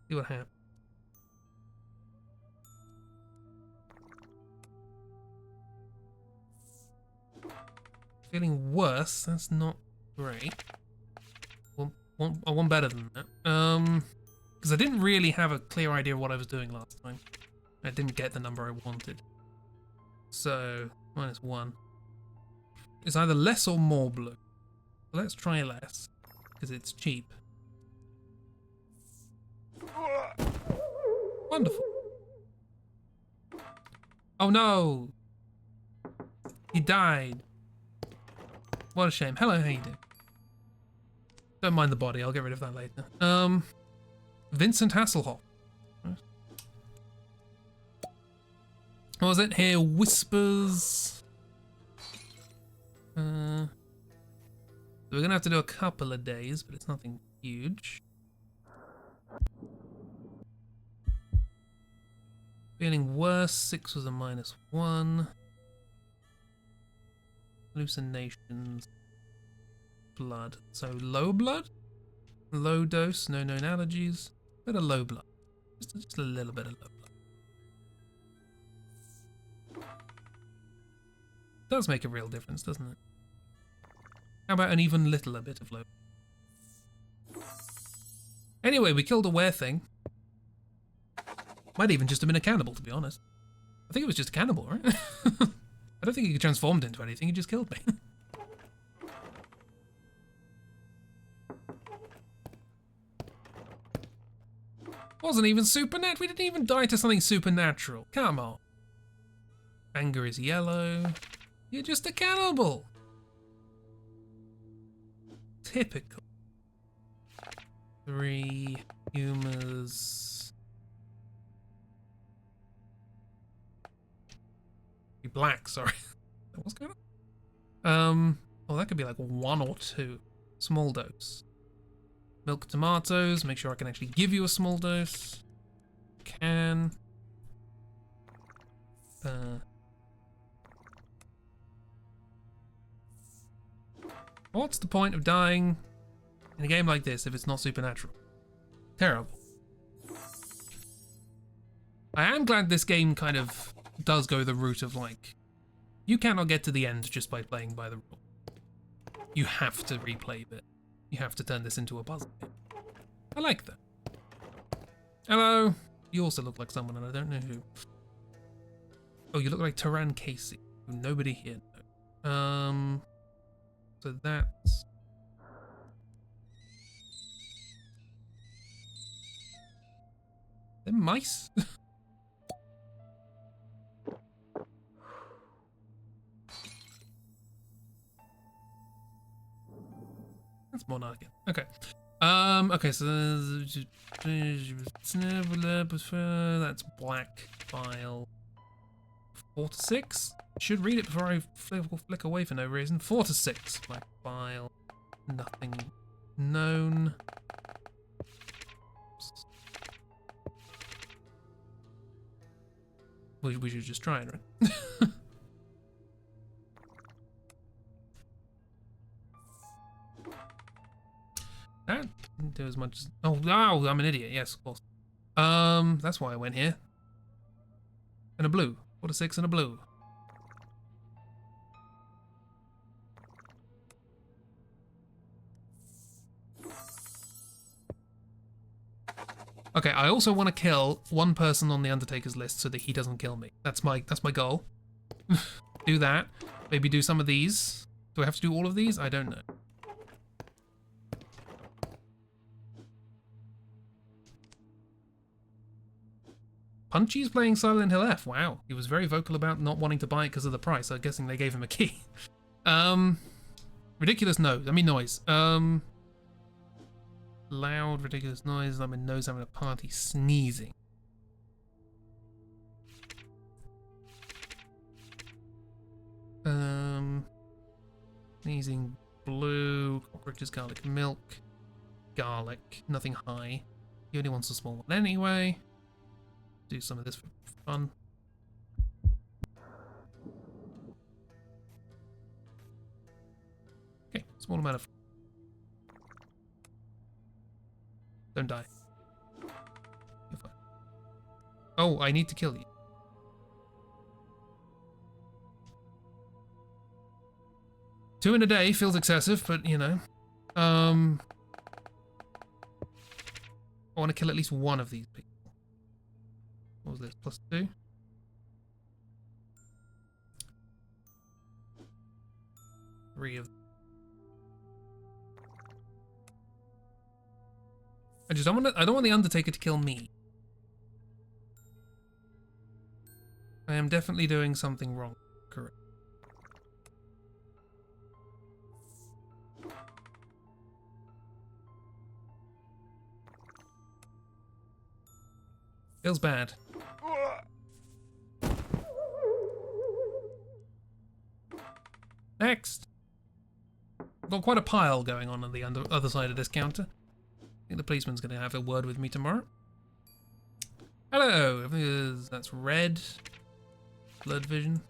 See what happens. Feeling worse, that's not great. I want better than that. Because I didn't really have a clear idea of what I was doing last time. I didn't get the number I wanted. So, -1. It's either less or more blue. So let's try less, because it's cheap. Wonderful. Oh no! He died. What a shame. Hello, how you doing? Don't mind the body, I'll get rid of that later. Vincent Hasselhoff. What was it? Hear whispers. So we're gonna have to do a couple of days, but it's nothing huge. Feeling worse. 6 was a -1. Hallucinations. Blood. So low blood? Low dose, no known allergies. Bit of low blood. Just a little bit of low blood. Does make a real difference, doesn't it? How about an even littler bit of low? Anyway, we killed a were thing. Might even just have been a cannibal, to be honest. I think it was just a cannibal, right? I don't think he transformed into anything, he just killed me. Wasn't even supernatural. We didn't even die to something supernatural. Come on. Anger is yellow. You're just a cannibal. Typical. 3 humors. Be black, sorry. What's going on? Oh, that could be like 1 or 2. Small dose. Milk tomatoes. Make sure I can actually give you a small dose. Can. What's the point of dying in a game like this if it's not supernatural? Terrible. I am glad this game kind of does go the route of like, you cannot get to the end just by playing by the rule. You have to replay it. You have to turn this into a puzzle game. I like that. Hello. You also look like someone and I don't know who. Oh, you look like Taran Casey. Nobody here knows. So that's... They're mice? That's more Narcan. Okay. Okay, so that's black file. 4 to 6. Should read it before I flick away for no reason. 4 to 6. Black file. Nothing known. We should just try it, right? That didn't do as much as... Oh, I'm an idiot. Yes, of course. That's why I went here. And a blue. 4 to 6 and a blue. Okay, I also want to kill one person on the Undertaker's list so that he doesn't kill me. That's my goal. Do that. Maybe do some of these. Do I have to do all of these? I don't know. Punchy's playing Silent Hill F. Wow. He was very vocal about not wanting to buy it because of the price. I'm guessing they gave him a key. Ridiculous nose. I mean noise. Loud, ridiculous noise. I'm in nose having a party. Sneezing. Sneezing. Blue. Cockroaches, garlic, milk. Garlic. Nothing high. He only wants a small one anyway. Do some of this for fun. Okay, small amount of... Don't die. You're fine. Oh, I need to kill you. Two in a day feels excessive, but you know. I want to kill at least one of these people. What was this? +2? Three of... I don't want the Undertaker to kill me. I am definitely doing something wrong. Correct. Feels bad. Next. I've got quite a pile going on the other side of this counter. I think the policeman's going to have a word with me tomorrow. Hello. That's red. Blood vision.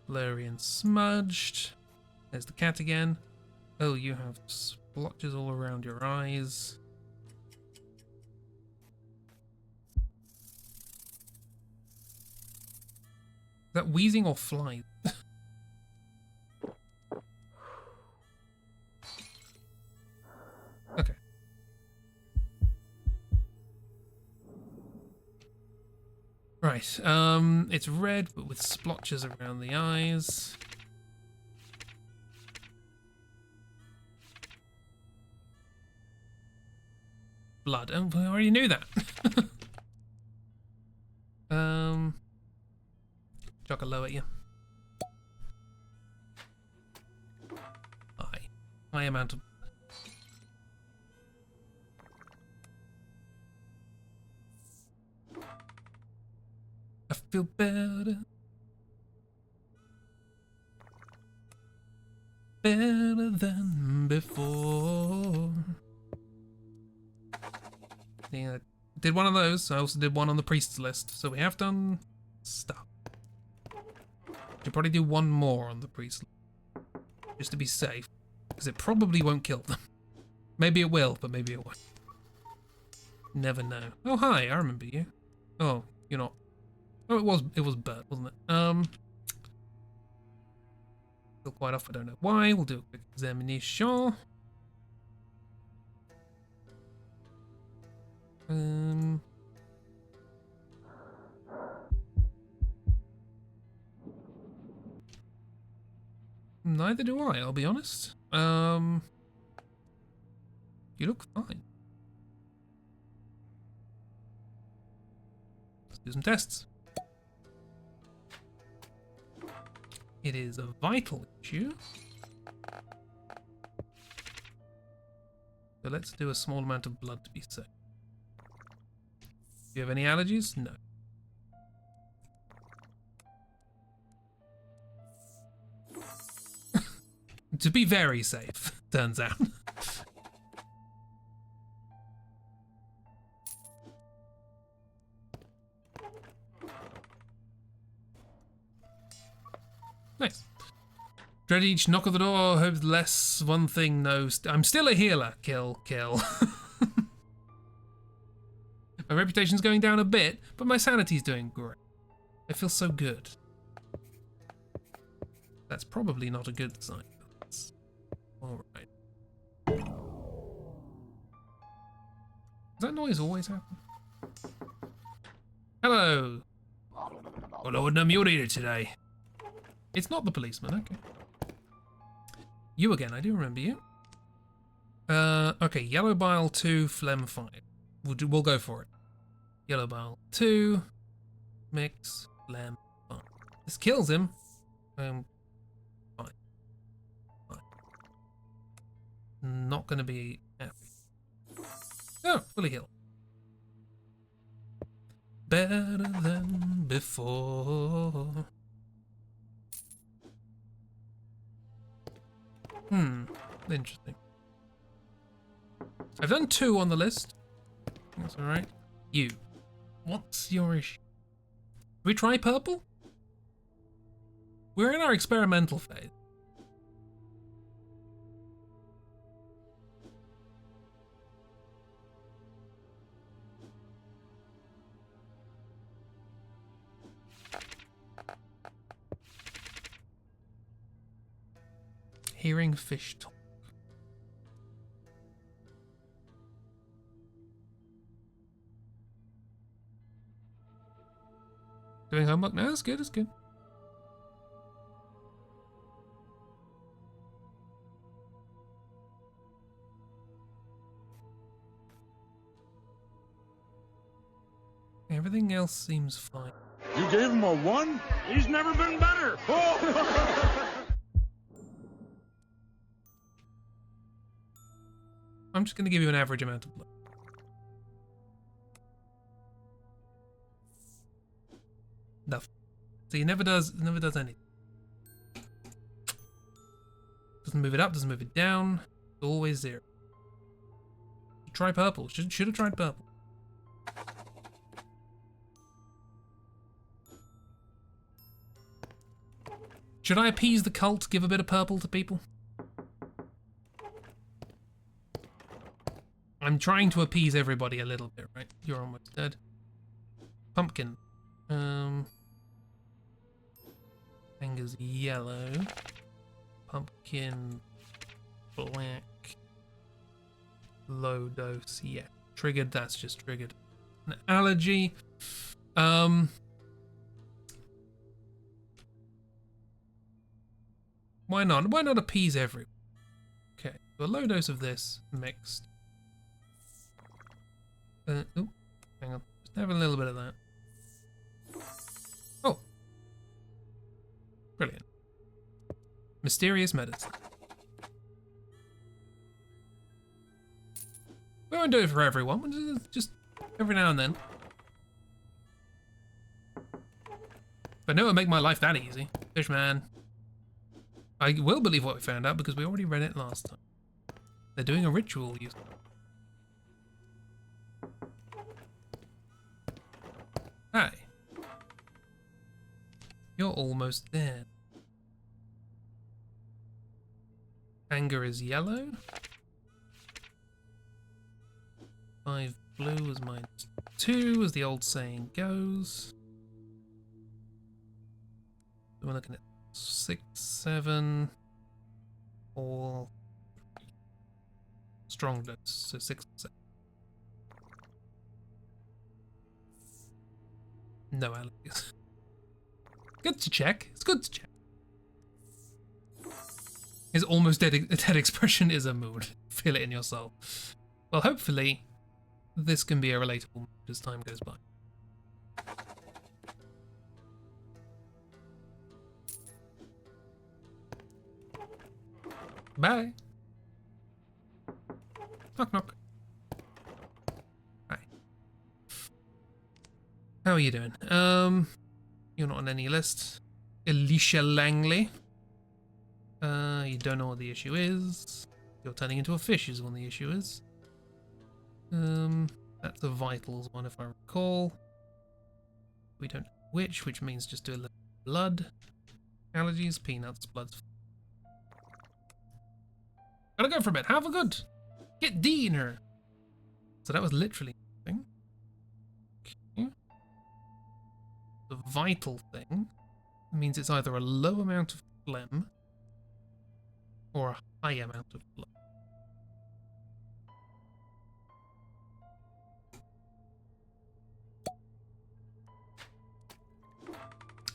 Blurry and smudged. There's the cat again. Oh, you have splotches all around your eyes. Is that wheezing or flies? Okay. Right, it's red, but with splotches around the eyes. Blood. Oh, I already knew that. Chuck a low at you. High amount of. I feel better. Better than before. Yeah, did one of those. I also did one on the priest's list. So we have done stuff. Should probably do one more on the priest list, just to be safe, because it probably won't kill them. Maybe it will, but maybe it won't. Never know. Oh hi, I remember you. Oh, you're not. Oh, it was Bert, wasn't it? Still quite off. I don't know why. We'll do a quick examination. Neither do I, I'll be honest. You look fine. Let's do some tests. It is a vital issue. So let's do a small amount of blood to be safe. Do you have any allergies? No. To be very safe, turns out. Nice. Dread each knock at the door, hope less one thing knows. I'm still a healer. Kill, kill. My reputation's going down a bit, but my sanity's doing great. I feel so good. That's probably not a good sign. Alright. Does that noise always happen? Hello! Well, I wouldn't have mutilated today. It's not the policeman, okay. You again, I do remember you. Okay, yellow bile 2, phlegm 5. We'll go for it. Yellow bile 2, mix, phlegm 5. This kills him. Fine. Not gonna be happy. Oh, fully healed. Better than before. Interesting. I've done 2 on the list. That's alright. You. What's your issue? Should we try purple? We're in our experimental phase. Hearing fish talk. Doing homework? No, it's good, it's good. Everything else seems fine. You gave him a 1? He's never been better. I'm just going to give you an average amount of blood. Nothing. So he never does anything. Doesn't move it up, doesn't move it down. It's always 0. Try purple. Should have tried purple. Should I appease the cult, give a bit of purple to people? I'm trying to appease everybody a little bit, right? You're almost dead. Pumpkin. Anger's yellow. Pumpkin black. Low dose, yeah. Triggered, that's just triggered. An allergy. Why not? Why not appease everyone? Okay, so a low dose of this mixed. Oh, hang on. Just have a little bit of that. Oh. Brilliant. Mysterious medicine. We won't do it for everyone. We'll just every now and then. But no, it'll make my life that easy. Fishman. I will believe what we found out because we already read it last time. They're doing a ritual use. Hi. You're almost there. Anger is yellow. 5 blue is -2, as the old saying goes. So we're looking at 6, 7, 4. Strong dose, so 6, 7. No allergies. Good to check. It's good to check. His almost dead expression is a mood. Feel it in your soul. Well, hopefully, this can be a relatable mood as time goes by. Bye. Knock knock. Hi. How are you doing? You're not on any list. Alicia Langley. You don't know what the issue is. You're turning into a fish is what the issue is. That's a vitals one if I recall. We don't know which means just do a little blood. Allergies, peanuts, bloods. Gotta go for a bit. Have a good. Get D in her. So that was literally nothing. Okay. The vital thing means it's either a low amount of phlegm or a high amount of blood.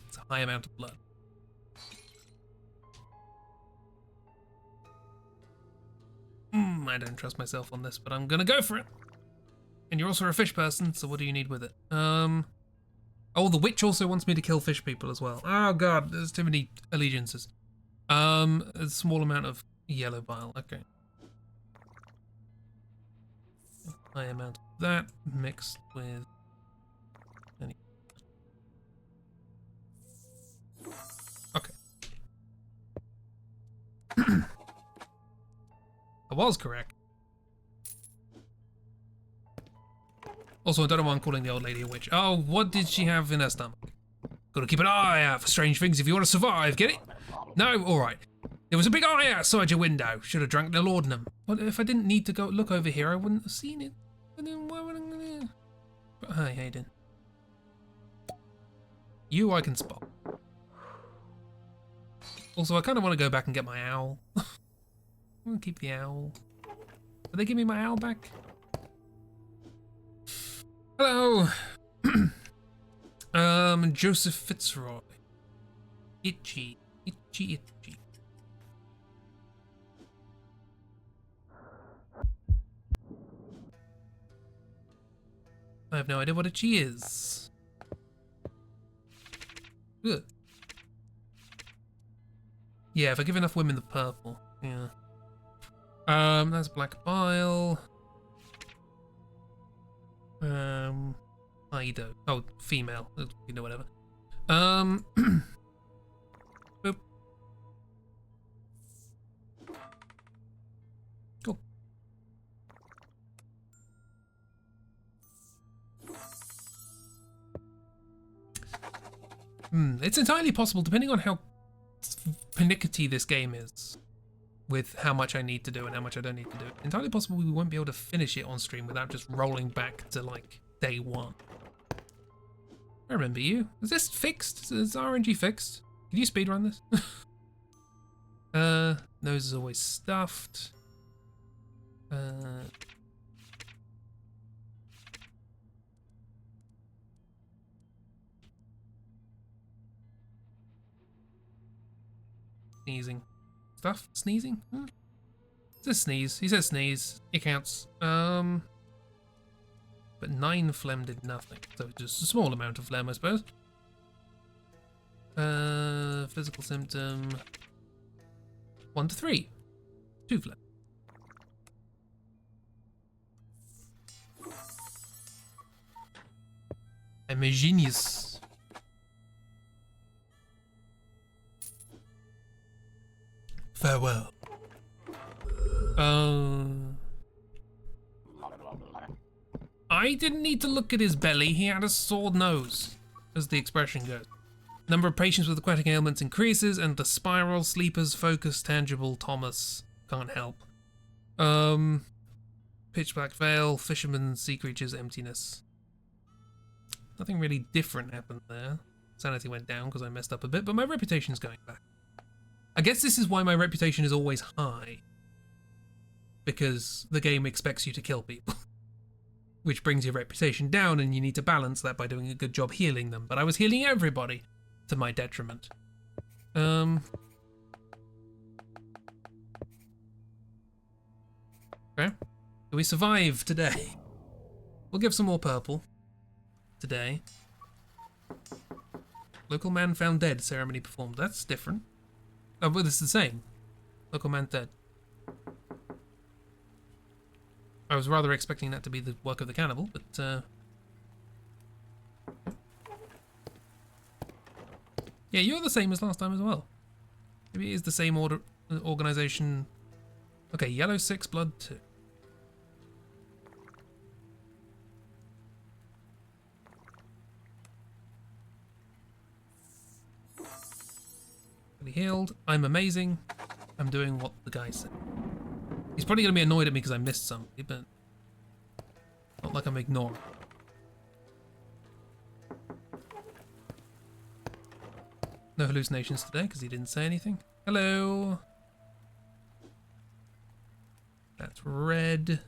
It's a high amount of blood. I don't trust myself on this, but I'm gonna go for it. And you're also a fish person, so what do you need with it? Oh, the witch also wants me to kill fish people as well. Oh god, there's too many allegiances. A small amount of yellow bile, okay. High amount of that mixed with any. Okay. I was correct. Also, I don't know why I'm calling the old lady a witch. Oh, what did she have in her stomach? Gotta keep an eye out for strange things if you want to survive, get it? No? Alright. There was a big eye outside your window. Should have drank the laudanum. Well, if I didn't need to go look over here, I wouldn't have seen it. And then why would I gonna... Hi, Hayden. You I can spot. Also, I kind of want to go back and get my owl. I'm gonna keep the owl. Did they give me my owl back? Hello. Joseph Fitzroy. Itchy. I have no idea what itchy is. Ugh. Yeah, if I give enough women the purple. Yeah. That's black bile. Ido. Oh, female. You know, whatever. Boop. Cool. It's entirely possible, depending on how pernickety this game is, with how much I need to do and how much I don't need to do. Entirely possible we won't be able to finish it on stream without just rolling back to, like, day 1. I remember you. Is this fixed? Is RNG fixed? Can you speedrun this? Nose is always stuffed. Sneezing. stuff. Sneezing? It says sneeze. He says sneeze. It counts. But 9 phlegm did nothing. So just a small amount of phlegm, I suppose. Physical symptom. 1 to 3. 2 phlegm. I'm a genius. Farewell. I didn't need to look at his belly. He had a sore nose, as the expression goes. Number of patients with aquatic ailments increases, and the spiral sleepers focus tangible. Thomas can't help. Pitch black veil, fisherman, sea creatures, emptiness. Nothing really different happened there. Sanity went down because I messed up a bit, but my reputation's going back. I guess this is why my reputation is always high. Because the game expects you to kill people. Which brings your reputation down, and you need to balance that by doing a good job healing them. But I was healing everybody, to my detriment. Okay. We survive today. We'll give some more purple. Today. Local man found dead, ceremony performed. That's different. Oh, but it's the same. Local man dead. I was rather expecting that to be the work of the cannibal, but yeah, you're the same as last time as well. Maybe it is the same organization. Okay, yellow 6, blood 2. Healed. I'm amazing. I'm doing what the guy said. He's probably going to be annoyed at me because I missed something, but not like I'm ignoring. No hallucinations today because he didn't say anything. Hello. That's red.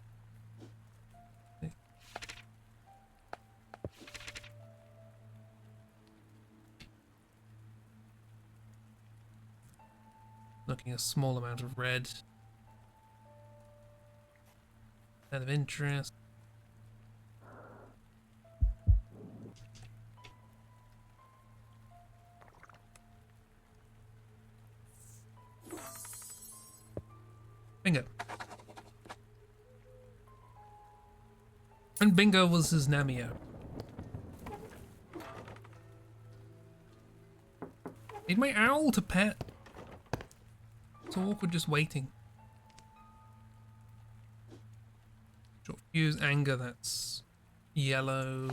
Looking a small amount of red. Out of interest. Bingo. And bingo was his Namio. Need my owl to pet. It's awkward just waiting. Short fuse, anger, that's yellow.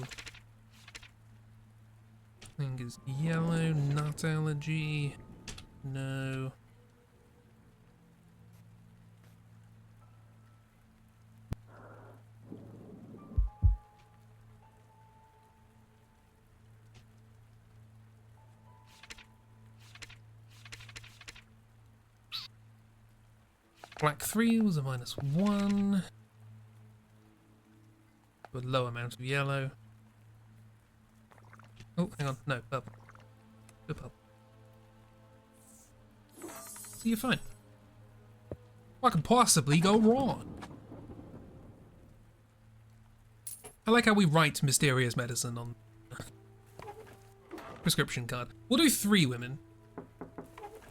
Anger's yellow, nut allergy, no. Black 3 was a -1. With a low amount of yellow. Oh, hang on. No, purple. Good purple. So you're fine. What could possibly go wrong? I like how we write mysterious medicine on prescription card. We'll do 3 women.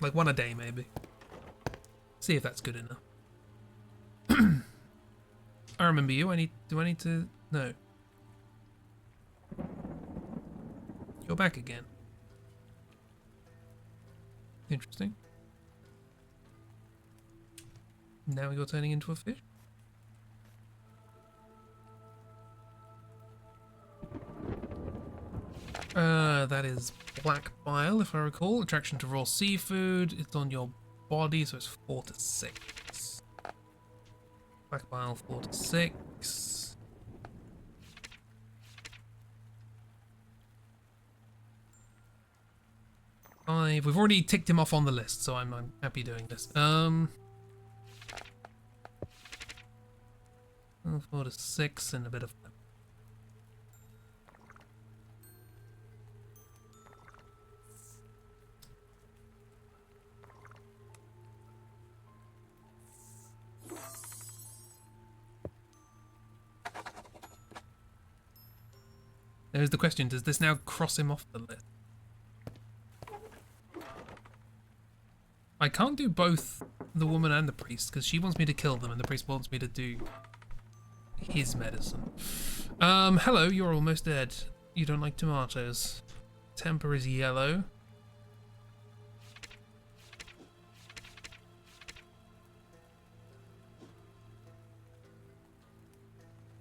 Like 1 a day, maybe. See if that's good enough. I remember you. Do I need to? No. You're back again. Interesting. Now you're turning into a fish? That is black bile, if I recall. Attraction to raw seafood. It's on your body, so it's 4 to 6. Black bile, 4 to 6. We've already ticked him off on the list, so I'm happy doing this. 4 to 6 and a bit of. There's the question, does this now cross him off the list? I can't do both the woman and the priest, because she wants me to kill them and the priest wants me to do his medicine. Hello, you're almost dead. You don't like tomatoes. Temper is yellow.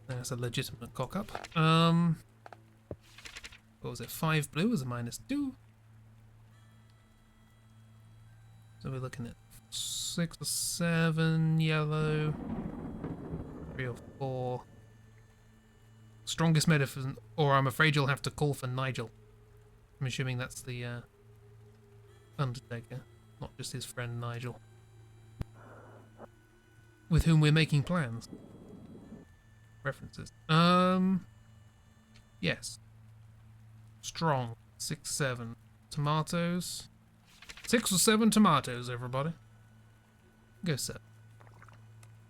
That's a legitimate cock-up. What was it? 5 blue was a -2. So we're looking at 6 or 7 yellow. 3 or 4. Strongest medicine, or I'm afraid you'll have to call for Nigel. I'm assuming that's the Undertaker, not just his friend Nigel, with whom we're making plans. References. Yes. Strong. 6, 7. Tomatoes. 6 or 7 tomatoes, everybody. Go 7.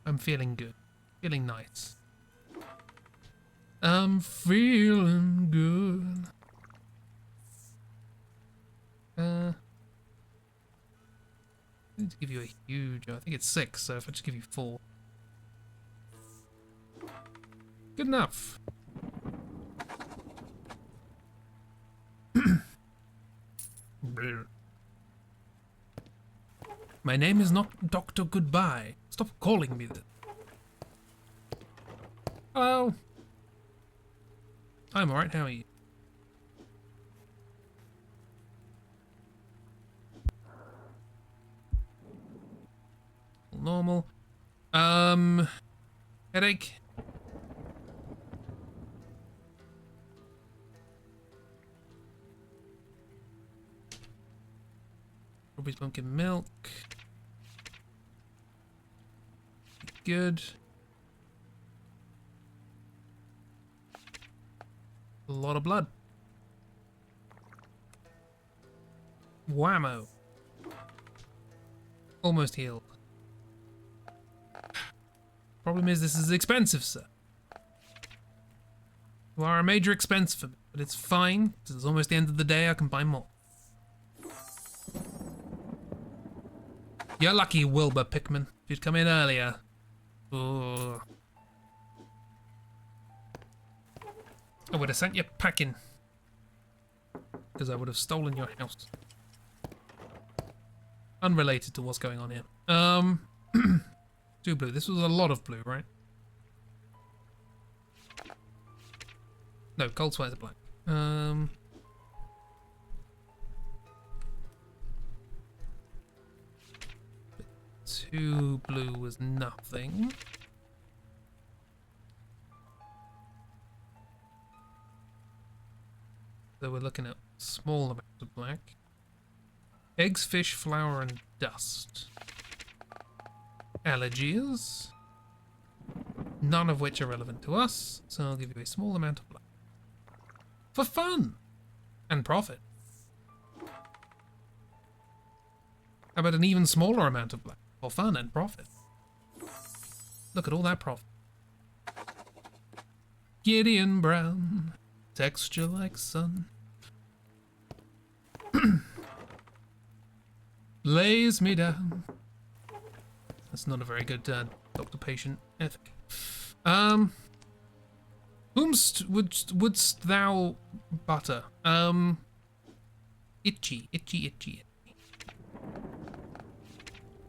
I'm feeling good. Feeling nice. I'm feeling good. I need to give you a huge... I think it's 6, so if I just give you 4. Good enough. My name is not Dr. Goodbye. Stop calling me that. Hello. I'm alright, how are you? Normal. Headache. Strawberries, pumpkin milk. Good. A lot of blood. Whammo. Almost healed. Problem is, this is expensive, sir. You are a major expense for me, but it's fine. It's almost the end of the day, I can buy more. You're lucky, Wilbur Pickman. If you'd come in earlier. Oh. I would have sent you packing. Because I would have stolen your house. Unrelated to what's going on here. 2 blue. This was a lot of blue, right? No, cold sweats are black. 2 blue was nothing. So we're looking at small amounts of black. Eggs, fish, flour, and dust. Allergies. None of which are relevant to us, so I'll give you a small amount of black. For fun! And profit. How about an even smaller amount of black? For fun and profit. Look at all that profit. Gideon Brown. Texture like sun. Lays me down. That's not a very good doctor-patient ethic. Whomst wouldst thou butter? Itchy.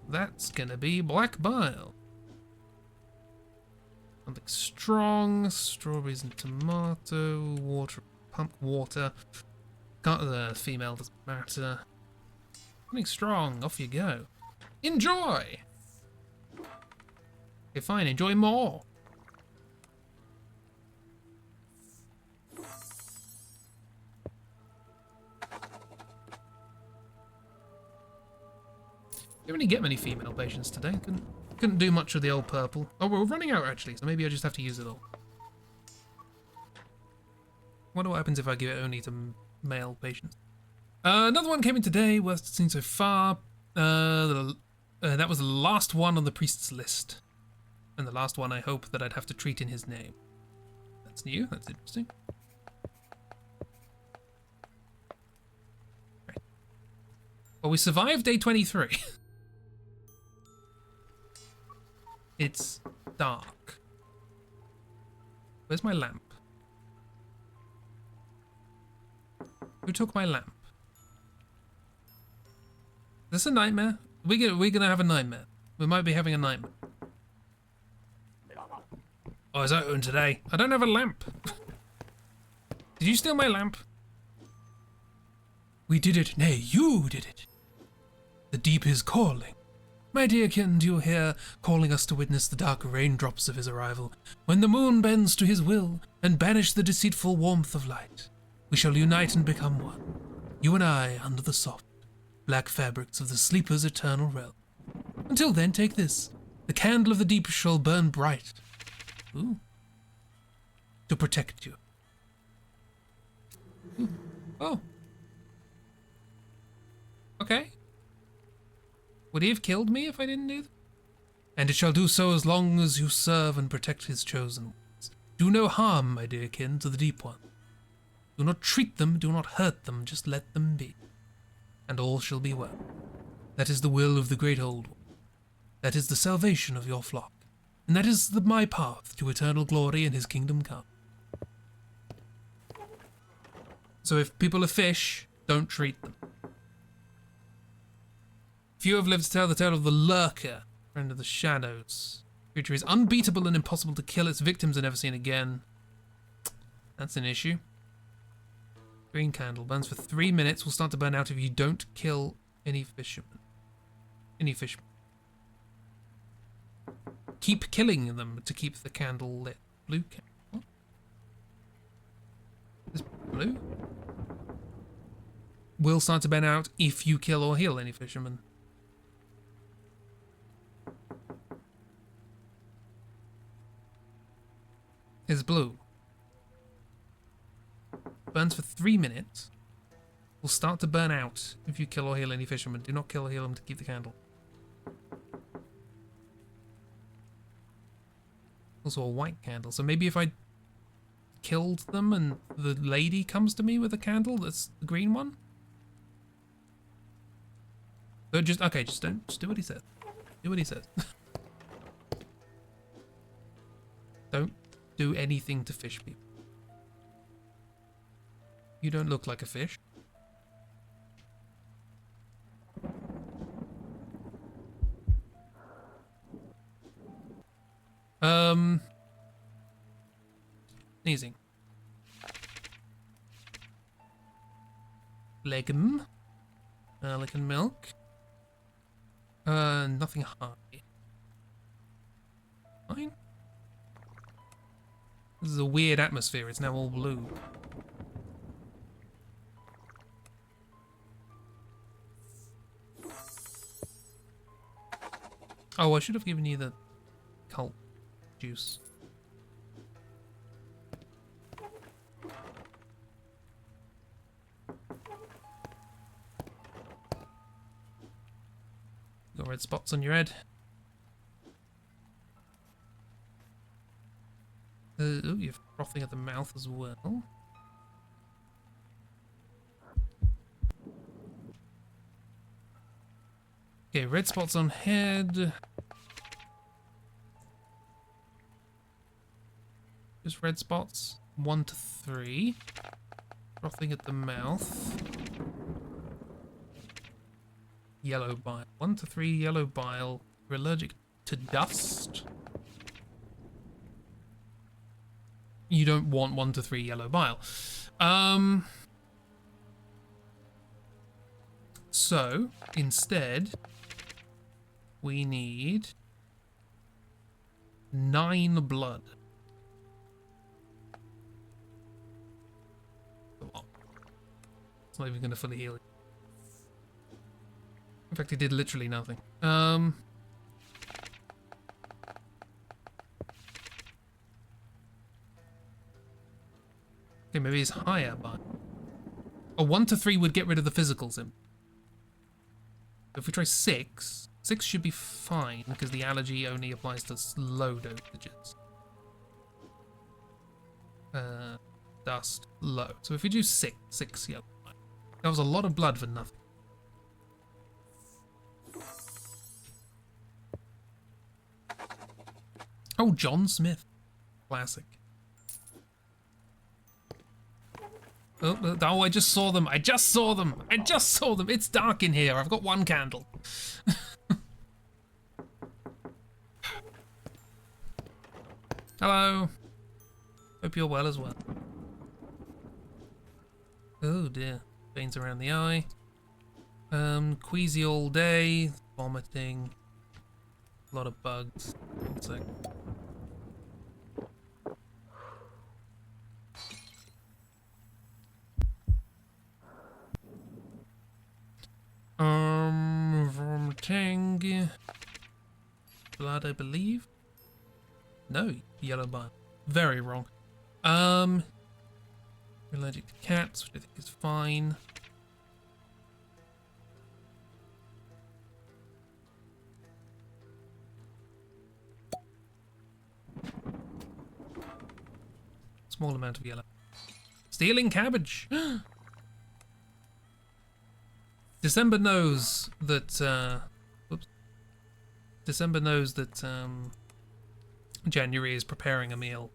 That's gonna be black bile. Something strong. Strawberries and tomato. Water. Pump water. The female doesn't matter. Something strong. Off you go. Enjoy! Okay, fine. Enjoy more. Didn't really get many female patients today. Couldn't do much with the old purple. Oh, we're running out actually, so maybe I just have to use it all. Wonder what happens if I give it only to male patients. Another one came in today, worst seen so far. That was the last one on the priest's list. And the last one I hope that I'd have to treat in his name. That's new, that's interesting. Well, we survived day 23. It's dark. Where's my lamp? Who took my lamp? Is this a nightmare? We're gonna have a nightmare. We might be having a nightmare. Oh, is that open today? I don't have a lamp. Did you steal my lamp? We did it. Nay, you did it. The deep is calling. My dear kin, do you hear, calling us to witness the dark raindrops of his arrival? When the moon bends to his will and banish the deceitful warmth of light, we shall unite and become one. You and I under the soft, black fabrics of the sleeper's eternal realm. Until then, take this. The candle of the deep shall burn bright. Ooh. To protect you. Ooh. Oh. Okay. Would he have killed me if I didn't do that? And it shall do so as long as you serve and protect his chosen ones. Do no harm, my dear kin, to the deep one. Do not treat them, do not hurt them, just let them be. And all shall be well. That is the will of the great old one. That is the salvation of your flock. And that is my path to eternal glory and his kingdom come. So if people are fish, don't treat them. Few have lived to tell the tale of the lurker, friend of the shadows. Creature is unbeatable and impossible to kill. Its victims are never seen again. That's an issue. Green candle burns for 3 minutes. Will start to burn out if you don't kill any fishermen. Any fishermen. Keep killing them to keep the candle lit. Blue candle. What? Is blue? Will start to burn out if you kill or heal any fishermen. Is blue. Burns for 3 minutes. Will start to burn out if you kill or heal any fishermen. Do not kill or heal them to keep the candle. Also a white candle. So maybe if I killed them and the lady comes to me with a candle that's the green one? So just do what he says. Do what he says. Don't do anything to fish people. You don't look like a fish. Sneezing. Legum. Garlic and milk. Nothing high. Fine. This is a weird atmosphere. It's now all blue. Oh, I should have given you the cult juice. Got red spots on your head. Oh, you're frothing at the mouth as well. Okay, red spots on head. Just red spots. 1 to 3. Frothing at the mouth. Yellow bile. 1 to 3 yellow bile. You're allergic to dust. You don't want 1 to 3 yellow bile. So, instead, we need 9 blood. It's not even going to fully heal it. In fact, it did literally nothing. Okay, maybe it's higher, but a 1 to 3 would get rid of the physical sim. If we try 6, 6 should be fine because the allergy only applies to low dosages. Dust, low. So if we do 6 yellow, that was a lot of blood for nothing. Oh, John Smith. Classic. Oh, I just saw them. I just saw them. I just saw them. It's dark in here. I've got one candle. Hello. Hope you're well as well. Oh dear. Veins around the eye. Queasy all day. Vomiting. A lot of bugs. One sec. Vomiting. Blood, I believe. No, yellow bile. Very wrong. You're allergic to cats, which I think is fine. Small amount of yellow. Stealing cabbage. December knows that. Whoops. December knows that January is preparing a meal,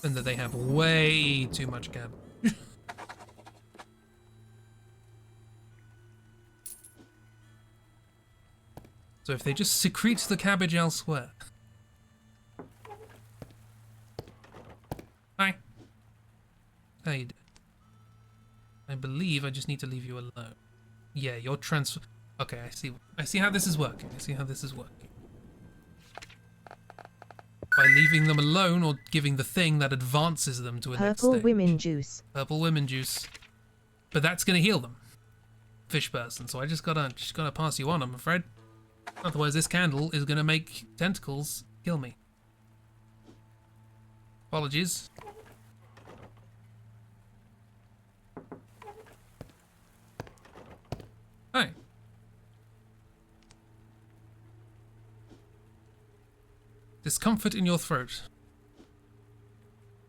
and that they have way too much cabbage. So if they just secrete the cabbage elsewhere. Hi. How you doing? I believe I just need to leave you alone. Yeah, you're transfer. Okay, I see. I see how this is working. I see how this is working. By leaving them alone or giving the thing that advances them to a next Purple stage. women juice. Purple women juice. But that's gonna heal them. Fish person. So I just gotta pass you on, I'm afraid. Otherwise this candle is gonna make tentacles kill me. Apologies. Hi. Discomfort in your throat.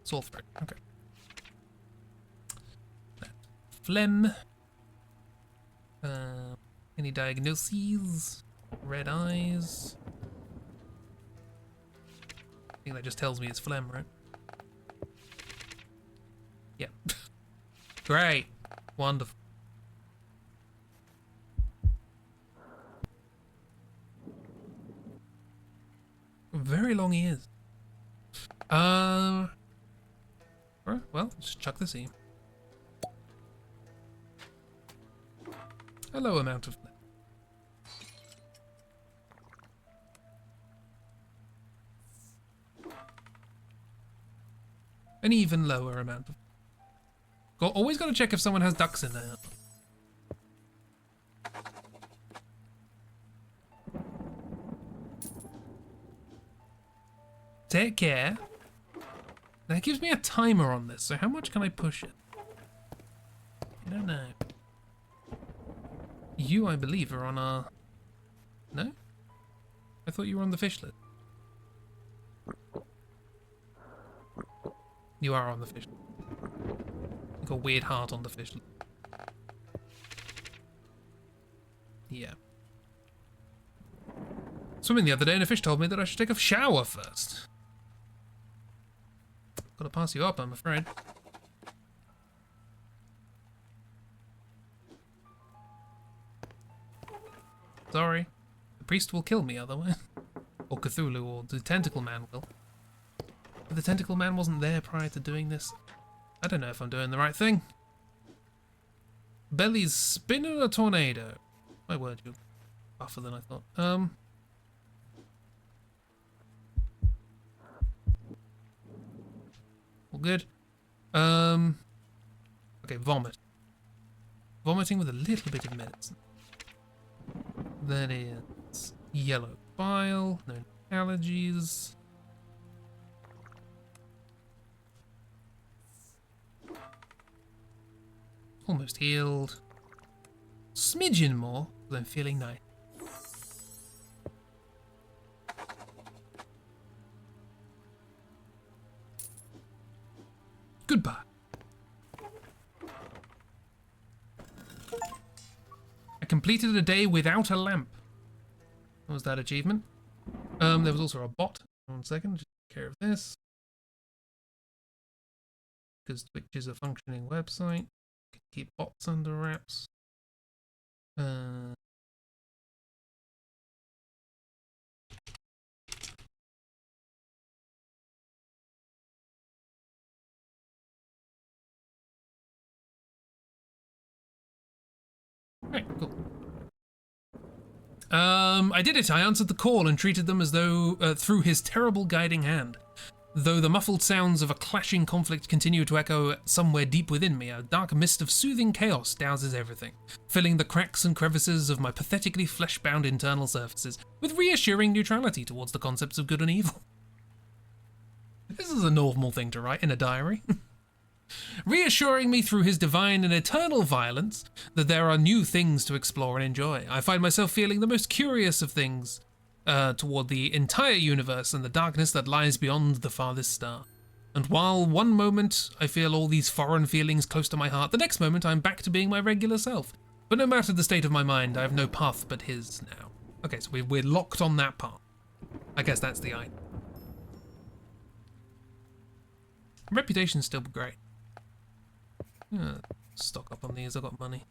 Sore throat. Okay. Phlegm. Any diagnoses? Red eyes. I think that just tells me it's phlegm, right? Yeah. Great. Wonderful. Very long ears. Well, just chuck this in. A low amount of. An even lower amount of. Always got to check if someone has ducks in there. Take care. That gives me a timer on this, so how much can I push it? I don't know. You, I believe, are on our... No? I thought you were on the fish list. You are on the fish list. You've got a weird heart on the fish list. Yeah. Swimming the other day and a fish told me that I should take a shower first. Gotta pass you up, I'm afraid. Sorry. The priest will kill me otherwise. Or Cthulhu, or the Tentacle Man will. But the Tentacle Man wasn't there prior to doing this. I don't know if I'm doing the right thing. Belly's spinning a tornado. My word, you're buffer than I thought. All good. Okay, vomit. Vomiting with a little bit of medicine. That is yellow bile, no allergies. Almost healed. Smidgen more, because I'm feeling nice. Goodbye. I completed a day without a lamp. What was that achievement? There was also a bot. 1 second. care of this. Because Twitch is a functioning website. Can keep bots under wraps. Right, cool. I did it. I answered the call and treated them as though through his terrible guiding hand. Though the muffled sounds of a clashing conflict continue to echo somewhere deep within me, a dark mist of soothing chaos douses everything, filling the cracks and crevices of my pathetically flesh-bound internal surfaces with reassuring neutrality towards the concepts of good and evil. This is a normal thing to write in a diary. Reassuring me through his divine and eternal violence that there are new things to explore and enjoy. I find myself feeling the most curious of things toward the entire universe and the darkness that lies beyond the farthest star. And while one moment I feel all these foreign feelings close to my heart, the next moment I'm back to being my regular self. But no matter the state of my mind, I have no path but his now. Okay, so we're locked on that path. I guess that's the idea. Reputation's still great. Stock up on these, I've got money.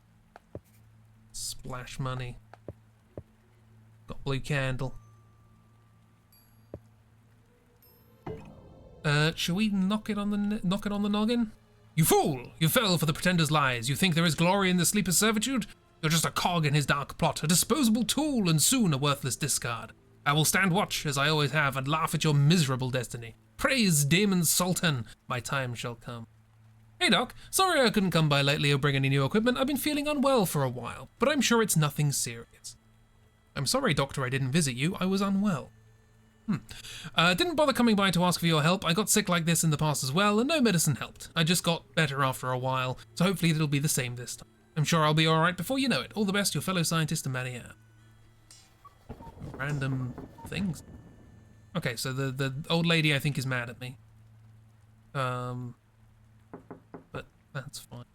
Splash money. Got blue candle. Shall we knock it on the noggin? You fool! You fell for the pretender's lies. You think there is glory in the sleeper's servitude? You're just a cog in his dark plot, a disposable tool, and soon a worthless discard. I will stand watch, as I always have, and laugh at your miserable destiny. Praise Demon Sultan, my time shall come. Hey Doc, sorry I couldn't come by lately or bring any new equipment. I've been feeling unwell for a while, but I'm sure it's nothing serious. I'm sorry, Doctor, I didn't visit you. I was unwell. Didn't bother coming by to ask for your help. I got sick like this in the past as well, and no medicine helped. I just got better after a while, so hopefully it'll be the same this time. I'm sure I'll be alright before you know it. All the best, your fellow scientist and Marianne. Random things. Okay, so the old lady I think is mad at me. But that's fine.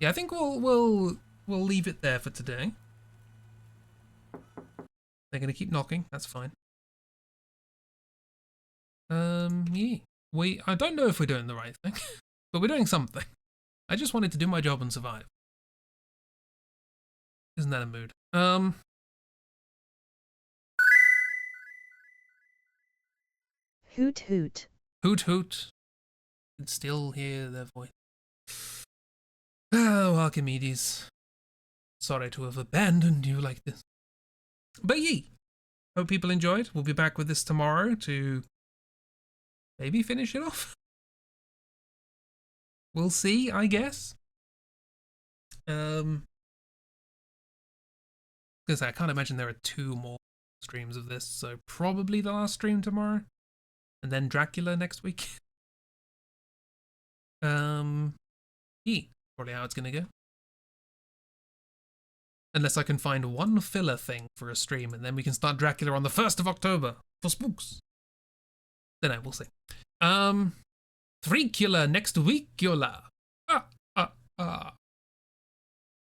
Yeah, I think we'll leave it there for today. They're gonna keep knocking. That's fine. Yeah. I don't know if we're doing the right thing, but we're doing something. I just wanted to do my job and survive. Isn't that a mood? Hoot hoot. Hoot hoot. You can still hear their voice. Oh, Archimedes. Sorry to have abandoned you like this. But ye. Hope people enjoyed. We'll be back with this tomorrow to maybe finish it off. We'll see, I guess. I can't imagine there are 2 more streams of this, so probably the last stream tomorrow. And then Dracula next week. Probably how it's gonna go. Unless I can find one filler thing for a stream, and then we can start Dracula on the 1st of October for spooks. Then I will see. 3-killer next week, Yola.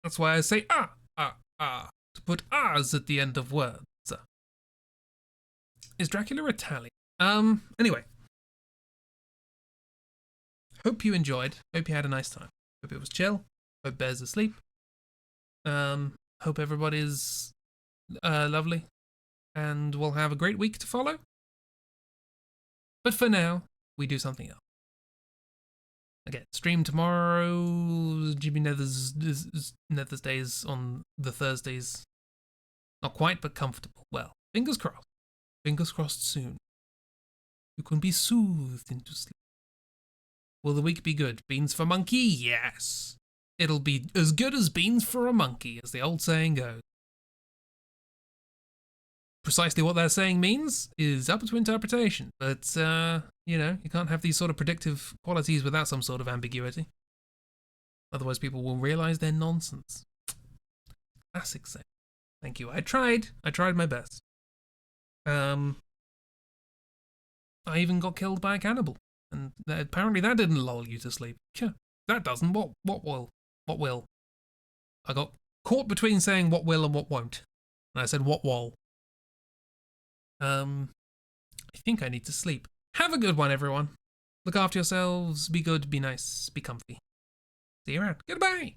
That's why I say to put R's at the end of words. Is Dracula Italian? Anyway. Hope you enjoyed. Hope you had a nice time. Hope it was chill. Hope Bear's asleep. Hope everybody's lovely. And we'll have a great week to follow. But for now, we do something else. Again, stream tomorrow. GB Nether's days on the Thursdays. Not quite, but comfortable. Well, fingers crossed. Fingers crossed soon. You can be soothed into sleep. Will the week be good? Beans for monkey? Yes. It'll be as good as beans for a monkey, as the old saying goes. Precisely what that saying means is up to interpretation, but, you know, you can't have these sort of predictive qualities without some sort of ambiguity. Otherwise people will realise they're nonsense. Classic saying. Thank you. I tried my best. I even got killed by a cannibal, and apparently that didn't lull you to sleep. That doesn't. What will? What will? I got caught between saying what will and what won't, and I said what will. I think I need to sleep. Have a good one, everyone. Look after yourselves. Be good, be nice, be comfy. See you around. Goodbye.